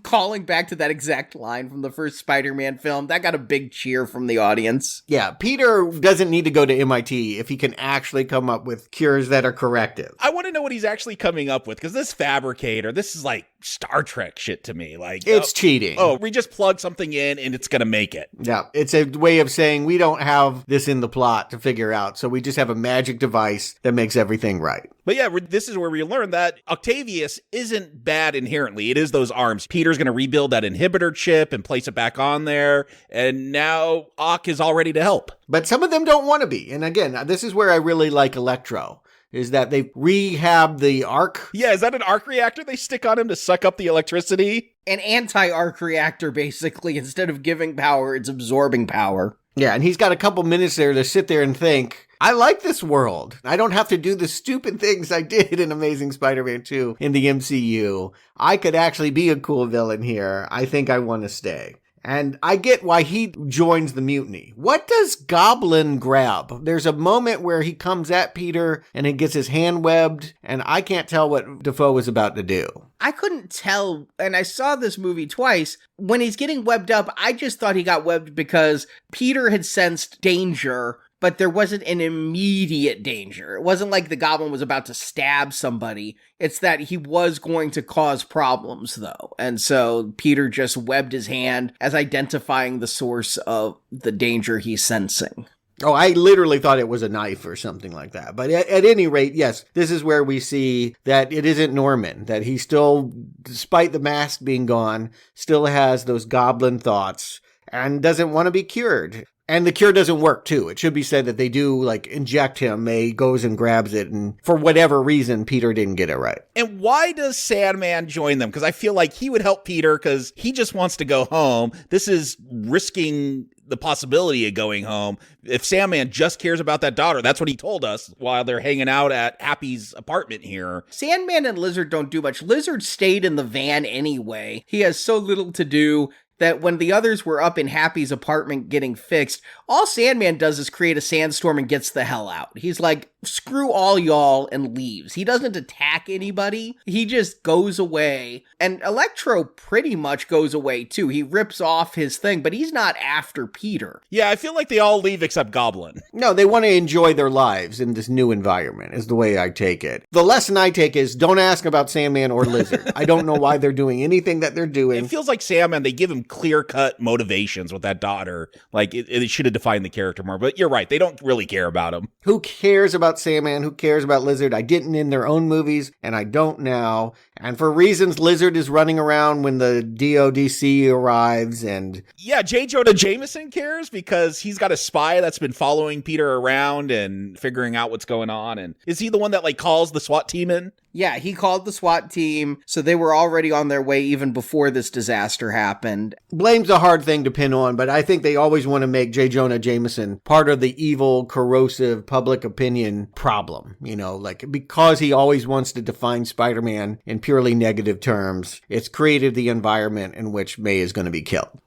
calling back to that exact line from the first Spider-Man film. That got a big cheer from the audience. Yeah, Peter doesn't need to go to MIT if he can actually come up with cures that are corrective. I want to know what he's actually coming up with, because this Fabricator, this is like Star Trek shit to me. Like it's cheating. Oh, we just plug something in and it's going to make it. Yeah, it's a way of saying we don't have this in the plot to figure out, so we just have a magic device that makes everything right. But yeah, this is where we learn that Octavius isn't bad inherently. It is those arms. Peter's going to rebuild that inhibitor chip and place it back on there. And now Ock is all ready to help. But some of them don't want to be. And again, this is where I really like Electro, is that they rehab the arc. Yeah, is that an arc reactor they stick on him to suck up the electricity? An anti-arc reactor, basically. Instead of giving power, it's absorbing power. Yeah, and he's got a couple minutes there to sit there and think, I like this world. I don't have to do the stupid things I did in Amazing Spider-Man 2 in the MCU. I could actually be a cool villain here. I think I want to stay. And I get why he joins the mutiny. What does Goblin grab? There's a moment where he comes at Peter and he gets his hand webbed, and I can't tell what Dafoe is about to do. I couldn't tell, and I saw this movie twice. When he's getting webbed up, I just thought he got webbed because Peter had sensed danger, but there wasn't an immediate danger. It wasn't like the Goblin was about to stab somebody. It's that he was going to cause problems, though. And so Peter just webbed his hand as identifying the source of the danger he's sensing. Oh, I literally thought it was a knife or something like that. But at any rate, yes, this is where we see that it isn't Norman, that he still, despite the mask being gone, still has those goblin thoughts and doesn't want to be cured. And the cure doesn't work, too. It should be said that they do, inject him. May goes and grabs it, and for whatever reason, Peter didn't get it right. And why does Sandman join them? Because I feel like he would help Peter because he just wants to go home. This is risking the possibility of going home. If Sandman just cares about that daughter, that's what he told us while they're hanging out at Happy's apartment here. Sandman and Lizard don't do much. Lizard stayed in the van anyway. He has so little to do. that when the others were up in Happy's apartment getting fixed, all Sandman does is create a sandstorm and gets the hell out. He's like, screw all y'all, and leaves. He doesn't attack anybody. He just goes away. And Electro pretty much goes away too. He rips off his thing, but he's not after Peter. Yeah, I feel like they all leave except Goblin. No, they want to enjoy their lives in this new environment, is the way I take it. The lesson I take is don't ask about Sandman or Lizard. I don't know why they're doing anything that they're doing. It feels like Sandman, they give him clear-cut motivations with that daughter. Like, it should have defined the character more. But you're right, they don't really care about him. Who cares about Sandman? Who cares about Lizard? I didn't in their own movies, and I don't now. And for reasons, Lizard is running around when the DODC arrives, and... Yeah, J. Jonah Jameson cares because he's got a spy that's been following Peter around and figuring out what's going on. And is he the one that, like, calls the SWAT team in? Yeah, he called the SWAT team, so they were already on their way even before this disaster happened. Blame's a hard thing to pin on, but I think they always want to make J. Jonah Jameson part of the evil, corrosive public opinion problem. You know, like, because he always wants to define Spider-Man in purely negative terms, it's created the environment in which May is going to be killed.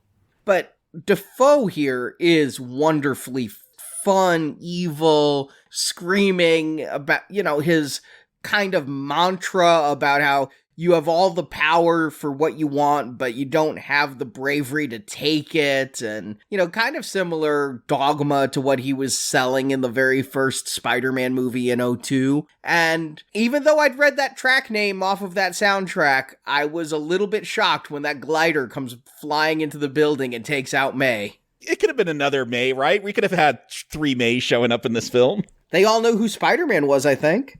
But Dafoe here is wonderfully fun, evil, screaming about, you know, his kind of mantra about how you have all the power for what you want, but you don't have the bravery to take it. And, you know, kind of similar dogma to what he was selling in the very first Spider-Man movie in 2002. And even though I'd read that track name off of that soundtrack, I was a little bit shocked when that glider comes flying into the building and takes out May. It could have been another May, right? We could have had 3 May showing up in this film. They all know who Spider-Man was, I think.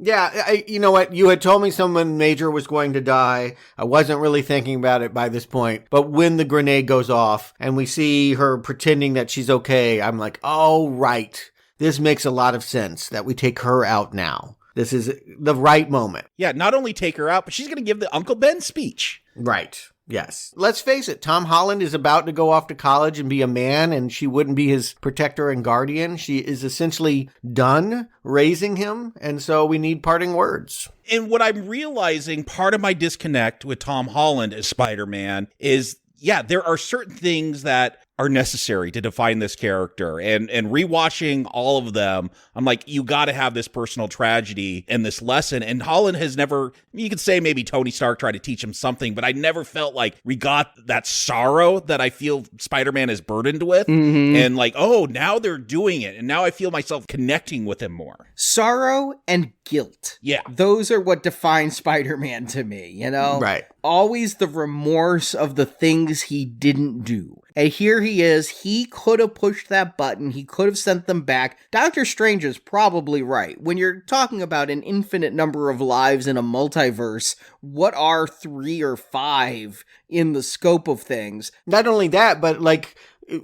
Yeah, you know what? You had told me someone major was going to die. I wasn't really thinking about it by this point. But when the grenade goes off and we see her pretending that she's okay, I'm like, oh, right. This makes a lot of sense that we take her out now. This is the right moment. Yeah, not only take her out, but she's going to give the Uncle Ben speech. Right. Yes. Let's face it, Tom Holland is about to go off to college and be a man, and she wouldn't be his protector and guardian. She is essentially done raising him, and so we need parting words. And what I'm realizing, part of my disconnect with Tom Holland as Spider-Man is, yeah, there are certain things that are necessary to define this character. And rewatching all of them, I'm like, you got to have this personal tragedy and this lesson. And Holland has never, you could say maybe Tony Stark tried to teach him something, but I never felt like we got that sorrow that I feel Spider-Man is burdened with. And like, oh, now they're doing it. And now I feel myself connecting with him more. Sorrow and guilt. Yeah. Those are what define Spider-Man to me, you know? Right. Always the remorse of the things he didn't do. And here he is. He could have pushed that button. He could have sent them back. Doctor Strange is probably right. When you're talking about an infinite number of lives in a multiverse, what are 3 or 5 in the scope of things? Not only that, but like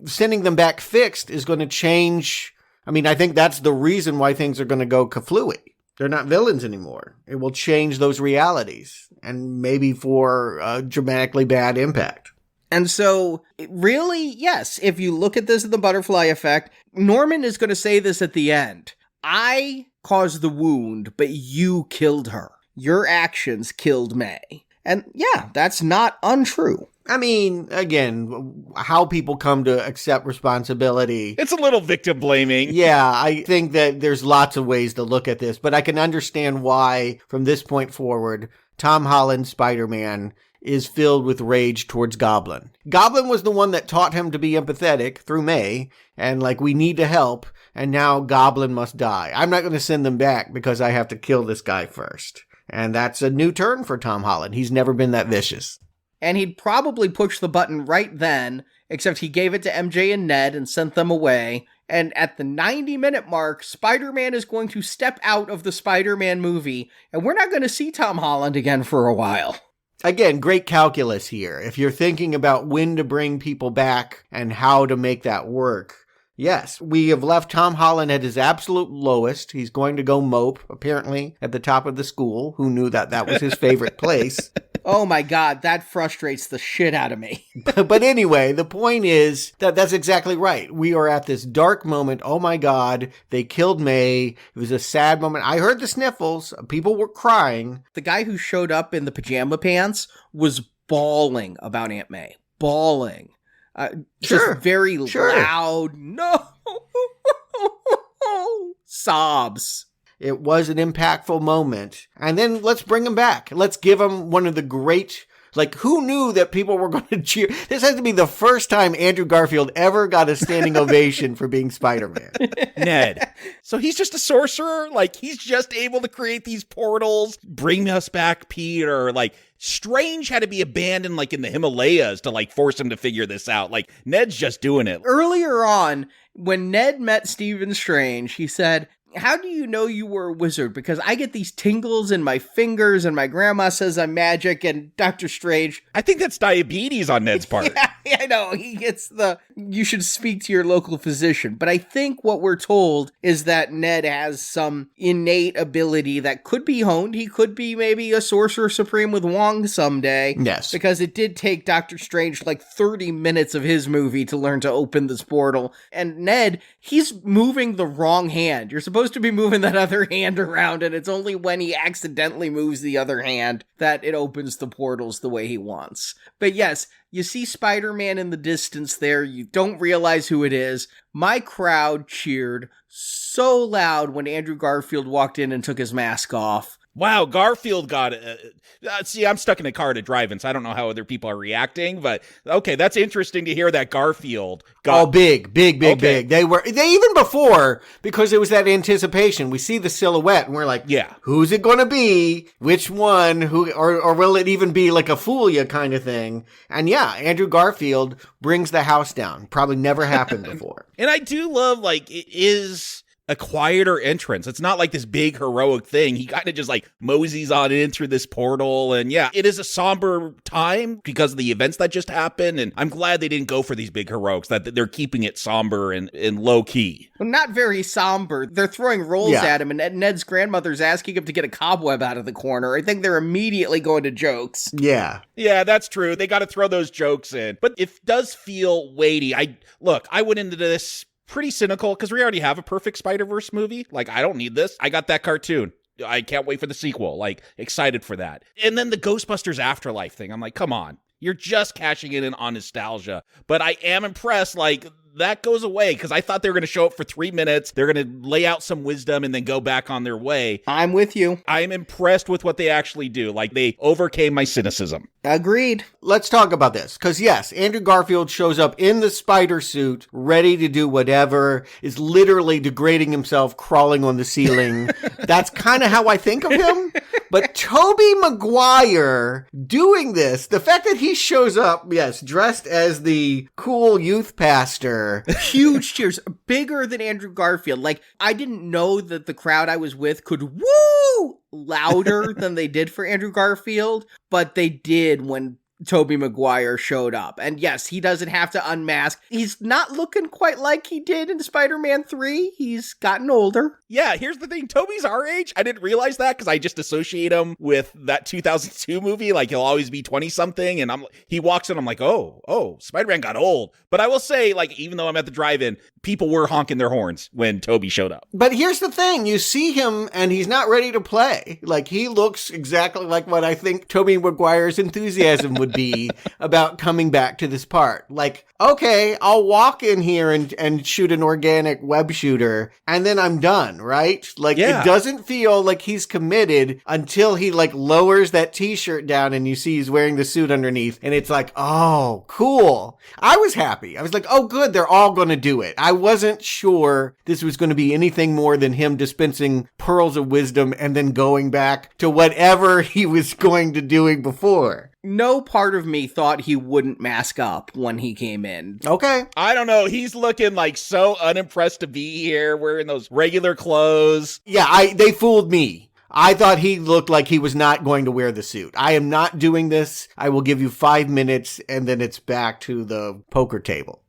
sending them back fixed is going to change. I mean, I think that's the reason why things are going to go kaflooey. They're not villains anymore. It will change those realities, and maybe for a dramatically bad impact. And so, really, yes, if you look at this in the butterfly effect, Norman is going to say this at the end. I caused the wound, but you killed her. Your actions killed May. And yeah, that's not untrue. I mean, again, how people come to accept responsibility. It's a little victim blaming. Yeah, I think that there's lots of ways to look at this, but I can understand why, from this point forward, Tom Holland's Spider-Man is filled with rage towards Goblin. Goblin was the one that taught him to be empathetic through May, and like, we need to help, and now Goblin must die. I'm not going to send them back because I have to kill this guy first. And that's a new turn for Tom Holland. He's never been that vicious. And he'd probably push the button right then, except he gave it to MJ and Ned and sent them away. And at the 90-minute mark, Spider-Man is going to step out of the Spider-Man movie, and we're not going to see Tom Holland again for a while. Again, great calculus here. If you're thinking about when to bring people back and how to make that work, yes, we have left Tom Holland at his absolute lowest. He's going to go mope, apparently, at the top of the school. Who knew that that was his favorite place? Oh my God, that frustrates the shit out of me. But anyway, the point is that that's exactly right. We are at this dark moment. Oh my God, they killed May. It was a sad moment. I heard the sniffles. People were crying. The guy who showed up in the pajama pants was bawling about Aunt May. bawling. Sure. Just very Sure. loud, no sobs. It was an impactful moment. And then let's bring him back. Let's give him one of the great, like, who knew that people were going to cheer? This has to be the first time Andrew Garfield ever got a standing ovation for being Spider-Man. Ned. So he's just a sorcerer? Like, he's just able to create these portals, bring us back Peter. Like, Strange had to be abandoned, like, in the Himalayas to, like, force him to figure this out. Like, Ned's just doing it. Earlier on, when Ned met Stephen Strange, he said, "How do you know you were a wizard? Because I get these tingles in my fingers and my grandma says I'm magic," and Dr. Strange... I think that's diabetes on Ned's part. Yeah, I know. He gets you should speak to your local physician. But I think what we're told is that Ned has some innate ability that could be honed. He could be maybe a Sorcerer Supreme with Wong someday. Yes. Because it did take Dr. Strange like 30 minutes of his movie to learn to open this portal. And Ned, he's moving the wrong hand. You're supposed to be moving that other hand around, and it's only when he accidentally moves the other hand that it opens the portals the way he wants. But yes, you see Spider-Man in the distance there. You don't realize who it is. My crowd cheered so loud when Andrew Garfield walked in and took his mask off. Wow, Garfield got it. See, I'm stuck in a car to drive in, so I don't know how other people are reacting, but okay, that's interesting to hear that Garfield got... Oh, big. They even before, because it was that anticipation. We see the silhouette and we're like, yeah, who's it going to be? Which one? Who, or will it even be like a fool ya kind of thing? And yeah, Andrew Garfield brings the house down. Probably never happened before. And I do love, like, it is a quieter entrance. It's not like this big heroic thing. He kind of just like moseys on in through this portal. And yeah, it is a somber time because of the events that just happened. And I'm glad they didn't go for these big heroics, that they're keeping it somber and low key. Well, not very somber. They're throwing rolls at him, and Ned's grandmother's asking him to get a cobweb out of the corner. I think they're immediately going to jokes. Yeah. Yeah, that's true. They got to throw those jokes in. But it does feel weighty. I went into this pretty cynical because we already have a perfect Spider-Verse movie. Like, I don't need this. I got that cartoon. I can't wait for the sequel. Like, excited for that. And then the Ghostbusters Afterlife thing. I'm like, come on. You're just cashing in on nostalgia. But I am impressed, like, that goes away because I thought they were going to show up for 3 minutes. They're going to lay out some wisdom and then go back on their way. I'm with you. I'm impressed with what they actually do. Like, they overcame my cynicism. Agreed. Let's talk about this. Because yes, Andrew Garfield shows up in the spider suit, ready to do whatever, is literally degrading himself, crawling on the ceiling. That's kind of how I think of him. But Tobey Maguire doing this, the fact that he shows up, yes, dressed as the cool youth pastor. Huge cheers. Bigger than Andrew Garfield. Like, I didn't know that the crowd I was with could woo louder than they did for Andrew Garfield, but they did when Tobey Maguire showed up. And yes, he doesn't have to unmask. He's not looking quite like he did in Spider-Man 3. He's gotten older. Yeah, here's the thing. Tobey's our age. I didn't realize that because I just associate him with that 2002 movie. Like, he'll always be 20-something. And he walks in, I'm like, oh, Spider-Man got old. But I will say, like, even though I'm at the drive-in, people were honking their horns when Tobey showed up. But here's the thing. You see him and he's not ready to play. Like, he looks exactly like what I think Tobey Maguire's enthusiasm would be about coming back to this part. Like, okay, I'll walk in here and shoot an organic web shooter and then I'm done, right? Like, It doesn't feel like he's committed until he like lowers that t-shirt down and you see he's wearing the suit underneath and it's like, oh, cool. I was happy. I was like, oh, good. They're all going to do it. I wasn't sure this was going to be anything more than him dispensing pearls of wisdom and then going back to whatever he was going to doing before. No part of me thought he wouldn't mask up when he came in. Okay. I don't know. He's looking like so unimpressed to be here, wearing those regular clothes. Yeah, they fooled me. I thought he looked like he was not going to wear the suit. I am not doing this. I will give you 5 minutes and then it's back to the poker table.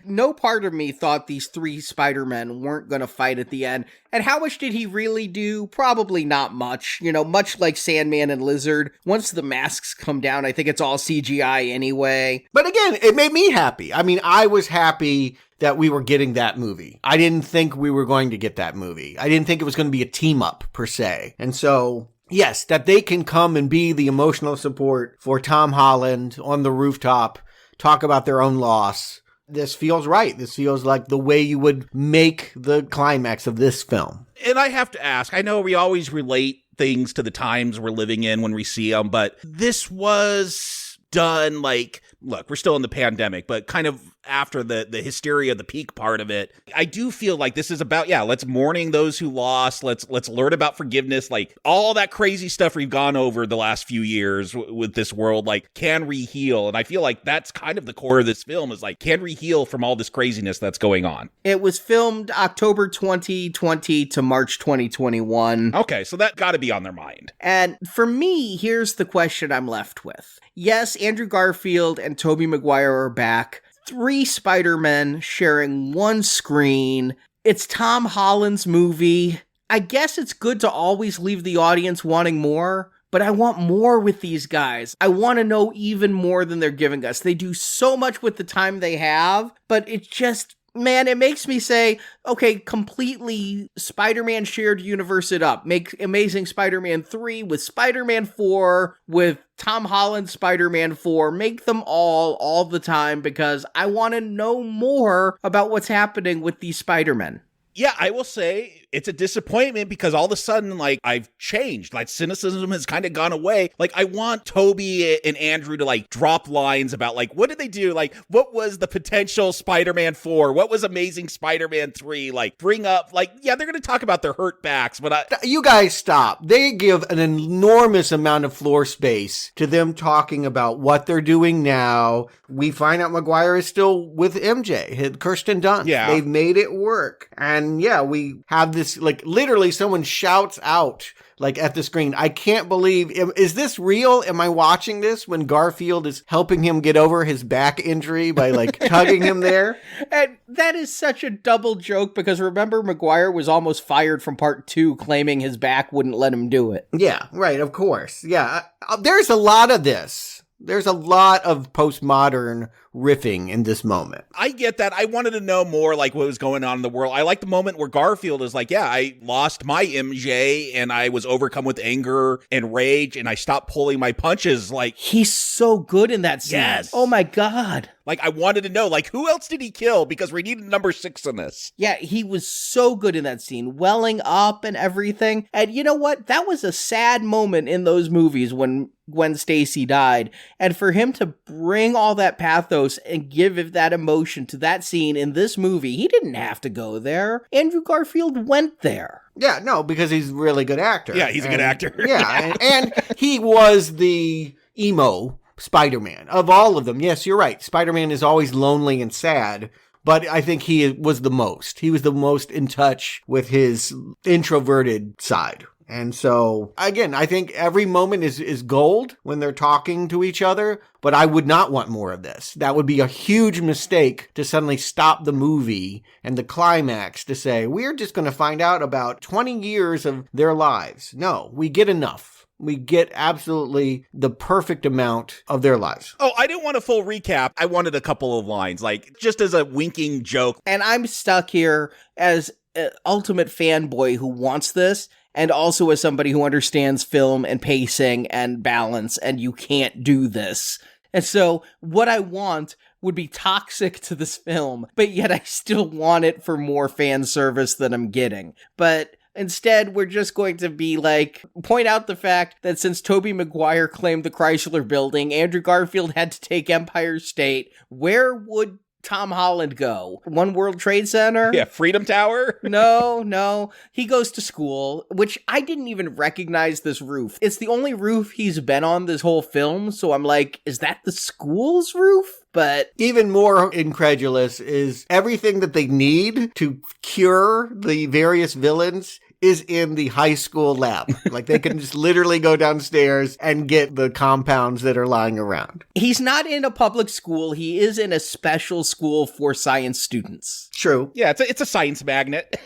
No part of me thought these 3 Spider-Men weren't going to fight at the end. And how much did he really do? Probably not much. You know, much like Sandman and Lizard. Once the masks come down, I think it's all CGI anyway. But again, it made me happy. I mean, I was happy that we were getting that movie. I didn't think we were going to get that movie. I didn't think it was going to be a team up per se. And so, yes, that they can come and be the emotional support for Tom Holland on the rooftop talk about their own loss. This feels right. This feels like the way you would make the climax of this film. And I have to ask, I know we always relate things to the times we're living in when we see them, but this was done like, look, we're still in the pandemic, but kind of after the hysteria, the peak part of it. I do feel like this is about, let's mourning those who lost. Let's learn about forgiveness. Like all that crazy stuff we've gone over the last few years with this world, like can we heal? And I feel like that's kind of the core of this film is like, can we heal from all this craziness that's going on? It was filmed October 2020 to March 2021. Okay, so that got to be on their mind. And for me, here's the question I'm left with. Yes, Andrew Garfield and Tobey Maguire are back. 3 Spider-Men sharing one screen. It's Tom Holland's movie. I guess it's good to always leave the audience wanting more, but I want more with these guys. I want to know even more than they're giving us. They do so much with the time they have, but it's just, man, it makes me say, okay, completely Spider-Man shared universe it up. Make Amazing Spider-Man 3 with Spider-Man 4, with Tom Holland Spider-Man 4. Make them all the time, because I want to know more about what's happening with these Spider-Men. Yeah, I will say it's a disappointment because all of a sudden, like, I've changed. Like, cynicism has kind of gone away. Like, I want Toby and Andrew to, like, drop lines about, like, what did they do? Like, what was the potential Spider-Man 4? What was Amazing Spider-Man 3? Like, bring up, like, yeah, they're going to talk about their hurt backs, but You guys stop. They give an enormous amount of floor space to them talking about what they're doing now. We find out Maguire is still with MJ, Kirsten Dunst. Yeah. They've made it work. And yeah, we have this, like, literally someone shouts out, like, at the screen, I can't believe, is this real? Am I watching this when Garfield is helping him get over his back injury by, like, tugging him there? And that is such a double joke, because remember, Maguire was almost fired from part 2, claiming his back wouldn't let him do it. Yeah, right, of course. Yeah, there's a lot of this. There's a lot of postmodern riffing in this moment. I get that. I wanted to know more, like, what was going on in the world. I like the moment where Garfield is like, yeah, I lost my MJ and I was overcome with anger and rage and I stopped pulling my punches. Like, he's so good in that scene. Yes. Oh my God. Like, I wanted to know, like, who else did he kill? Because we needed number 6 in this. Yeah, he was so good in that scene, welling up and everything. And you know what? That was a sad moment in those movies when Gwen Stacy died. And for him to bring all that pathos and give that emotion to that scene in this movie, he didn't have to go there. Andrew Garfield went there. Yeah, no, because he's a really good actor. Yeah, he's a good actor. Yeah, and he was the emo Spider-Man of all of them. Yes, you're right. Spider-Man is always lonely and sad, but I think he was the most. He was the most in touch with his introverted side. And so, again, I think every moment is gold when they're talking to each other, but I would not want more of this. That would be a huge mistake to suddenly stop the movie and the climax to say, we're just going to find out about 20 years of their lives. No, we get enough. We get absolutely the perfect amount of their lives. Oh, I didn't want a full recap. I wanted a couple of lines, like, just as a winking joke. And I'm stuck here as an ultimate fanboy who wants this, and also as somebody who understands film and pacing and balance, and you can't do this. And so what I want would be toxic to this film, but yet I still want it for more fan service than I'm getting. But instead, we're just going to be like, point out the fact that since Tobey Maguire claimed the Chrysler Building, Andrew Garfield had to take Empire State. Where would Tom Holland go? One World Trade Center? Yeah, Freedom Tower? No. He goes to school, which I didn't even recognize this roof. It's the only roof he's been on this whole film, so I'm like, is that the school's roof? But even more incredulous is everything that they need to cure the various villains is in the high school lab. Like, they can just literally go downstairs and get the compounds that are lying around. He's not in a public school. He is in a special school for science students. True. Yeah, it's a science magnet.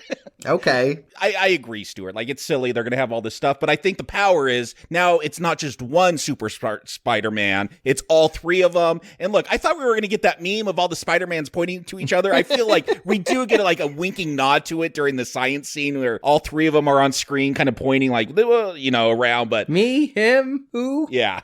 Okay. I agree, Stuart. Like, it's silly. They're going to have all this stuff. But I think the power is now it's not just one super Spider-Man. It's all 3 of them. And look, I thought we were going to get that meme of all the Spider-Mans pointing to each other. I feel like we do get like a winking nod to it during the science scene where all 3 of them are on screen kind of pointing like, you know, around. But me, him, who? Yeah.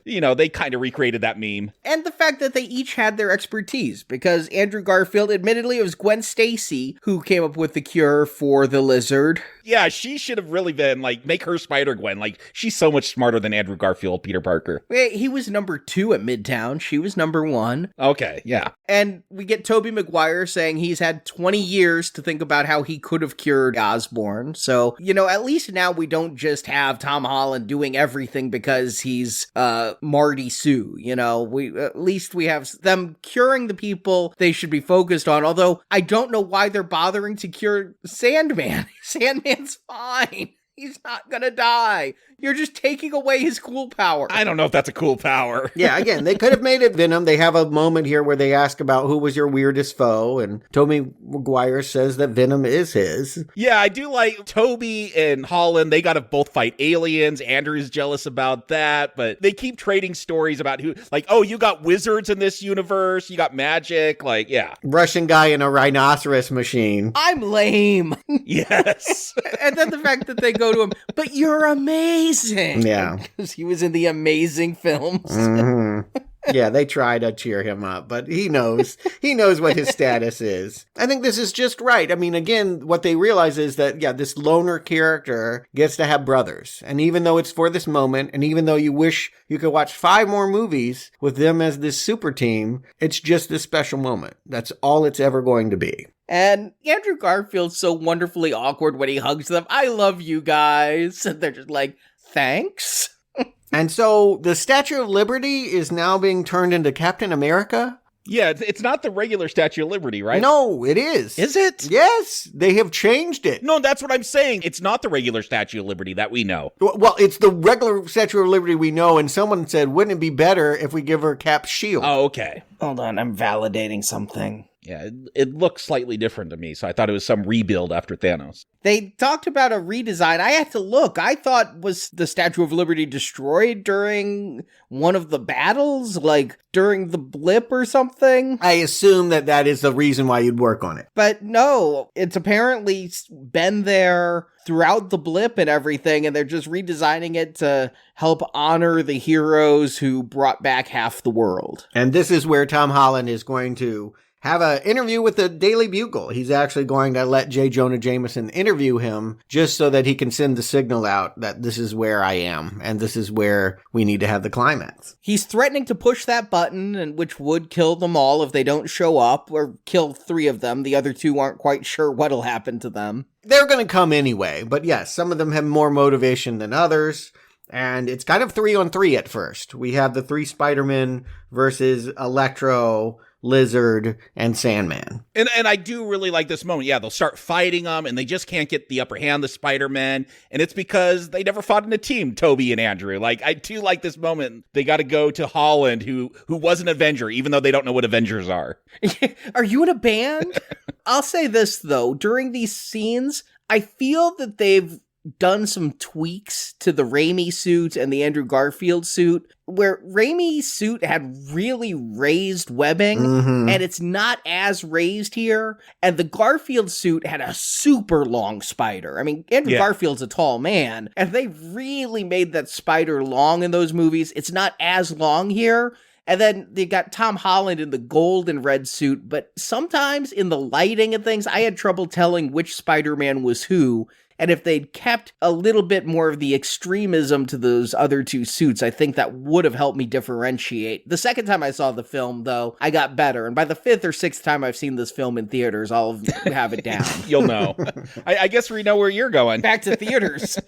they kind of recreated that meme. And the fact that they each had their expertise, because Andrew Garfield, admittedly, it was Gwen Stacy who came up with the cure for the lizard. Yeah, she should have really been, make her Spider-Gwen. She's so much smarter than Andrew Garfield, Peter Parker. He was number 2 at Midtown. She was number 1. Okay, yeah. And we get Tobey Maguire saying he's had 20 years to think about how he could have cured Osborn. So, at least now we don't just have Tom Holland doing everything because he's Marty Sue. At least we have them curing the people they should be focused on. Although I don't know why they're bothering to cure Sandman. Sandman's fine. He's not gonna die. You're just taking away his cool power. I don't know if that's a cool power. Yeah, again, they could have made it Venom. They have a moment here where they ask about who was your weirdest foe, and Tobey Maguire says that Venom is his. Yeah, I do like Tobey and Holland. They gotta both fight aliens. Andrew's jealous about that, but they keep trading stories about who, you got wizards in this universe, you got magic, yeah. Russian guy in a rhinoceros machine. I'm lame. Yes. And then the fact that they go to him, but you're amazing. Yeah. Because he was in the Amazing films. Mm-hmm. Yeah, they try to cheer him up, but he knows what his status is. I think this is just right. I mean, again, what they realize is that, this loner character gets to have brothers. And even though it's for this moment, and even though you wish you could watch 5 more movies with them as this super team, it's just this special moment. That's all it's ever going to be. And Andrew Garfield's so wonderfully awkward when he hugs them. I love you guys. And they're just like, thanks. And so the Statue of Liberty is now being turned into Captain America? Yeah, it's not the regular Statue of Liberty, right? No, it is. Is it? Yes, they have changed it. No, that's what I'm saying. It's not the regular Statue of Liberty that we know. Well, it's the regular Statue of Liberty we know, and someone said, wouldn't it be better if we give her Cap's shield? Oh, okay. Hold on, I'm validating something. Yeah, it looks slightly different to me, so I thought it was some rebuild after Thanos. They talked about a redesign. I had to look. I thought, was the Statue of Liberty destroyed during one of the battles? During the blip or something? I assume that is the reason why you'd work on it. But no, it's apparently been there throughout the blip and everything, and they're just redesigning it to help honor the heroes who brought back half the world. And this is where Tom Holland is going to have an interview with the Daily Bugle. He's actually going to let J. Jonah Jameson interview him just so that he can send the signal out that this is where I am and this is where we need to have the climax. He's threatening to push that button, and which would kill them all if they don't show up, or kill 3 of them. The other 2 aren't quite sure what'll happen to them. They're going to come anyway, but yes, some of them have more motivation than others. And it's kind of 3-on-3 at first. We have the 3 Spider-Men versus Electro, Lizard, and Sandman. And I do really like this moment. Yeah, they'll start fighting them, and they just can't get the upper hand, the Spider-Man. And it's because they never fought in a team, Tobey and Andrew. I do like this moment. They got to go to Holland, who was an Avenger, even though they don't know what Avengers are. Are you in a band? I'll say this, though. During these scenes, I feel that they've done some tweaks to the Raimi suit and the Andrew Garfield suit, where Raimi's suit had really raised webbing, and it's not as raised here, and the Garfield suit had a super long spider. I mean, Andrew Garfield's a tall man, and they really made that spider long in those movies. It's not as long here. And then they got Tom Holland in the gold and red suit, but sometimes in the lighting and things, I had trouble telling which Spider-Man was who. And if they'd kept a little bit more of the extremism to those other 2 suits, I think that would have helped me differentiate. The second time I saw the film, though, I got better. And by the 5th or 6th time I've seen this film in theaters, I'll have it down. You'll know. I guess we know where you're going. Back to theaters.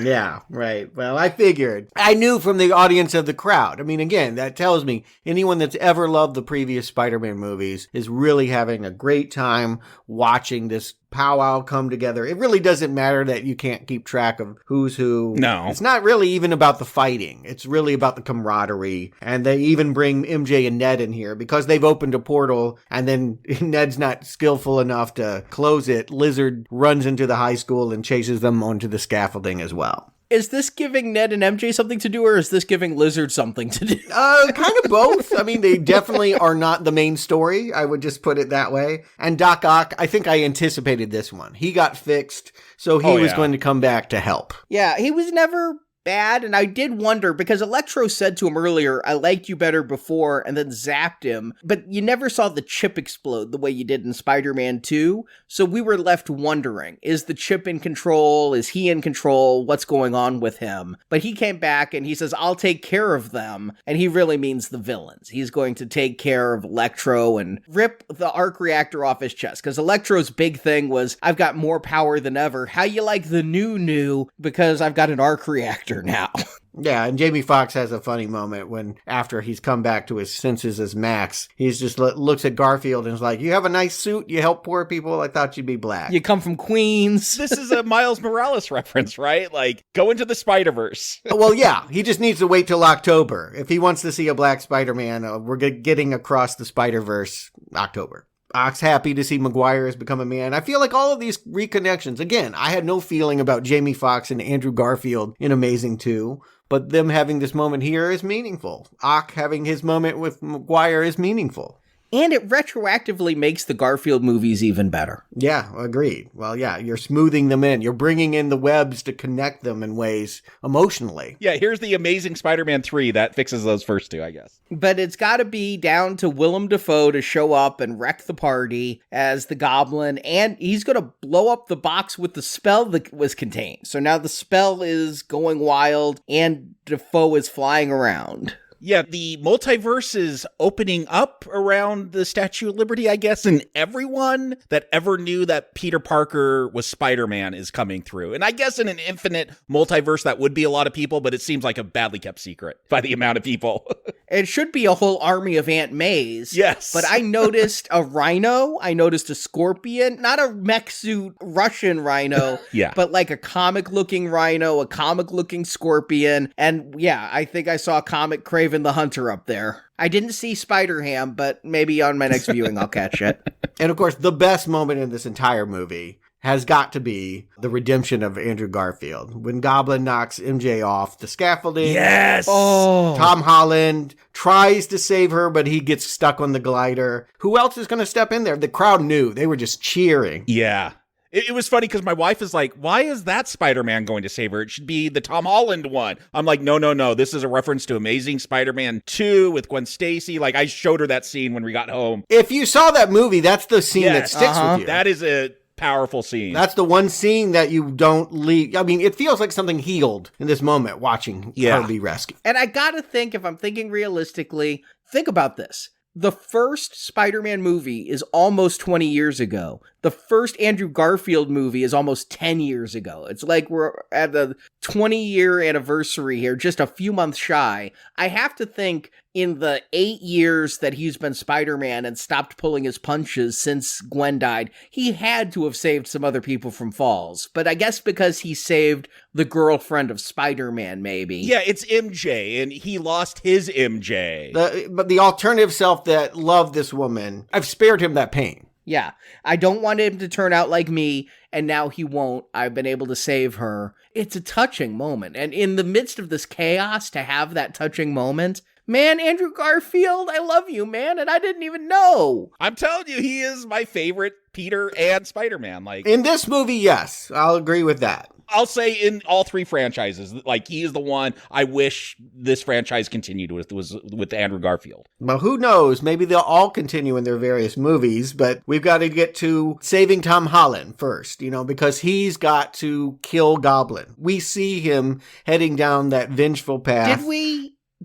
Yeah, right. Well, I figured. I knew from the audience of the crowd. I mean, again, that tells me anyone that's ever loved the previous Spider-Man movies is really having a great time watching this powwow come together. It really doesn't matter that you can't keep track of who's who. No. It's not really even about the fighting. It's really about the camaraderie. And they even bring MJ and Ned in here because they've opened a portal and then Ned's not skillful enough to close it. Lizard runs into the high school and chases them onto the scaffolding as well. Is this giving Ned and MJ something to do, or is this giving Lizard something to do? Kind of both. I mean, they definitely are not the main story. I would just put it that way. And Doc Ock, I think I anticipated this one. He got fixed, so he was going to come back to help. Yeah, he was never bad, and I did wonder, because Electro said to him earlier, I liked you better before, and then zapped him, but you never saw the chip explode the way you did in Spider-Man 2, so we were left wondering, is the chip in control? Is he in control? What's going on with him? But he came back and he says, I'll take care of them, and he really means the villains. He's going to take care of Electro and rip the arc reactor off his chest, because Electro's big thing was, I've got more power than ever. How you like the new, because I've got an arc reactor now. Yeah, and Jamie Foxx has a funny moment when, after he's come back to his senses as Max, he's just looks at Garfield and is like, you have a nice suit, you help poor people, I thought you'd be black. You come from Queens. This is a Miles Morales reference, right? Like, go into the Spider-Verse. Well, yeah, he just needs to wait till October. If he wants to see a black Spider-Man, we're getting across the Spider-Verse October. Ock's happy to see Maguire has become a man. I feel like all of these reconnections, again, I had no feeling about Jamie Foxx and Andrew Garfield in Amazing 2, but them having this moment here is meaningful. Ock having his moment with Maguire is meaningful. And it retroactively makes the Garfield movies even better. Yeah, agreed. Well, yeah, you're smoothing them in. You're bringing in the webs to connect them in ways emotionally. Yeah, here's the Amazing Spider-Man 3 that fixes those first two, I guess. But it's got to be down to Willem Dafoe to show up and wreck the party as the Goblin, and he's going to blow up the box with the spell that was contained. So now the spell is going wild, and Dafoe is flying around. Yeah, the multiverse is opening up around the Statue of Liberty, I guess, and everyone that ever knew that Peter Parker was Spider-Man is coming through. And I guess in an infinite multiverse, that would be a lot of people, but it seems like a badly kept secret by the amount of people. It should be a whole army of Aunt Mays. Yes. But I noticed a rhino, I noticed a scorpion, not a mech suit Russian rhino, yeah, but like a comic-looking rhino, a comic-looking scorpion, and yeah, I think I saw Comic Craven the Hunter up there. I didn't see Spider-Ham, but maybe on my next viewing I'll catch it. And of course, the best moment in this entire movie has got to be the redemption of Andrew Garfield. When Goblin knocks MJ off the scaffolding. Yes! Oh. Tom Holland tries to save her, but he gets stuck on the glider. Who else is going to step in there? The crowd knew. They were just cheering. Yeah. It was funny because my wife is like, why is that Spider-Man going to save her? It should be the Tom Holland one. I'm like, no. This is a reference to Amazing Spider-Man 2 with Gwen Stacy. Like, I showed her that scene when we got home. If you saw that movie, that's the scene that sticks with you. That is a powerful scene. That's the one scene that you don't leave. I mean, it feels like something healed in this moment watching her be rescued. And I gotta think, if I'm thinking realistically, think about this. The first Spider-Man movie is almost 20 years ago. The first Andrew Garfield movie is almost 10 years ago. It's like we're at the 20-year anniversary here, just a few months shy. I have to think in the 8 years that he's been Spider-Man and stopped pulling his punches since Gwen died, he had to have saved some other people from falls. But I guess because he saved the girlfriend of Spider-Man, maybe. Yeah, it's MJ, and he lost his MJ. But the alternative self that loved this woman, I've spared him that pain. Yeah, I don't want him to turn out like me, and now he won't. I've been able to save her. It's a touching moment, and in the midst of this chaos, to have that touching moment, man, Andrew Garfield, I love you, man, and I didn't even know. I'm telling you, he is my favorite Peter and Spider-Man. Like, in this movie, yes, I'll agree with that. I'll say in all three franchises, like, he is the one I wish this franchise continued with, was with Andrew Garfield. Well, who knows? Maybe they'll all continue in their various movies, but we've got to get to saving Tom Holland first, because he's got to kill Goblin. We see him heading down that vengeful path.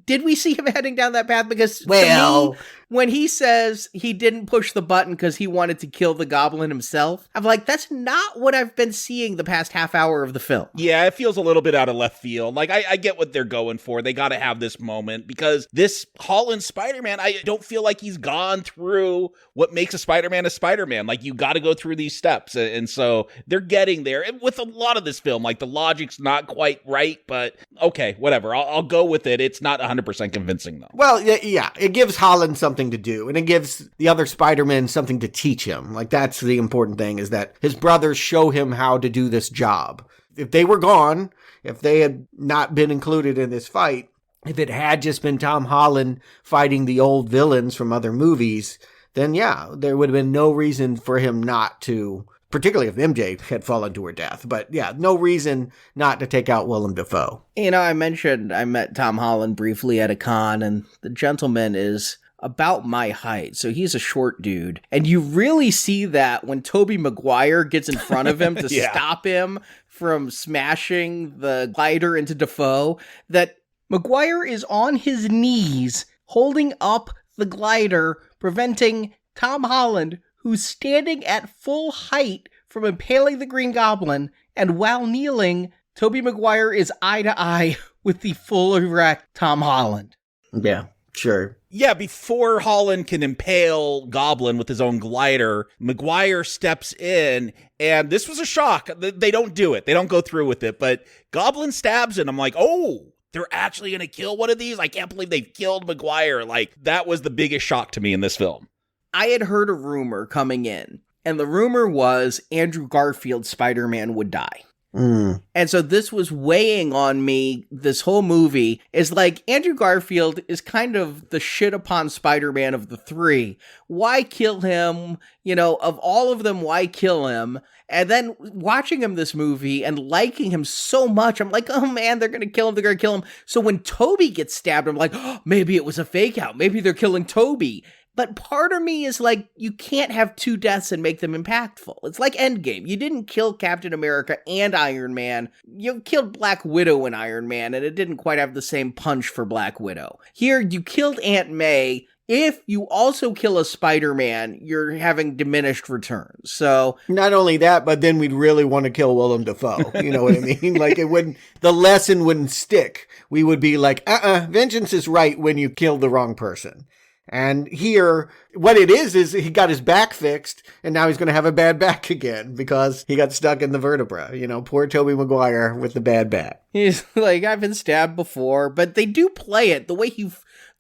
Did we see him heading down that path? Because to me, when he says he didn't push the button because he wanted to kill the Goblin himself, I'm like, that's not what I've been seeing the past half hour of the film. Yeah, it feels a little bit out of left field. Like, I get what they're going for. They got to have this moment because this Holland Spider-Man, I don't feel like he's gone through what makes a Spider-Man. Like, you got to go through these steps. And so they're getting there. And with a lot of this film, like, the logic's not quite right, but okay, whatever. I'll go with it. It's not 100% convincing, though. Well, yeah, it gives Holland something to do, and it gives the other Spider-Men something to teach him. Like, that's the important thing, is that his brothers show him how to do this job. If they were gone, if they had not been included in this fight, if it had just been Tom Holland fighting the old villains from other movies, then yeah, there would have been no reason for him not to particularly if MJ had fallen to her death. But yeah, no reason not to take out Willem Dafoe. You know, I mentioned I met Tom Holland briefly at a con, and the gentleman is about my height, so he's a short dude. And you really see that when Tobey Maguire gets in front of him to stop him from smashing the glider into Dafoe, that Maguire is on his knees holding up the glider, preventing Tom Holland, who's standing at full height, from impaling the Green Goblin, and while kneeling, Tobey Maguire is eye to eye with the full erect Tom Holland. Yeah, sure. Yeah, before Holland can impale Goblin with his own glider, Maguire steps in, and this was a shock. They don't do it. They don't go through with it, but Goblin stabs him. I'm like, oh, they're actually going to kill one of these? I can't believe they've killed Maguire. Like, that was the biggest shock to me in this film. I had heard a rumor coming in, and the rumor was Andrew Garfield's Spider-Man would die. And so this was weighing on me. This whole movie is like, Andrew Garfield is kind of the shit upon Spider-Man of the three. Why kill him? You know, of all of them, why kill him? And then watching him this movie and liking him so much, I'm like, oh man, they're going to kill him. They're going to kill him. So when Toby gets stabbed, I'm like, oh, maybe it was a fake out. Maybe they're killing Toby. But part of me is like, you can't have two deaths and make them impactful. It's like Endgame. You didn't kill Captain America and Iron Man. You killed Black Widow and Iron Man, and it didn't quite have the same punch for Black Widow. Here, you killed Aunt May. If you also kill a Spider-Man, you're having diminished returns. So not only that, but then we'd really want to kill Willem Dafoe. You know what I mean? Like, it wouldn't, the lesson wouldn't stick. We would be like, vengeance is right when you kill the wrong person. And here, what it is he got his back fixed, and now he's going to have a bad back again because he got stuck in the vertebra. You know, poor Tobey Maguire with the bad back. He's like, I've been stabbed before, but they do play it. The way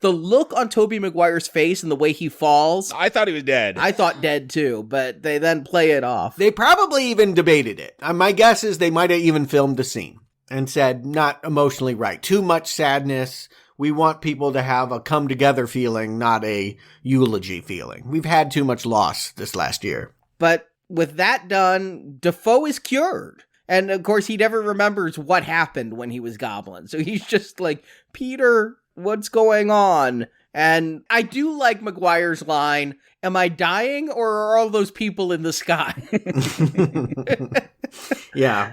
the look on Tobey Maguire's face and the way he falls. I thought he was dead. I thought dead too, but they then play it off. They probably even debated it. My guess is they might have even filmed a scene and said, not emotionally right. Too much sadness. We want people to have a come together feeling, not a eulogy feeling. We've had too much loss this last year. But with that done, Dafoe is cured. And of course, he never remembers what happened when he was Goblin. So he's just like, Peter, what's going on? And I do like Maguire's line, am I dying or are all those people in the sky? Yeah.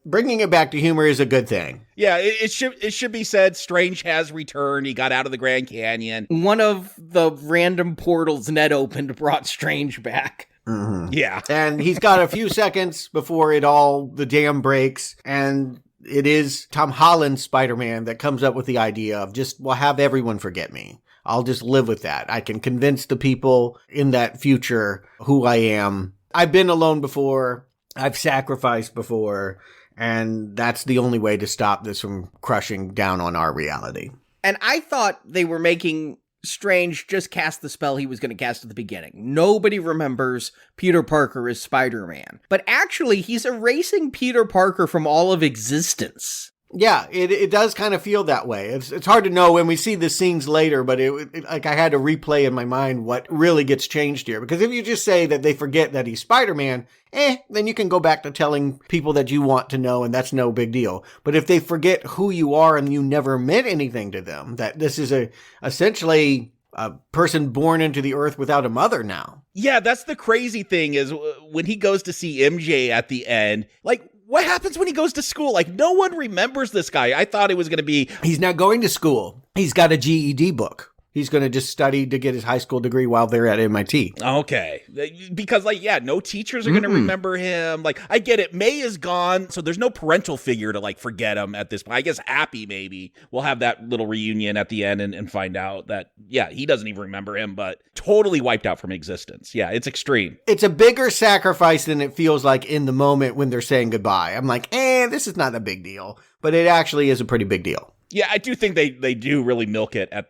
Bringing it back to humor is a good thing. Yeah, it should be said, Strange has returned. He got out of the Grand Canyon. One of the random portals Ned opened brought Strange back. Mm-hmm. Yeah. And he's got a few seconds before the dam breaks, and it is Tom Holland's Spider-Man that comes up with the idea of have everyone forget me. I'll just live with that. I can convince the people in that future who I am. I've been alone before. I've sacrificed before, and that's the only way to stop this from crushing down on our reality. And I thought they were making Strange just cast the spell he was going to cast at the beginning. Nobody remembers Peter Parker as Spider-Man. But actually, he's erasing Peter Parker from all of existence. Yeah, it does kind of feel that way. It's hard to know when we see the scenes later, but like I had to replay in my mind what really gets changed here. Because if you just say that they forget that he's Spider-Man, then you can go back to telling people that you want to know, and that's no big deal. But if they forget who you are and you never meant anything to them, that this is essentially a person born into the earth without a mother now. Yeah, that's the crazy thing is when he goes to see MJ at the end, like, what happens when he goes to school? Like, no one remembers this guy. I thought it was going to be... He's not going to school. He's got a GED book. He's going to just study to get his high school degree while they're at MIT. Okay. Because, no teachers are going to remember him. Like, I get it. May is gone, so there's no parental figure to, forget him at this point. I guess Happy, maybe, will have that little reunion at the end and find out that, he doesn't even remember him, but totally wiped out from existence. Yeah, it's extreme. It's a bigger sacrifice than it feels like in the moment when they're saying goodbye. I'm like, this is not a big deal. But it actually is a pretty big deal. Yeah, I do think they do really milk it at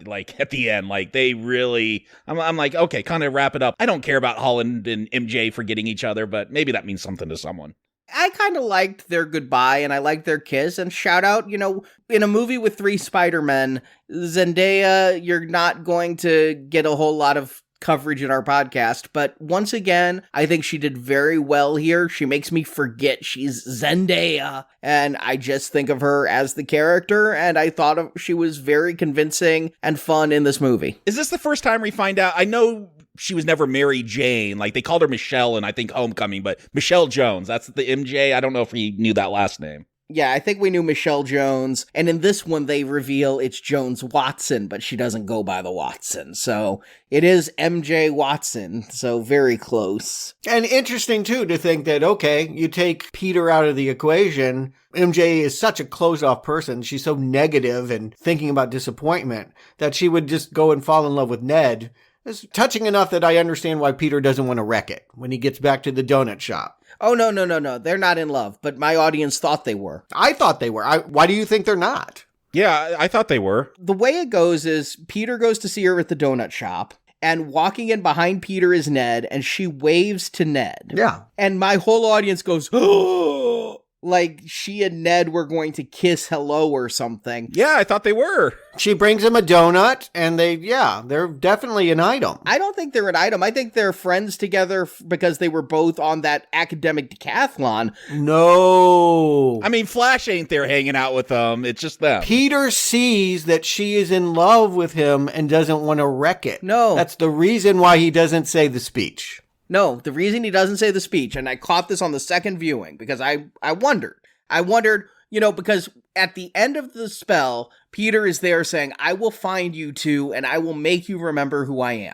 the end. Like, they really, I'm like, okay, kind of wrap it up. I don't care about Holland and MJ forgetting each other, but maybe that means something to someone. I kind of liked their goodbye and I liked their kiss, and shout out, in a movie with 3 Spider-Men, Zendaya, you're not going to get a whole lot of coverage in our podcast, but once again, I think she did very well here. She makes me forget she's Zendaya, and I just think of her as the character, and I thought she was very convincing and fun in this movie. Is this the first time we find out? I know she was never Mary Jane. Like, they called her Michelle in, I think, Homecoming, but Michelle Jones, that's the MJ. I don't know if we knew that last name. Yeah, I think we knew Michelle Jones, and in this one they reveal it's Jones Watson, but she doesn't go by the Watson, so it is MJ Watson, so very close. And interesting, too, to think that, okay, you take Peter out of the equation, MJ is such a closed-off person, she's so negative and thinking about disappointment, that she would just go and fall in love with Ned. It's touching enough that I understand why Peter doesn't want to wreck it when he gets back to the donut shop. Oh, no. They're not in love, but my audience thought they were. I thought they were. Why do you think they're not? Yeah, I thought they were. The way it goes is Peter goes to see her at the donut shop, and walking in behind Peter is Ned, and she waves to Ned. Yeah. And my whole audience goes, oh, like she and Ned were going to kiss hello or something. Yeah, I thought they were. She brings him a donut, and they're definitely an item. I don't think they're an item. I think they're friends together because they were both on that academic decathlon. No. I mean, Flash ain't there hanging out with them. It's just them. Peter sees that she is in love with him and doesn't want to wreck it. No. That's the reason why he doesn't say the speech. No, the reason he doesn't say the speech, and I caught this on the second viewing, because I wondered, because at the end of the spell, Peter is there saying, I will find you two, and I will make you remember who I am.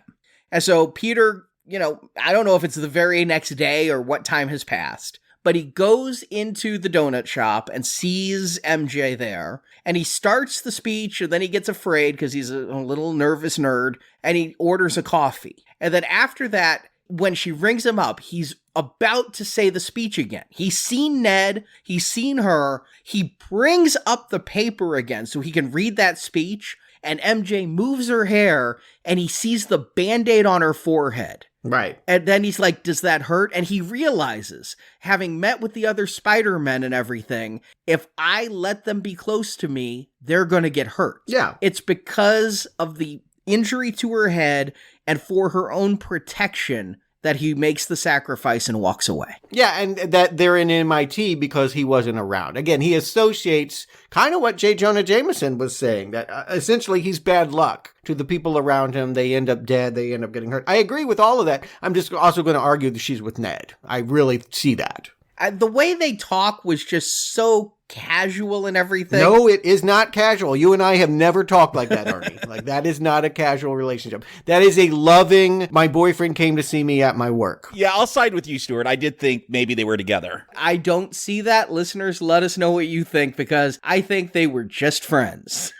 And so Peter, I don't know if it's the very next day or what time has passed, but he goes into the donut shop and sees MJ there, and he starts the speech, and then he gets afraid because he's a little nervous nerd, and he orders a coffee. And then after that, when she rings him up, he's about to say the speech again. He's seen Ned, he's seen her, he brings up the paper again so he can read that speech, and MJ moves her hair, and he sees the Band-Aid on her forehead. Right. And then he's like, does that hurt? And he realizes, having met with the other Spider-Men and everything, if I let them be close to me, they're going to get hurt. Yeah. It's because of the injury to her head and for her own protection that he makes the sacrifice and walks away. Yeah, and that they're in MIT because he wasn't around. Again, he associates kind of what J. Jonah Jameson was saying, that essentially he's bad luck to the people around him. They end up dead. They end up getting hurt. I agree with all of that. I'm just also going to argue that she's with Ned. I really see that. The way they talk was just so casual and everything. No, it is not casual. You and I have never talked like that, Arnie. Like, that is not a casual relationship. That is a loving, my boyfriend came to see me at my work. Yeah, I'll side with you, Stuart. I did think maybe they were together. I don't see that. Listeners, let us know what you think, because I think they were just friends.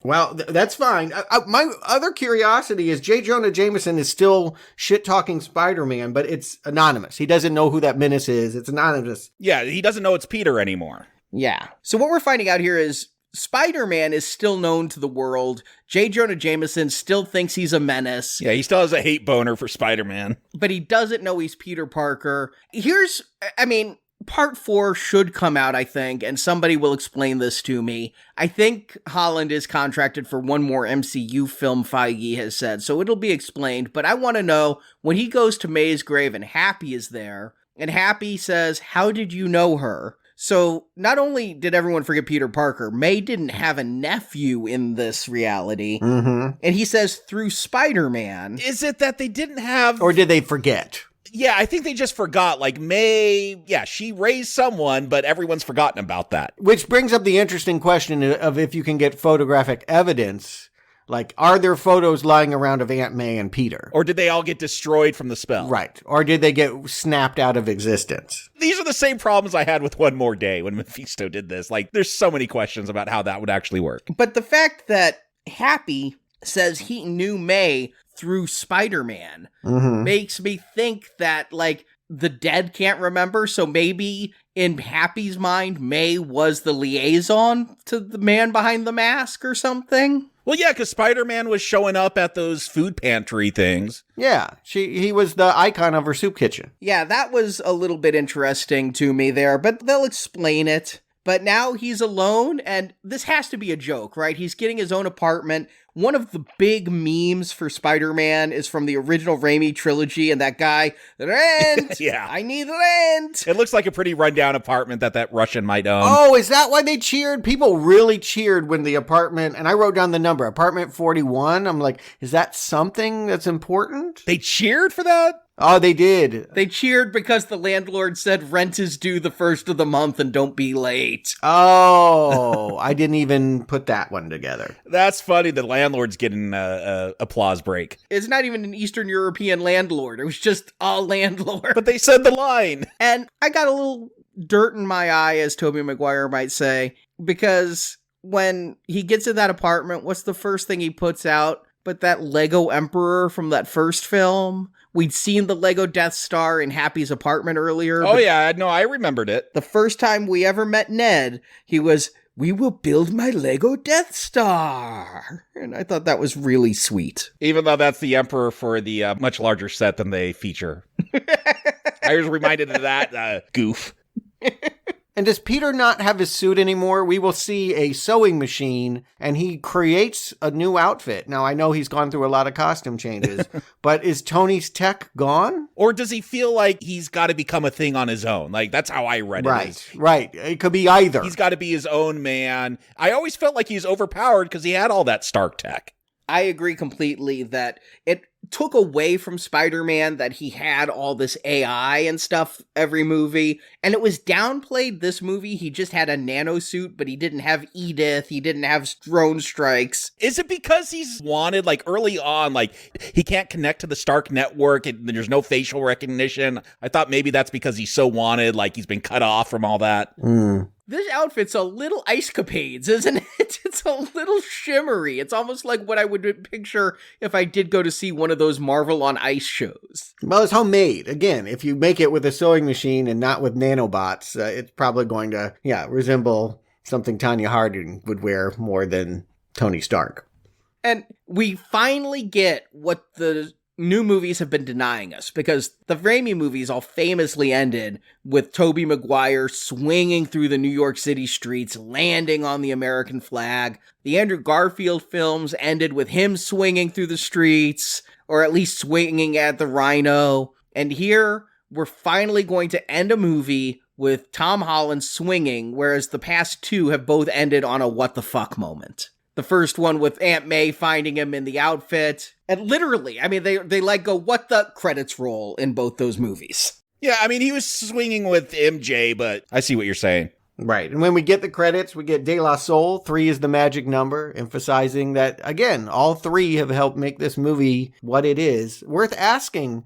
Well, that's fine. My other curiosity is J. Jonah Jameson is still shit-talking Spider-Man, but it's anonymous. He doesn't know who that menace is. It's anonymous. Yeah, he doesn't know it's Peter anymore. Yeah. So what we're finding out here is Spider-Man is still known to the world. J. Jonah Jameson still thinks he's a menace. Yeah, he still has a hate boner for Spider-Man. But he doesn't know he's Peter Parker. Part 4 should come out, I think, and somebody will explain this to me. I think Holland is contracted for one more MCU film, Feige has said, so it'll be explained. But I want to know, when he goes to May's grave and Happy is there, and Happy says, how did you know her? So not only did everyone forget Peter Parker, May didn't have a nephew in this reality. Mm-hmm. And he says, through Spider-Man. Is it that they didn't have... Or did they forget? Yeah, I think they just forgot. Like, May, yeah, she raised someone, but everyone's forgotten about that. Which brings up the interesting question of if you can get photographic evidence. Like, are there photos lying around of Aunt May and Peter? Or did they all get destroyed from the spell? Right. Or did they get snapped out of existence? These are the same problems I had with One More Day when Mephisto did this. Like, there's so many questions about how that would actually work. But the fact that Happy says he knew May through Spider-Man makes me think that, like, the dead can't remember, so maybe in Happy's mind, May was the liaison to the man behind the mask or something? Well, yeah, because Spider-Man was showing up at those food pantry things. Yeah, he was the icon of her soup kitchen. Yeah, that was a little bit interesting to me there, but they'll explain it. But now he's alone, and this has to be a joke, right? He's getting his own apartment. One of the big memes for Spider-Man is from the original Raimi trilogy, and that guy, rent! Yeah. I need rent! It looks like a pretty rundown apartment that Russian might own. Oh, is that why they cheered? People really cheered when the apartment, and I wrote down the number, apartment 41. I'm like, is that something that's important? They cheered for that? Oh, they did. They cheered because the landlord said rent is due the first of the month and don't be late. Oh, I didn't even put that one together. That's funny. The landlord's getting a applause break. It's not even an Eastern European landlord. It was just a landlord. But they said the line. And I got a little dirt in my eye, as Tobey Maguire might say, because when he gets in that apartment, what's the first thing he puts out but that Lego Emperor from that first film? We'd seen the Lego Death Star in Happy's apartment earlier. Oh, yeah. No, I remembered it. The first time we ever met Ned, he was, "We will build my Lego Death Star." And I thought that was really sweet. Even though that's the Emperor for the much larger set than they feature. I was reminded of that goof. And does Peter not have his suit anymore? We will see a sewing machine, and he creates a new outfit. Now, I know he's gone through a lot of costume changes, but is Tony's tech gone? Or does he feel like he's got to become a thing on his own? Like, that's how I read it. Right. It could be either. He's got to be his own man. I always felt like he's overpowered because he had all that Stark tech. I agree completely that it took away from Spider-Man that he had all this AI and stuff every movie, and it was downplayed this movie. He just had a nano suit, but he didn't have Edith, he didn't have drone strikes. Is it because he's wanted, like, early on, like, he can't connect to the Stark network, and there's no facial recognition? I thought maybe that's because he's so wanted, like he's been cut off from all that. This outfit's a little Ice Capades, isn't it? It's a little shimmery. It's almost like what I would picture if I did go to see one of those Marvel on Ice shows. Well, it's homemade. Again, if you make it with a sewing machine and not with nanobots, it's probably going to, resemble something Tanya Harding would wear more than Tony Stark. And we finally get what the new movies have been denying us, because the Raimi movies all famously ended with Tobey Maguire swinging through the New York City streets, landing on the American flag. The Andrew Garfield films ended with him swinging through the streets, or at least swinging at the Rhino. And here, we're finally going to end a movie with Tom Holland swinging, whereas the past two have both ended on a what the fuck moment. The first one with Aunt May finding him in the outfit. And literally, I mean, they like go, what the credits roll in both those movies. Yeah, I mean, he was swinging with MJ, but I see what you're saying. Right. And when we get the credits, we get De La Soul. 3 is the magic number, emphasizing that, again, all 3 have helped make this movie what it is. Worth asking,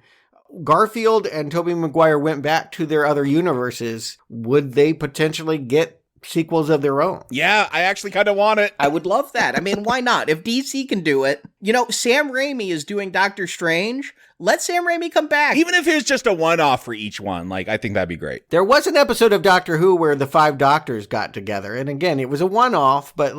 Garfield and Tobey Maguire went back to their other universes. Would they potentially get sequels of their own? Yeah, I actually kind of want it. I would love that. I mean, why not? If DC can do it. Sam Raimi is doing Doctor Strange. Let Sam Raimi come back. Even if it's just a one-off for each one, like, I think that'd be great. There was an episode of Doctor Who where the 5 doctors got together. And again, it was a one-off, but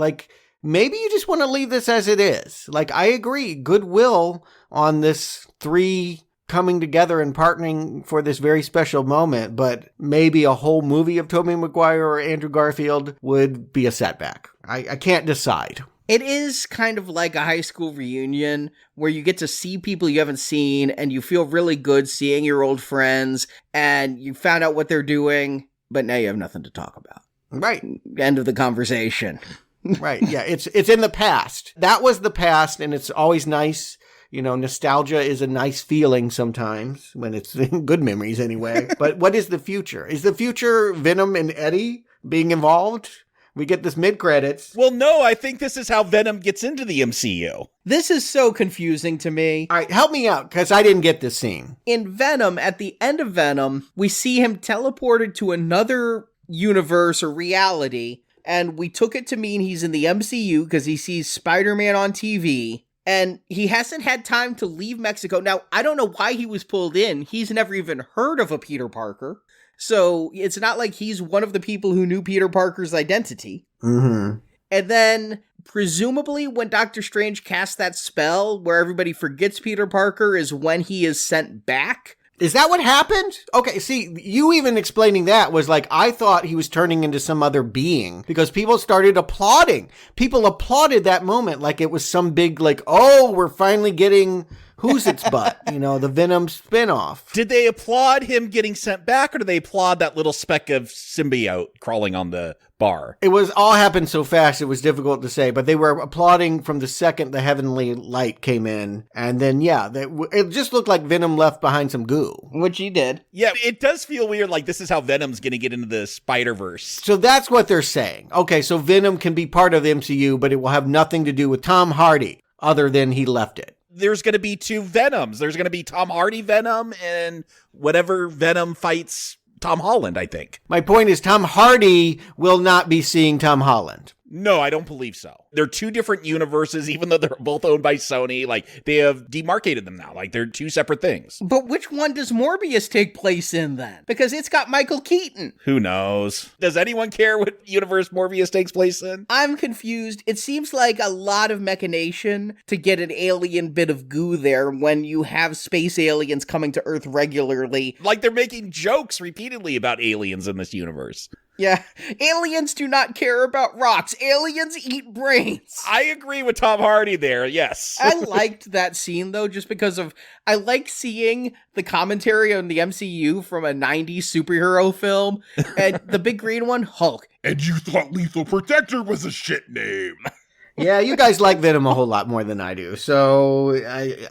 maybe you just want to leave this as it is. I agree. Goodwill on this 3 coming together and partnering for this very special moment, but maybe a whole movie of Tobey Maguire or Andrew Garfield would be a setback. I can't decide. It is kind of like a high school reunion where you get to see people you haven't seen and you feel really good seeing your old friends and you found out what they're doing, but now you have nothing to talk about. Right. End of the conversation. Right. Yeah. It's in the past. That was the past, and it's always nice. Nostalgia is a nice feeling sometimes when it's good memories anyway. But what is the future? Is the future Venom and Eddie being involved? We get this mid-credits. Well, no, I think this is how Venom gets into the MCU. This is so confusing to me. All right, help me out, because I didn't get this scene. In Venom, at the end of Venom, we see him teleported to another universe or reality, and we took it to mean he's in the MCU because he sees Spider-Man on TV. And he hasn't had time to leave Mexico. Now, I don't know why he was pulled in. He's never even heard of a Peter Parker. So it's not like he's one of the people who knew Peter Parker's identity. Mm-hmm. And then, presumably, when Doctor Strange casts that spell where everybody forgets Peter Parker is when he is sent back. Is that what happened? Okay, see, you even explaining that was like, I thought he was turning into some other being because people started applauding. People applauded that moment like it was some big, like, oh, we're finally getting Who's Its Butt, the Venom spinoff. Did they applaud him getting sent back, or did they applaud that little speck of symbiote crawling on the bar? It was all happened so fast, it was difficult to say, but they were applauding from the second the heavenly light came in. And then, it just looked like Venom left behind some goo. Which he did. Yeah, it does feel weird, like this is how Venom's going to get into the Spider-Verse. So that's what they're saying. Okay, so Venom can be part of the MCU, but it will have nothing to do with Tom Hardy, other than he left it. There's going to be two Venoms. There's going to be Tom Hardy Venom and whatever Venom fights Tom Holland, I think. My point is Tom Hardy will not be seeing Tom Holland. No, I don't believe so. They're two different universes, even though they're both owned by Sony. Like, they have demarcated them now. Like, they're two separate things. But which one does Morbius take place in then? Because it's got Michael Keaton. Who knows? Does anyone care what universe Morbius takes place in? I'm confused. It seems like a lot of machination to get an alien bit of goo there when you have space aliens coming to Earth regularly. Like, they're making jokes repeatedly about aliens in this universe. Yeah, aliens do not care about rocks. Aliens eat brains. I agree with Tom Hardy there, yes. I liked that scene, though, just because I like seeing the commentary on the MCU from a 90s superhero film. And the big green one, Hulk. And you thought Lethal Protector was a shit name. Yeah, you guys like Venom a whole lot more than I do. So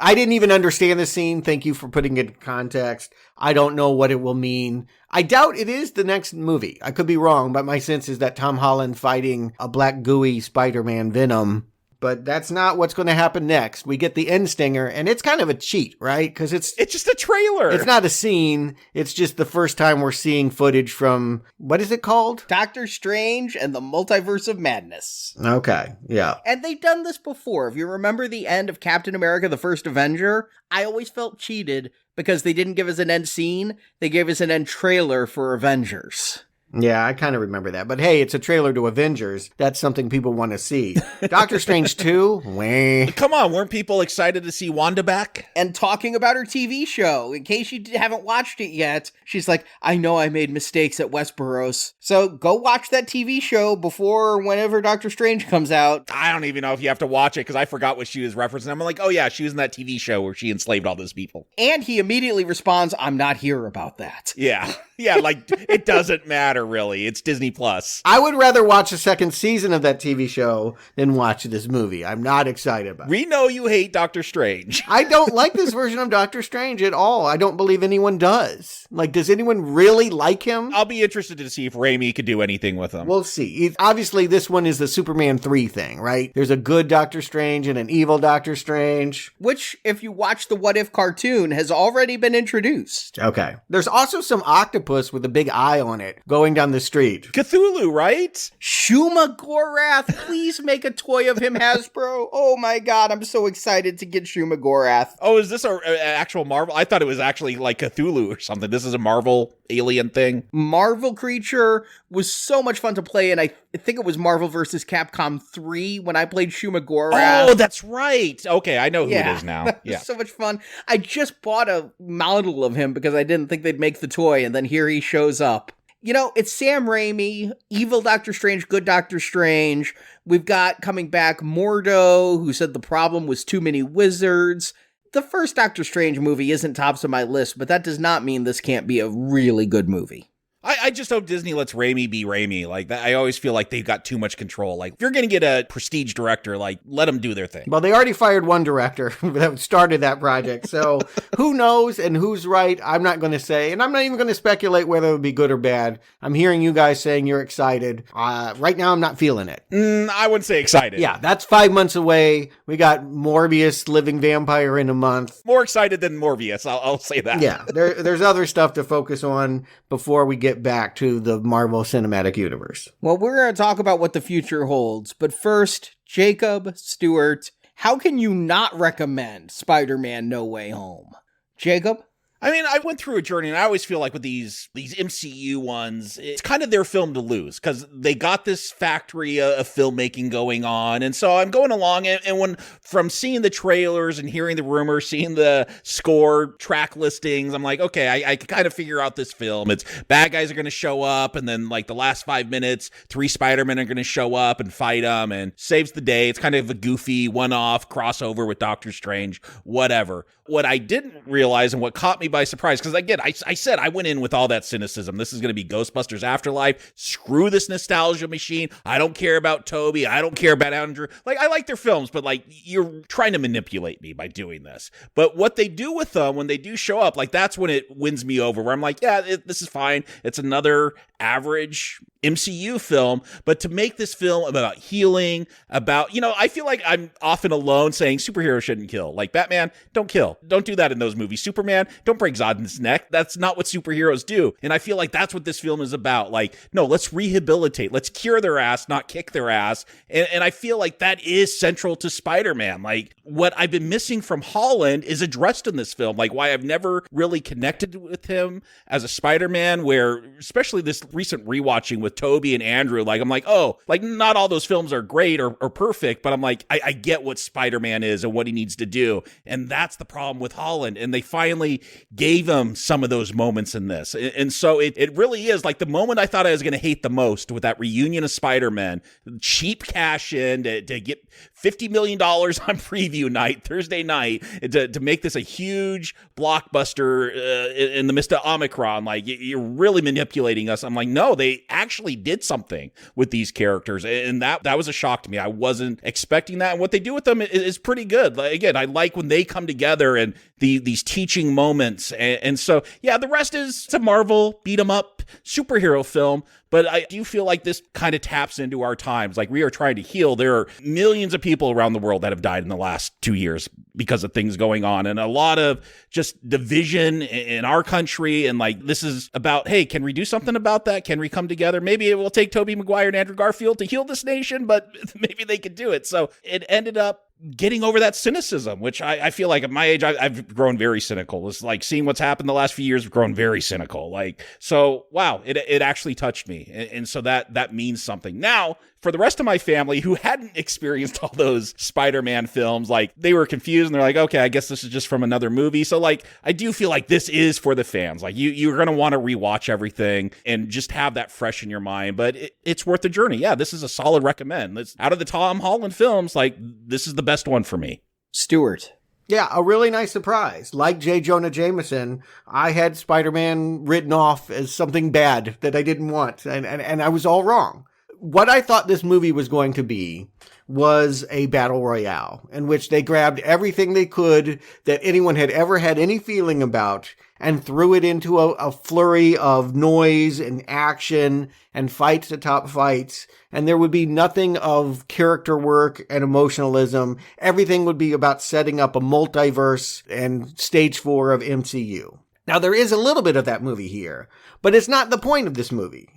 I didn't even understand the scene. Thank you for putting it in context. I don't know what it will mean. I doubt it is the next movie. I could be wrong, but my sense is that Tom Holland fighting a black gooey Spider-Man Venom. But that's not what's going to happen next. We get the end stinger, and it's kind of a cheat, right? Because it's just a trailer. It's not a scene. It's just the first time we're seeing footage from, what is it called? Doctor Strange and the Multiverse of Madness. Okay, yeah. And they've done this before. If you remember the end of Captain America, the First Avenger, I always felt cheated because they didn't give us an end scene. They gave us an end trailer for Avengers. Yeah, I kind of remember that. But hey, it's a trailer to Avengers. That's something people want to see. Doctor Strange 2? Wah. Come on, weren't people excited to see Wanda back? And talking about her TV show. In case you haven't watched it yet, she's like, I know I made mistakes at Westeros. So go watch that TV show before whenever Doctor Strange comes out. I don't even know if you have to watch it because I forgot what she was referencing. I'm like, oh yeah, she was in that TV show where she enslaved all those people. And he immediately responds, I'm not here about that. Yeah. Yeah, like, it doesn't matter, really. It's Disney Plus. I would rather watch a second season of that TV show than watch this movie. I'm not excited about it. We know you hate Doctor Strange. I don't like this version of Doctor Strange at all. I don't believe anyone does. Like, does anyone really like him? I'll be interested to see if Raimi could do anything with him. We'll see. Obviously, this one is the Superman 3 thing, right? There's a good Doctor Strange and an evil Doctor Strange. Which, if you watch the What If cartoon, has already been introduced. Okay. There's also some octopus with a big eye on it going down the street. Cthulhu, right? Shuma Gorath, please make a toy of him, Hasbro. Oh my god, I'm so excited to get Shuma Gorath. Oh, is this an actual Marvel? I thought it was actually like Cthulhu or something. This is a Marvel alien thing. Marvel creature was so much fun to play, and I think it was Marvel vs. Capcom 3 when I played Shuma Gorath. Oh, that's right. Okay, I know who it is now. Yeah. So much fun. I just bought a model of him because I didn't think they'd make the toy, and then here he shows up. You know, it's Sam Raimi, evil Doctor Strange, good Doctor Strange. We've got coming back Mordo, who said the problem was too many wizards. The first Doctor Strange movie isn't tops of my list, but that does not mean this can't be a really good movie. I just hope Disney lets Raimi be Raimi. Like, that, I always feel like they've got too much control. Like, if you're going to get a prestige director, like, let them do their thing. Well, they already fired one director that started that project. So who knows and who's right? I'm not going to say. And I'm not even going to speculate whether it would be good or bad. I'm hearing you guys saying you're excited. Right now, I'm not feeling it. I wouldn't say excited. Yeah, that's 5 months away. We got Morbius, Living Vampire in a month. More excited than Morbius, I'll say that. Yeah, there's other stuff to focus on before we get back to the Marvel Cinematic Universe. Well, we're going to talk about what the future holds, but first, Jacob, Stewart, how can you not recommend Spider-Man No Way Home? Jacob? I mean, I went through a journey, and I always feel like with these MCU ones, it's kind of their film to lose, because they got this factory of filmmaking going on, and so I'm going along, and when from seeing the trailers and hearing the rumors, seeing the score track listings, I'm like, okay, I can kind of figure out this film. It's bad guys are going to show up, and then like the last 5 minutes, 3 Spider-Men are going to show up and fight them, and saves the day. It's kind of a goofy one-off crossover with Doctor Strange, whatever. What I didn't realize, and what caught me by surprise, because again, I said I went in with all that cynicism. This is going to be Ghostbusters Afterlife. Screw this nostalgia machine. I don't care about Toby. I don't care about Andrew. Like, I like their films, but like, you're trying to manipulate me by doing this. But what they do with them when they do show up, like, that's when it wins me over, where I'm like, yeah, this is fine. It's another average MCU film, but to make this film about healing, about, I feel like I'm often alone saying superheroes shouldn't kill. Like, Batman, don't kill. Don't do that in those movies. Superman, don't break Zod's neck. That's not what superheroes do. And I feel like that's what this film is about. Like, no, let's rehabilitate. Let's cure their ass, not kick their ass. And I feel like that is central to Spider-Man. Like, what I've been missing from Holland is addressed in this film. Like, why I've never really connected with him as a Spider-Man, where, especially this recent rewatching with Toby and Andrew, like, I'm like, oh, like, not all those films are great or perfect, but I'm like, I get what Spider-Man is and what he needs to do. And that's the problem with Holland. And they finally gave him some of those moments in this. And so it really is like the moment I thought I was going to hate the most with that reunion of Spider-Man, cheap cash in to get $50 million on preview night, Thursday night, to make this a huge blockbuster in the midst of Omicron. Like, you're really manipulating us. I'm like, no, they actually did something with these characters. And that was a shock to me. I wasn't expecting that. And what they do with them is pretty good. Like, again, I like when they come together and these teaching moments. And so, yeah, the rest is it's a Marvel beat 'em up superhero film. But I do feel like this kind of taps into our times. Like, we are trying to heal. There are millions of people around the world that have died in the last 2 years because of things going on, and a lot of just division in our country. And like, this is about, hey, can we do something about that? Can we come together? Maybe it will take Tobey Maguire and Andrew Garfield to heal this nation, but maybe they could do it. So it ended up getting over that cynicism, which I feel like at my age, I've grown very cynical. It's like seeing what's happened the last few years, I've grown very cynical. Like, so, wow, it actually touched me. And so that means something. Now, for the rest of my family who hadn't experienced all those Spider-Man films, like, they were confused and they're like, okay, I guess this is just from another movie. So like, I do feel like this is for the fans. Like, you're going to want to rewatch everything and just have that fresh in your mind, but it's worth the journey. Yeah, this is a solid recommend. It's, out of the Tom Holland films, like, this is the best one for me. Stuart. Yeah, a really nice surprise. Like J. Jonah Jameson, I had Spider-Man written off as something bad that I didn't want, and I was all wrong. What I thought this movie was going to be was a battle royale in which they grabbed everything they could that anyone had ever had any feeling about and threw it into a flurry of noise and action and fights atop fights. And there would be nothing of character work and emotionalism. Everything would be about setting up a multiverse and stage 4 of MCU. Now, there is a little bit of that movie here, but it's not the point of this movie.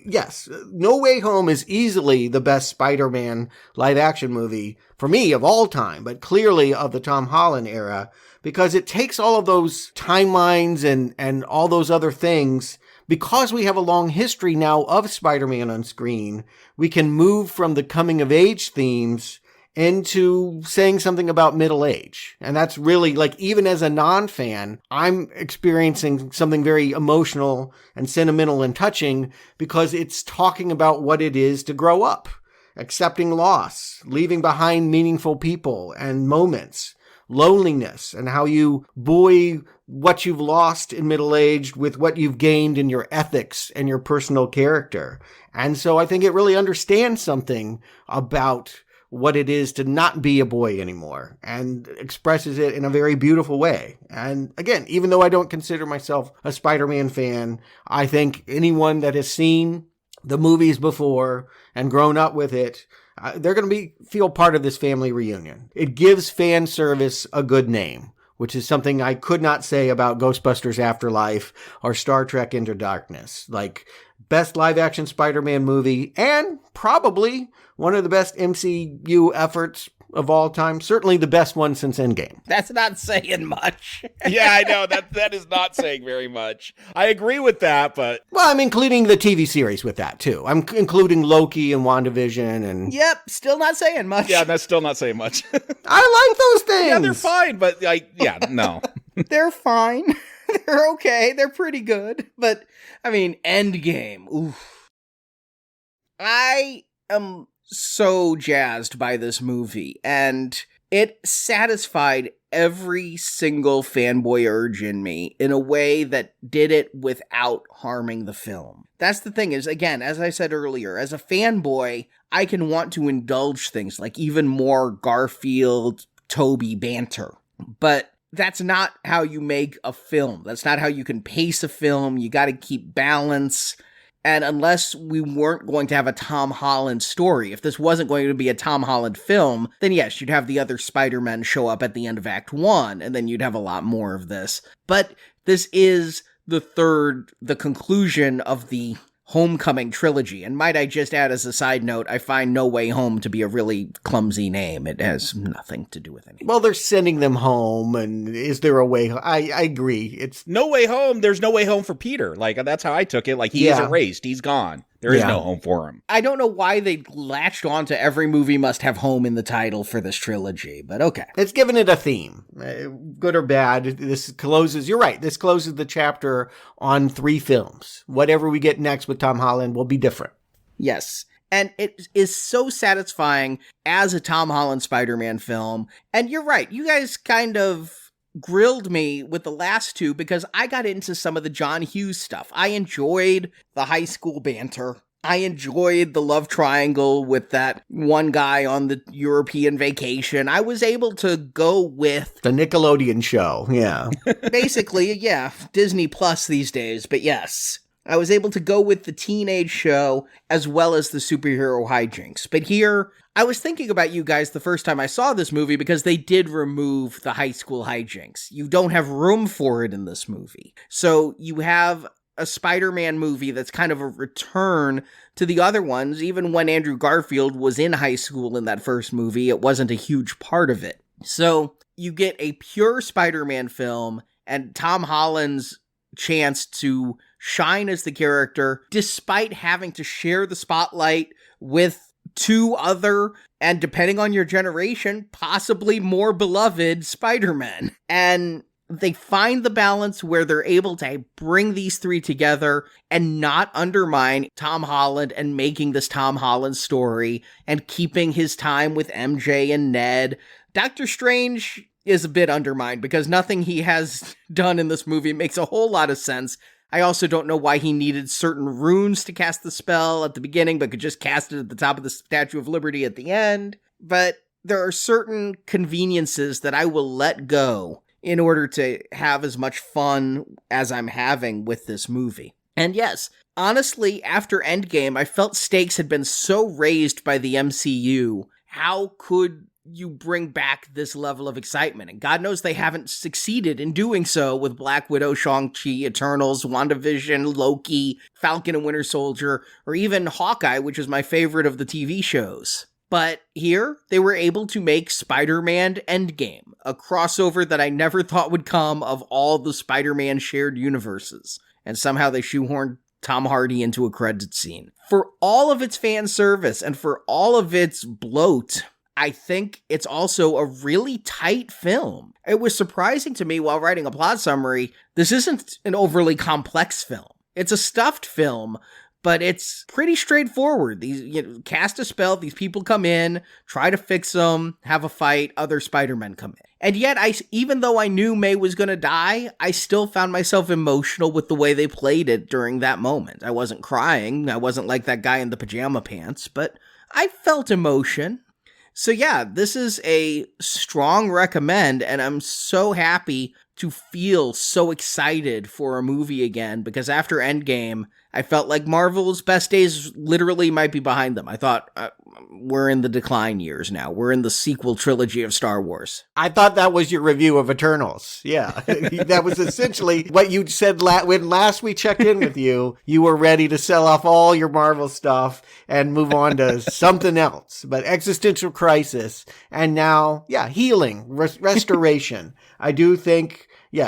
Yes, No Way Home is easily the best Spider-Man live-action movie for me of all time, but clearly of the Tom Holland era, because it takes all of those timelines and all those other things. Because we have a long history now of Spider-Man on screen, we can move from the coming-of-age themes into saying something about middle age. And that's really, like, even as a non-fan, I'm experiencing something very emotional and sentimental and touching because it's talking about what it is to grow up, accepting loss, leaving behind meaningful people and moments, loneliness, and how you buoy what you've lost in middle age with what you've gained in your ethics and your personal character. And so I think it really understands something about what it is to not be a boy anymore and expresses it in a very beautiful way. And again, even though I don't consider myself a Spider-Man fan, I think anyone that has seen the movies before and grown up with it, they're going to feel part of this family reunion. It gives fan service a good name, which is something I could not say about Ghostbusters Afterlife or Star Trek Into Darkness. Like, best live-action Spider-Man movie and probably one of the best MCU efforts of all time. Certainly the best one since Endgame. That's not saying much. Yeah, I know that is not saying very much. I agree with that, but Well, I'm including the TV series with that too. I'm including Loki and WandaVision and Yep, still not saying much. yeah, that's still not saying much. I like those things. Yeah, they're fine, but like, yeah, no. They're fine. They're okay. They're pretty good. But, I mean, Endgame. Oof. I am so jazzed by this movie, and it satisfied every single fanboy urge in me in a way that did it without harming the film. That's the thing is, again, as I said earlier, as a fanboy, I can want to indulge things like even more Garfield, Toby banter. But that's not how you make a film. That's not how you can pace a film. You got to keep balance. And unless we weren't going to have a Tom Holland story, if this wasn't going to be a Tom Holland film, then yes, you'd have the other Spider-Men show up at the end of Act 1, and then you'd have a lot more of this. But this is the conclusion of the Homecoming trilogy. And might I just add as a side note, I find No Way Home to be a really clumsy name. It has nothing to do with anything. Well, they're sending them home, and is there a way? I agree. It's No Way Home, there's no way home for Peter. Like, that's how I took it. Like, he is erased. He's gone. There is no home for him. I don't know why they latched on to every movie must have home in the title for this trilogy, but okay. It's given it a theme, good or bad. This closes, you're right, this closes the chapter on 3 films. Whatever we get next with Tom Holland will be different. Yes. And it is so satisfying as a Tom Holland Spider-Man film. And you're right, you guys kind of grilled me with the last 2 because I got into some of the John Hughes stuff. I enjoyed the high school banter. I enjoyed the love triangle with that one guy on the European vacation. I was able to go with the Nickelodeon show. Yeah. Basically, yeah, Disney Plus these days, but yes. I was able to go with the teenage show as well as the superhero hijinks. But here, I was thinking about you guys the first time I saw this movie because they did remove the high school hijinks. You don't have room for it in this movie. So you have a Spider-Man movie that's kind of a return to the other ones. Even when Andrew Garfield was in high school in that first movie, it wasn't a huge part of it. So you get a pure Spider-Man film and Tom Holland's chance to shine as the character despite having to share the spotlight with 2 other, and depending on your generation, possibly more beloved Spider-Men. And they find the balance where they're able to bring these 3 together and not undermine Tom Holland and making this Tom Holland story and keeping his time with MJ and Ned. Doctor Strange is a bit undermined because nothing he has done in this movie makes a whole lot of sense. I also don't know why he needed certain runes to cast the spell at the beginning, but could just cast it at the top of the Statue of Liberty at the end. But there are certain conveniences that I will let go in order to have as much fun as I'm having with this movie. And yes, honestly, after Endgame, I felt stakes had been so raised by the MCU. How could you bring back this level of excitement? And God knows they haven't succeeded in doing so with Black Widow, Shang-Chi, Eternals, WandaVision, Loki, Falcon and Winter Soldier, or even Hawkeye, which is my favorite of the TV shows. But here, they were able to make Spider-Man Endgame, a crossover that I never thought would come of all the Spider-Man shared universes. And somehow they shoehorned Tom Hardy into a credit scene. For all of its fan service and for all of its bloat, I think it's also a really tight film. It was surprising to me while writing a plot summary, this isn't an overly complex film. It's a stuffed film, but it's pretty straightforward. Cast a spell, these people come in, try to fix them, have a fight, other Spider-Men come in. And yet, even though I knew May was going to die, I still found myself emotional with the way they played it during that moment. I wasn't crying, I wasn't like that guy in the pajama pants, but I felt emotion. So yeah, this is a strong recommend, and I'm so happy to feel so excited for a movie again, because after Endgame, I felt like Marvel's best days literally might be behind them. I thought we're in the decline years now. We're in the sequel trilogy of Star Wars. I thought that was your review of Eternals. Yeah, that was essentially what you said when last we checked in with you. You were ready to sell off all your Marvel stuff and move on to something else. But existential crisis, and now, healing, restoration. I do think,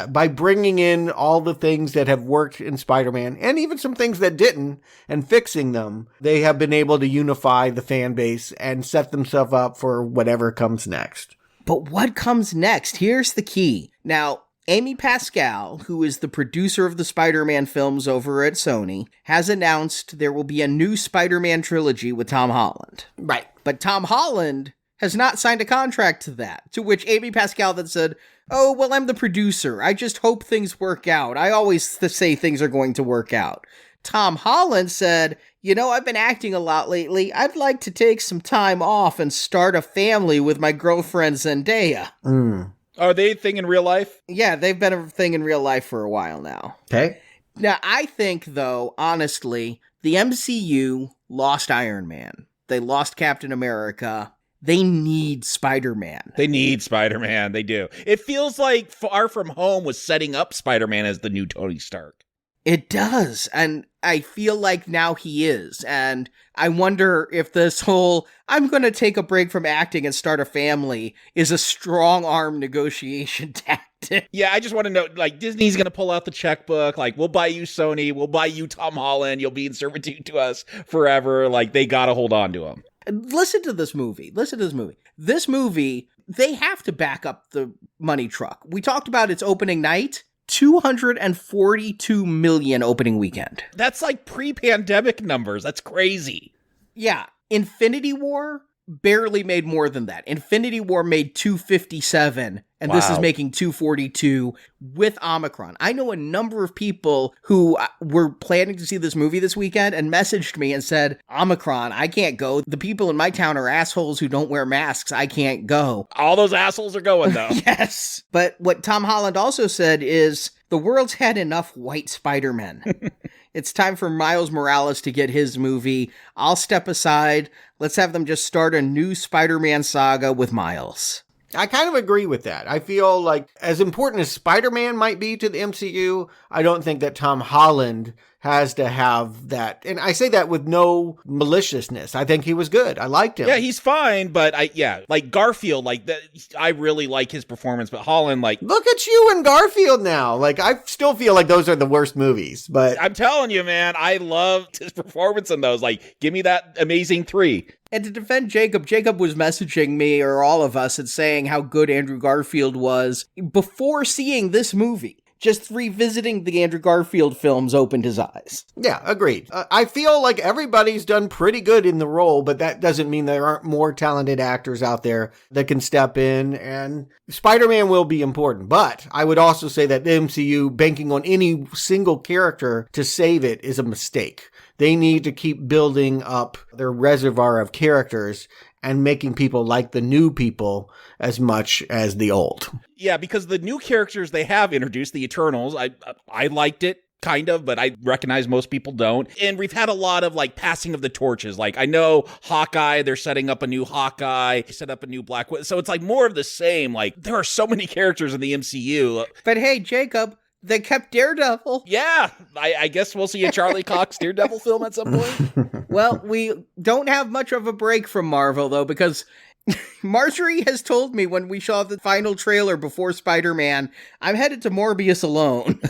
by bringing in all the things that have worked in Spider-Man, and even some things that didn't, and fixing them, they have been able to unify the fan base and set themselves up for whatever comes next. But what comes next? Here's the key. Now, Amy Pascal, who is the producer of the Spider-Man films over at Sony, has announced there will be a new Spider-Man trilogy with Tom Holland. Right. But Tom Holland has not signed a contract to that, to which Amy Pascal then said, "Oh, well, I'm the producer. I just hope things work out. I always say things are going to work out." Tom Holland said, "I've been acting a lot lately. I'd like to take some time off and start a family with my girlfriend Zendaya." Are they a thing in real life? Yeah, they've been a thing in real life for a while now. Okay. Now, I think, though, honestly, the MCU lost Iron Man. They lost Captain America. They need Spider-Man. They need Spider-Man. They do. It feels like Far From Home was setting up Spider-Man as the new Tony Stark. It does. And I feel like now he is. And I wonder if this whole, I'm going to take a break from acting and start a family, is a strong arm negotiation tactic. Yeah, I just want to know, Disney's going to pull out the checkbook. We'll buy you Sony. We'll buy you Tom Holland. You'll be in servitude to us forever. They got to hold on to him. Listen to this movie. This movie, they have to back up the money truck. We talked about its opening night, $242 million opening weekend. That's pre-pandemic numbers. That's crazy. Yeah. Infinity War barely made more than that. Infinity War made 257, and This is making 242 with Omicron. I know a number of people who were planning to see this movie this weekend and messaged me and said, "Omicron, I can't go. The people in my town are assholes who don't wear masks. I can't go." All those assholes are going, though. Yes. But what Tom Holland also said is, the world's had enough white Spider-Men. It's time for Miles Morales to get his movie. I'll step aside. Let's have them just start a new Spider-Man saga with Miles. I kind of agree with that. I feel like as important as Spider-Man might be to the MCU, I don't think that Tom Holland has to have that. And I say that with no maliciousness. I think he was good. I liked him. Yeah, he's fine, but Garfield, I really like his performance, but Holland, look at you and Garfield now. I still feel like those are the worst movies, but I'm telling you, man, I loved his performance in those. Give me that Amazing 3. And to defend Jacob was messaging me or all of us and saying how good Andrew Garfield was before seeing this movie. Just revisiting the Andrew Garfield films opened his eyes. Yeah, agreed. I feel like everybody's done pretty good in the role, but that doesn't mean there aren't more talented actors out there that can step in, and Spider-Man will be important. But I would also say that the MCU banking on any single character to save it is a mistake. They need to keep building up their reservoir of characters and making people like the new people as much as the old. Yeah, because the new characters they have introduced, the Eternals, I liked it, kind of, but I recognize most people don't. And we've had a lot of passing of the torches. I know Hawkeye, they're setting up a new Hawkeye, set up a new Black Widow. So it's more of the same. There are so many characters in the MCU. But hey, Jacob, they kept Daredevil. Yeah, I guess we'll see a Charlie Cox Daredevil film at some point. Well, we don't have much of a break from Marvel, though, because Marjorie has told me when we saw the final trailer before Spider-Man, I'm headed to Morbius alone.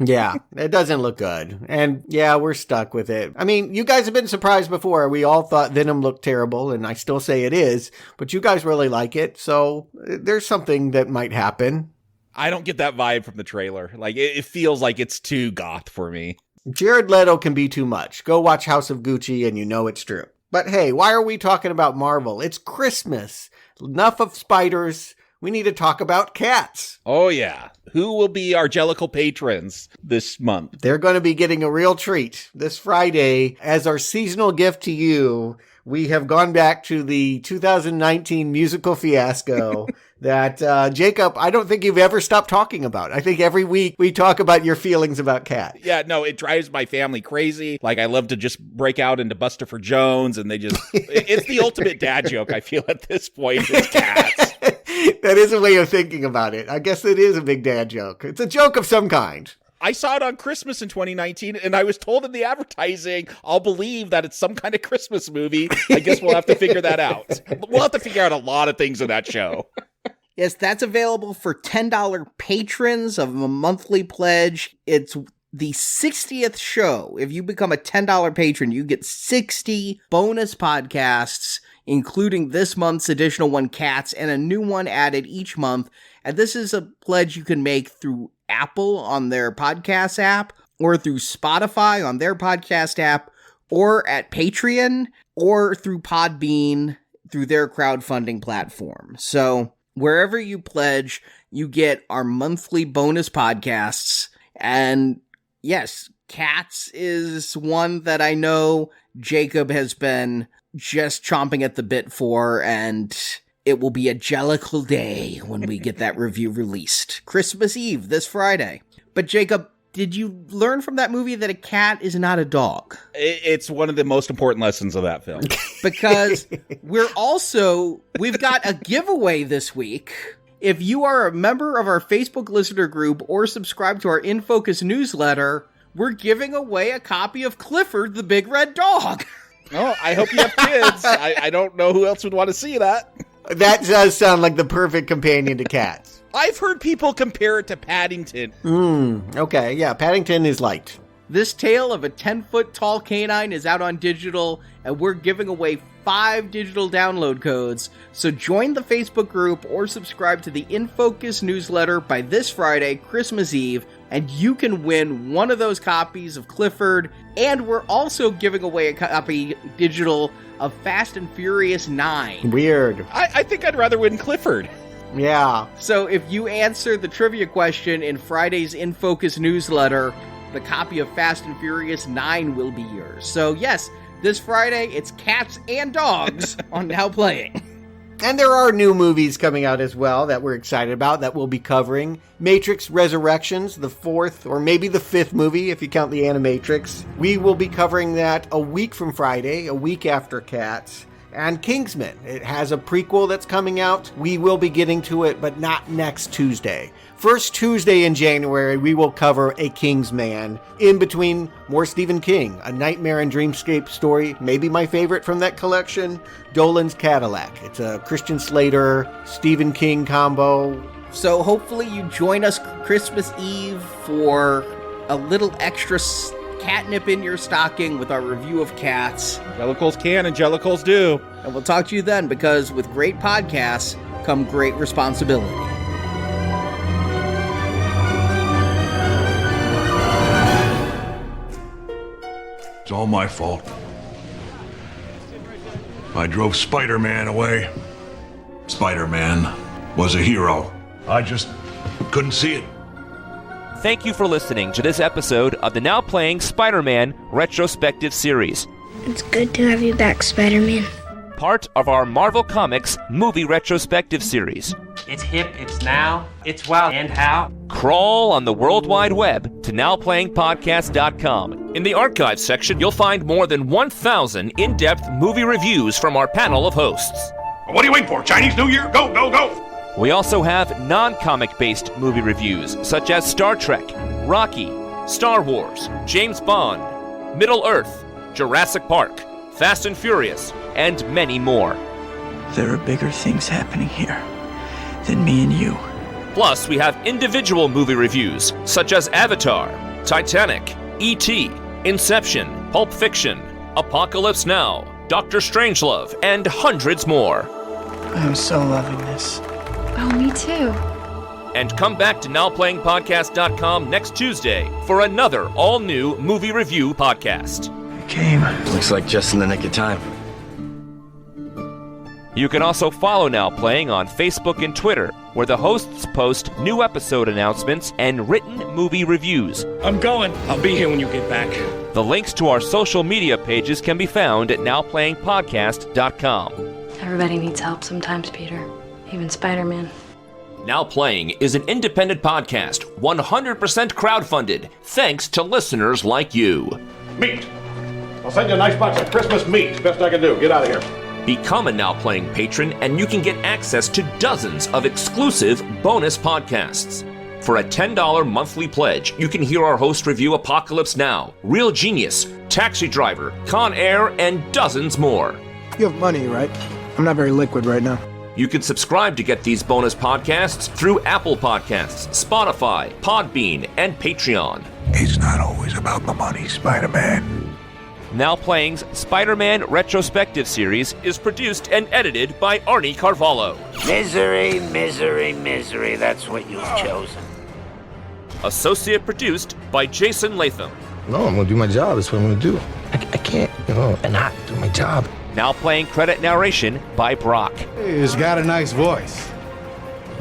Yeah, it doesn't look good. And yeah, we're stuck with it. I mean, you guys have been surprised before. We all thought Venom looked terrible, and I still say it is, but you guys really like it, so there's something that might happen. I don't get that vibe from the trailer. It feels like it's too goth for me. Jared Leto can be too much. Go watch House of Gucci and you know it's true. But hey, why are we talking about Marvel? It's Christmas. Enough of spiders. We need to talk about cats. Oh yeah. Who will be our Jellicle patrons this month? They're going to be getting a real treat this Friday as our seasonal gift to you. we have gone back to the 2019 musical fiasco that, Jacob, I don't think you've ever stopped talking about. I think every week we talk about your feelings about Cats. Yeah, no, it drives my family crazy. Like, I love to just break out into Buster for Jones, and it's the ultimate dad joke, I feel, at this point, is Cats. That is a way of thinking about it. I guess it is a big dad joke. It's a joke of some kind. I saw it on Christmas in 2019, and I was told in the advertising, I'll believe that it's some kind of Christmas movie. I guess we'll have to figure that out. We'll have to figure out a lot of things in that show. Yes, that's available for $10 patrons of a monthly pledge. It's the 60th show. If you become a $10 patron, you get 60 bonus podcasts, including this month's additional one, Cats, and a new one added each month. And this is a pledge you can make through Apple on their podcast app, or through Spotify on their podcast app, or at Patreon, or through Podbean through their crowdfunding platform. So wherever you pledge, you get our monthly bonus podcasts. And yes, Cats is one that I know Jacob has been just chomping at the bit for, and it will be a jellicle day when we get that review released. Christmas Eve, this Friday. But Jacob, did you learn from that movie that a cat is not a dog? It's one of the most important lessons of that film. Because we've got a giveaway this week. If you are a member of our Facebook listener group or subscribe to our In Focus newsletter, we're giving away a copy of Clifford the Big Red Dog. Oh, I hope you have kids. I don't know who else would want to see that. That does sound like the perfect companion to Cats. I've heard people compare it to Paddington. Okay, yeah, Paddington is light. This tale of a 10-foot tall canine is out on digital, and we're giving away 5 digital download codes. So join the Facebook group or subscribe to the In Focus newsletter by this Friday, Christmas Eve, and you can win one of those copies of Clifford. And we're also giving away a copy digital of Fast and Furious 9. Weird. I think I'd rather win Clifford. Yeah. So if you answer the trivia question in Friday's In Focus newsletter, the copy of Fast and Furious 9 will be yours. So yes, this Friday, it's cats and dogs on Now Playing. And there are new movies coming out as well that we're excited about that we'll be covering. Matrix Resurrections, the 4th or maybe the 5th movie if you count the Animatrix. We will be covering that a week from Friday, a week after Cats. And Kingsman, it has a prequel that's coming out. We will be getting to it, but not next Tuesday. First Tuesday in January, we will cover A Kingsman. In between, more Stephen King, A Nightmare and Dreamscape story, maybe my favorite from that collection, Dolan's Cadillac. It's a Christian Slater, Stephen King combo. So hopefully you join us Christmas Eve for a little extra catnip in your stocking with our review of Cats. Jellicles can and Jellicles do. And we'll talk to you then, because with great podcasts come great responsibility. It's all my fault. I drove Spider-Man away. Spider-Man was a hero. I just couldn't see it. Thank you for listening to this episode of the Now Playing Spider-Man Retrospective Series. It's good to have you back, Spider-Man. Part of our Marvel Comics Movie Retrospective Series. It's hip, it's now, it's wow, and how. Crawl on the World Wide Web to NowPlayingPodcast.com. In the archives section, you'll find more than 1,000 in-depth movie reviews from our panel of hosts. What are you waiting for? Chinese New Year? Go, go, go! We also have non-comic-based movie reviews, such as Star Trek, Rocky, Star Wars, James Bond, Middle-earth, Jurassic Park, Fast and Furious, and many more. There are bigger things happening here than me and you. Plus, we have individual movie reviews, such as Avatar, Titanic, E.T., Inception, Pulp Fiction, Apocalypse Now, Doctor Strangelove, and hundreds more. I'm so loving this. Oh, me too. And come back to NowPlayingPodcast.com next Tuesday for another all-new movie review podcast. Came. Looks like just in the nick of time. You can also follow Now Playing on Facebook and Twitter where the hosts post new episode announcements and written movie reviews. I'm going. I'll be here when you get back. The links to our social media pages can be found at nowplayingpodcast.com. Everybody needs help sometimes, Peter. Even Spider-Man. Now Playing is an independent podcast, 100% crowdfunded, thanks to listeners like you. Meat. I'll send you a nice box of Christmas meat. Best I can do. Get out of here. Become a Now Playing patron and you can get access to dozens of exclusive bonus podcasts. For a $10 monthly pledge, you can hear our host review Apocalypse Now, Real Genius, Taxi Driver, Con Air, and dozens more. You have money, right? I'm not very liquid right now. You can subscribe to get these bonus podcasts through Apple Podcasts, Spotify, Podbean, and Patreon. It's not always about the money, Spider-Man. Now Playing's Spider-Man Retrospective Series is produced and edited by Arnie Carvalho. Misery, misery, misery. That's what you've chosen. Associate produced by Jason Latham. No, I'm gonna do my job. That's what I'm gonna do. I can't, not do my job. Now Playing credit narration by Brock. He's got a nice voice.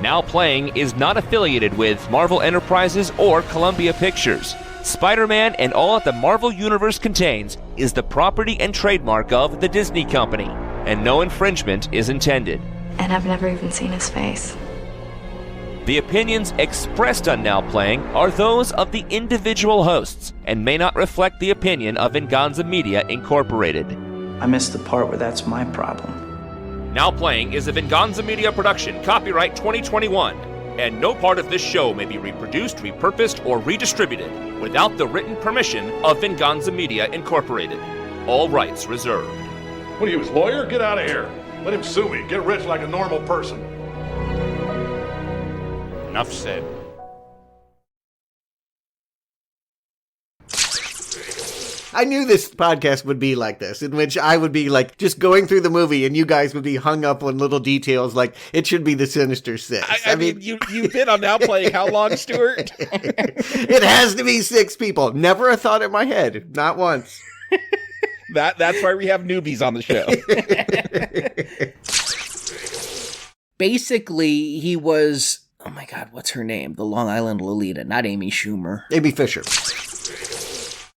Now Playing is not affiliated with Marvel Enterprises or Columbia Pictures. Spider-Man and all that the Marvel Universe contains is the property and trademark of the Disney Company, and no infringement is intended. And I've never even seen his face. The opinions expressed on Now Playing are those of the individual hosts and may not reflect the opinion of Venganza Media Incorporated. I missed the part where that's my problem. Now Playing is a Venganza Media production, copyright 2021, and no part of this show may be reproduced, repurposed, or redistributed without the written permission of Venganza Media Incorporated. All rights reserved. What are you, his lawyer? Get out of here. Let him sue me. Get rich like a normal person. Enough said. I knew this podcast would be like this, in which I would be like just going through the movie and you guys would be hung up on little details like it should be the Sinister Six. I mean, you've been on Now Playing how long, Stuart? It has to be 6 people. Never a thought in my head. Not once. That's why we have newbies on the show. Basically, he was, oh my God, what's her name? The Long Island Lolita, not Amy Schumer. Amy Fisher.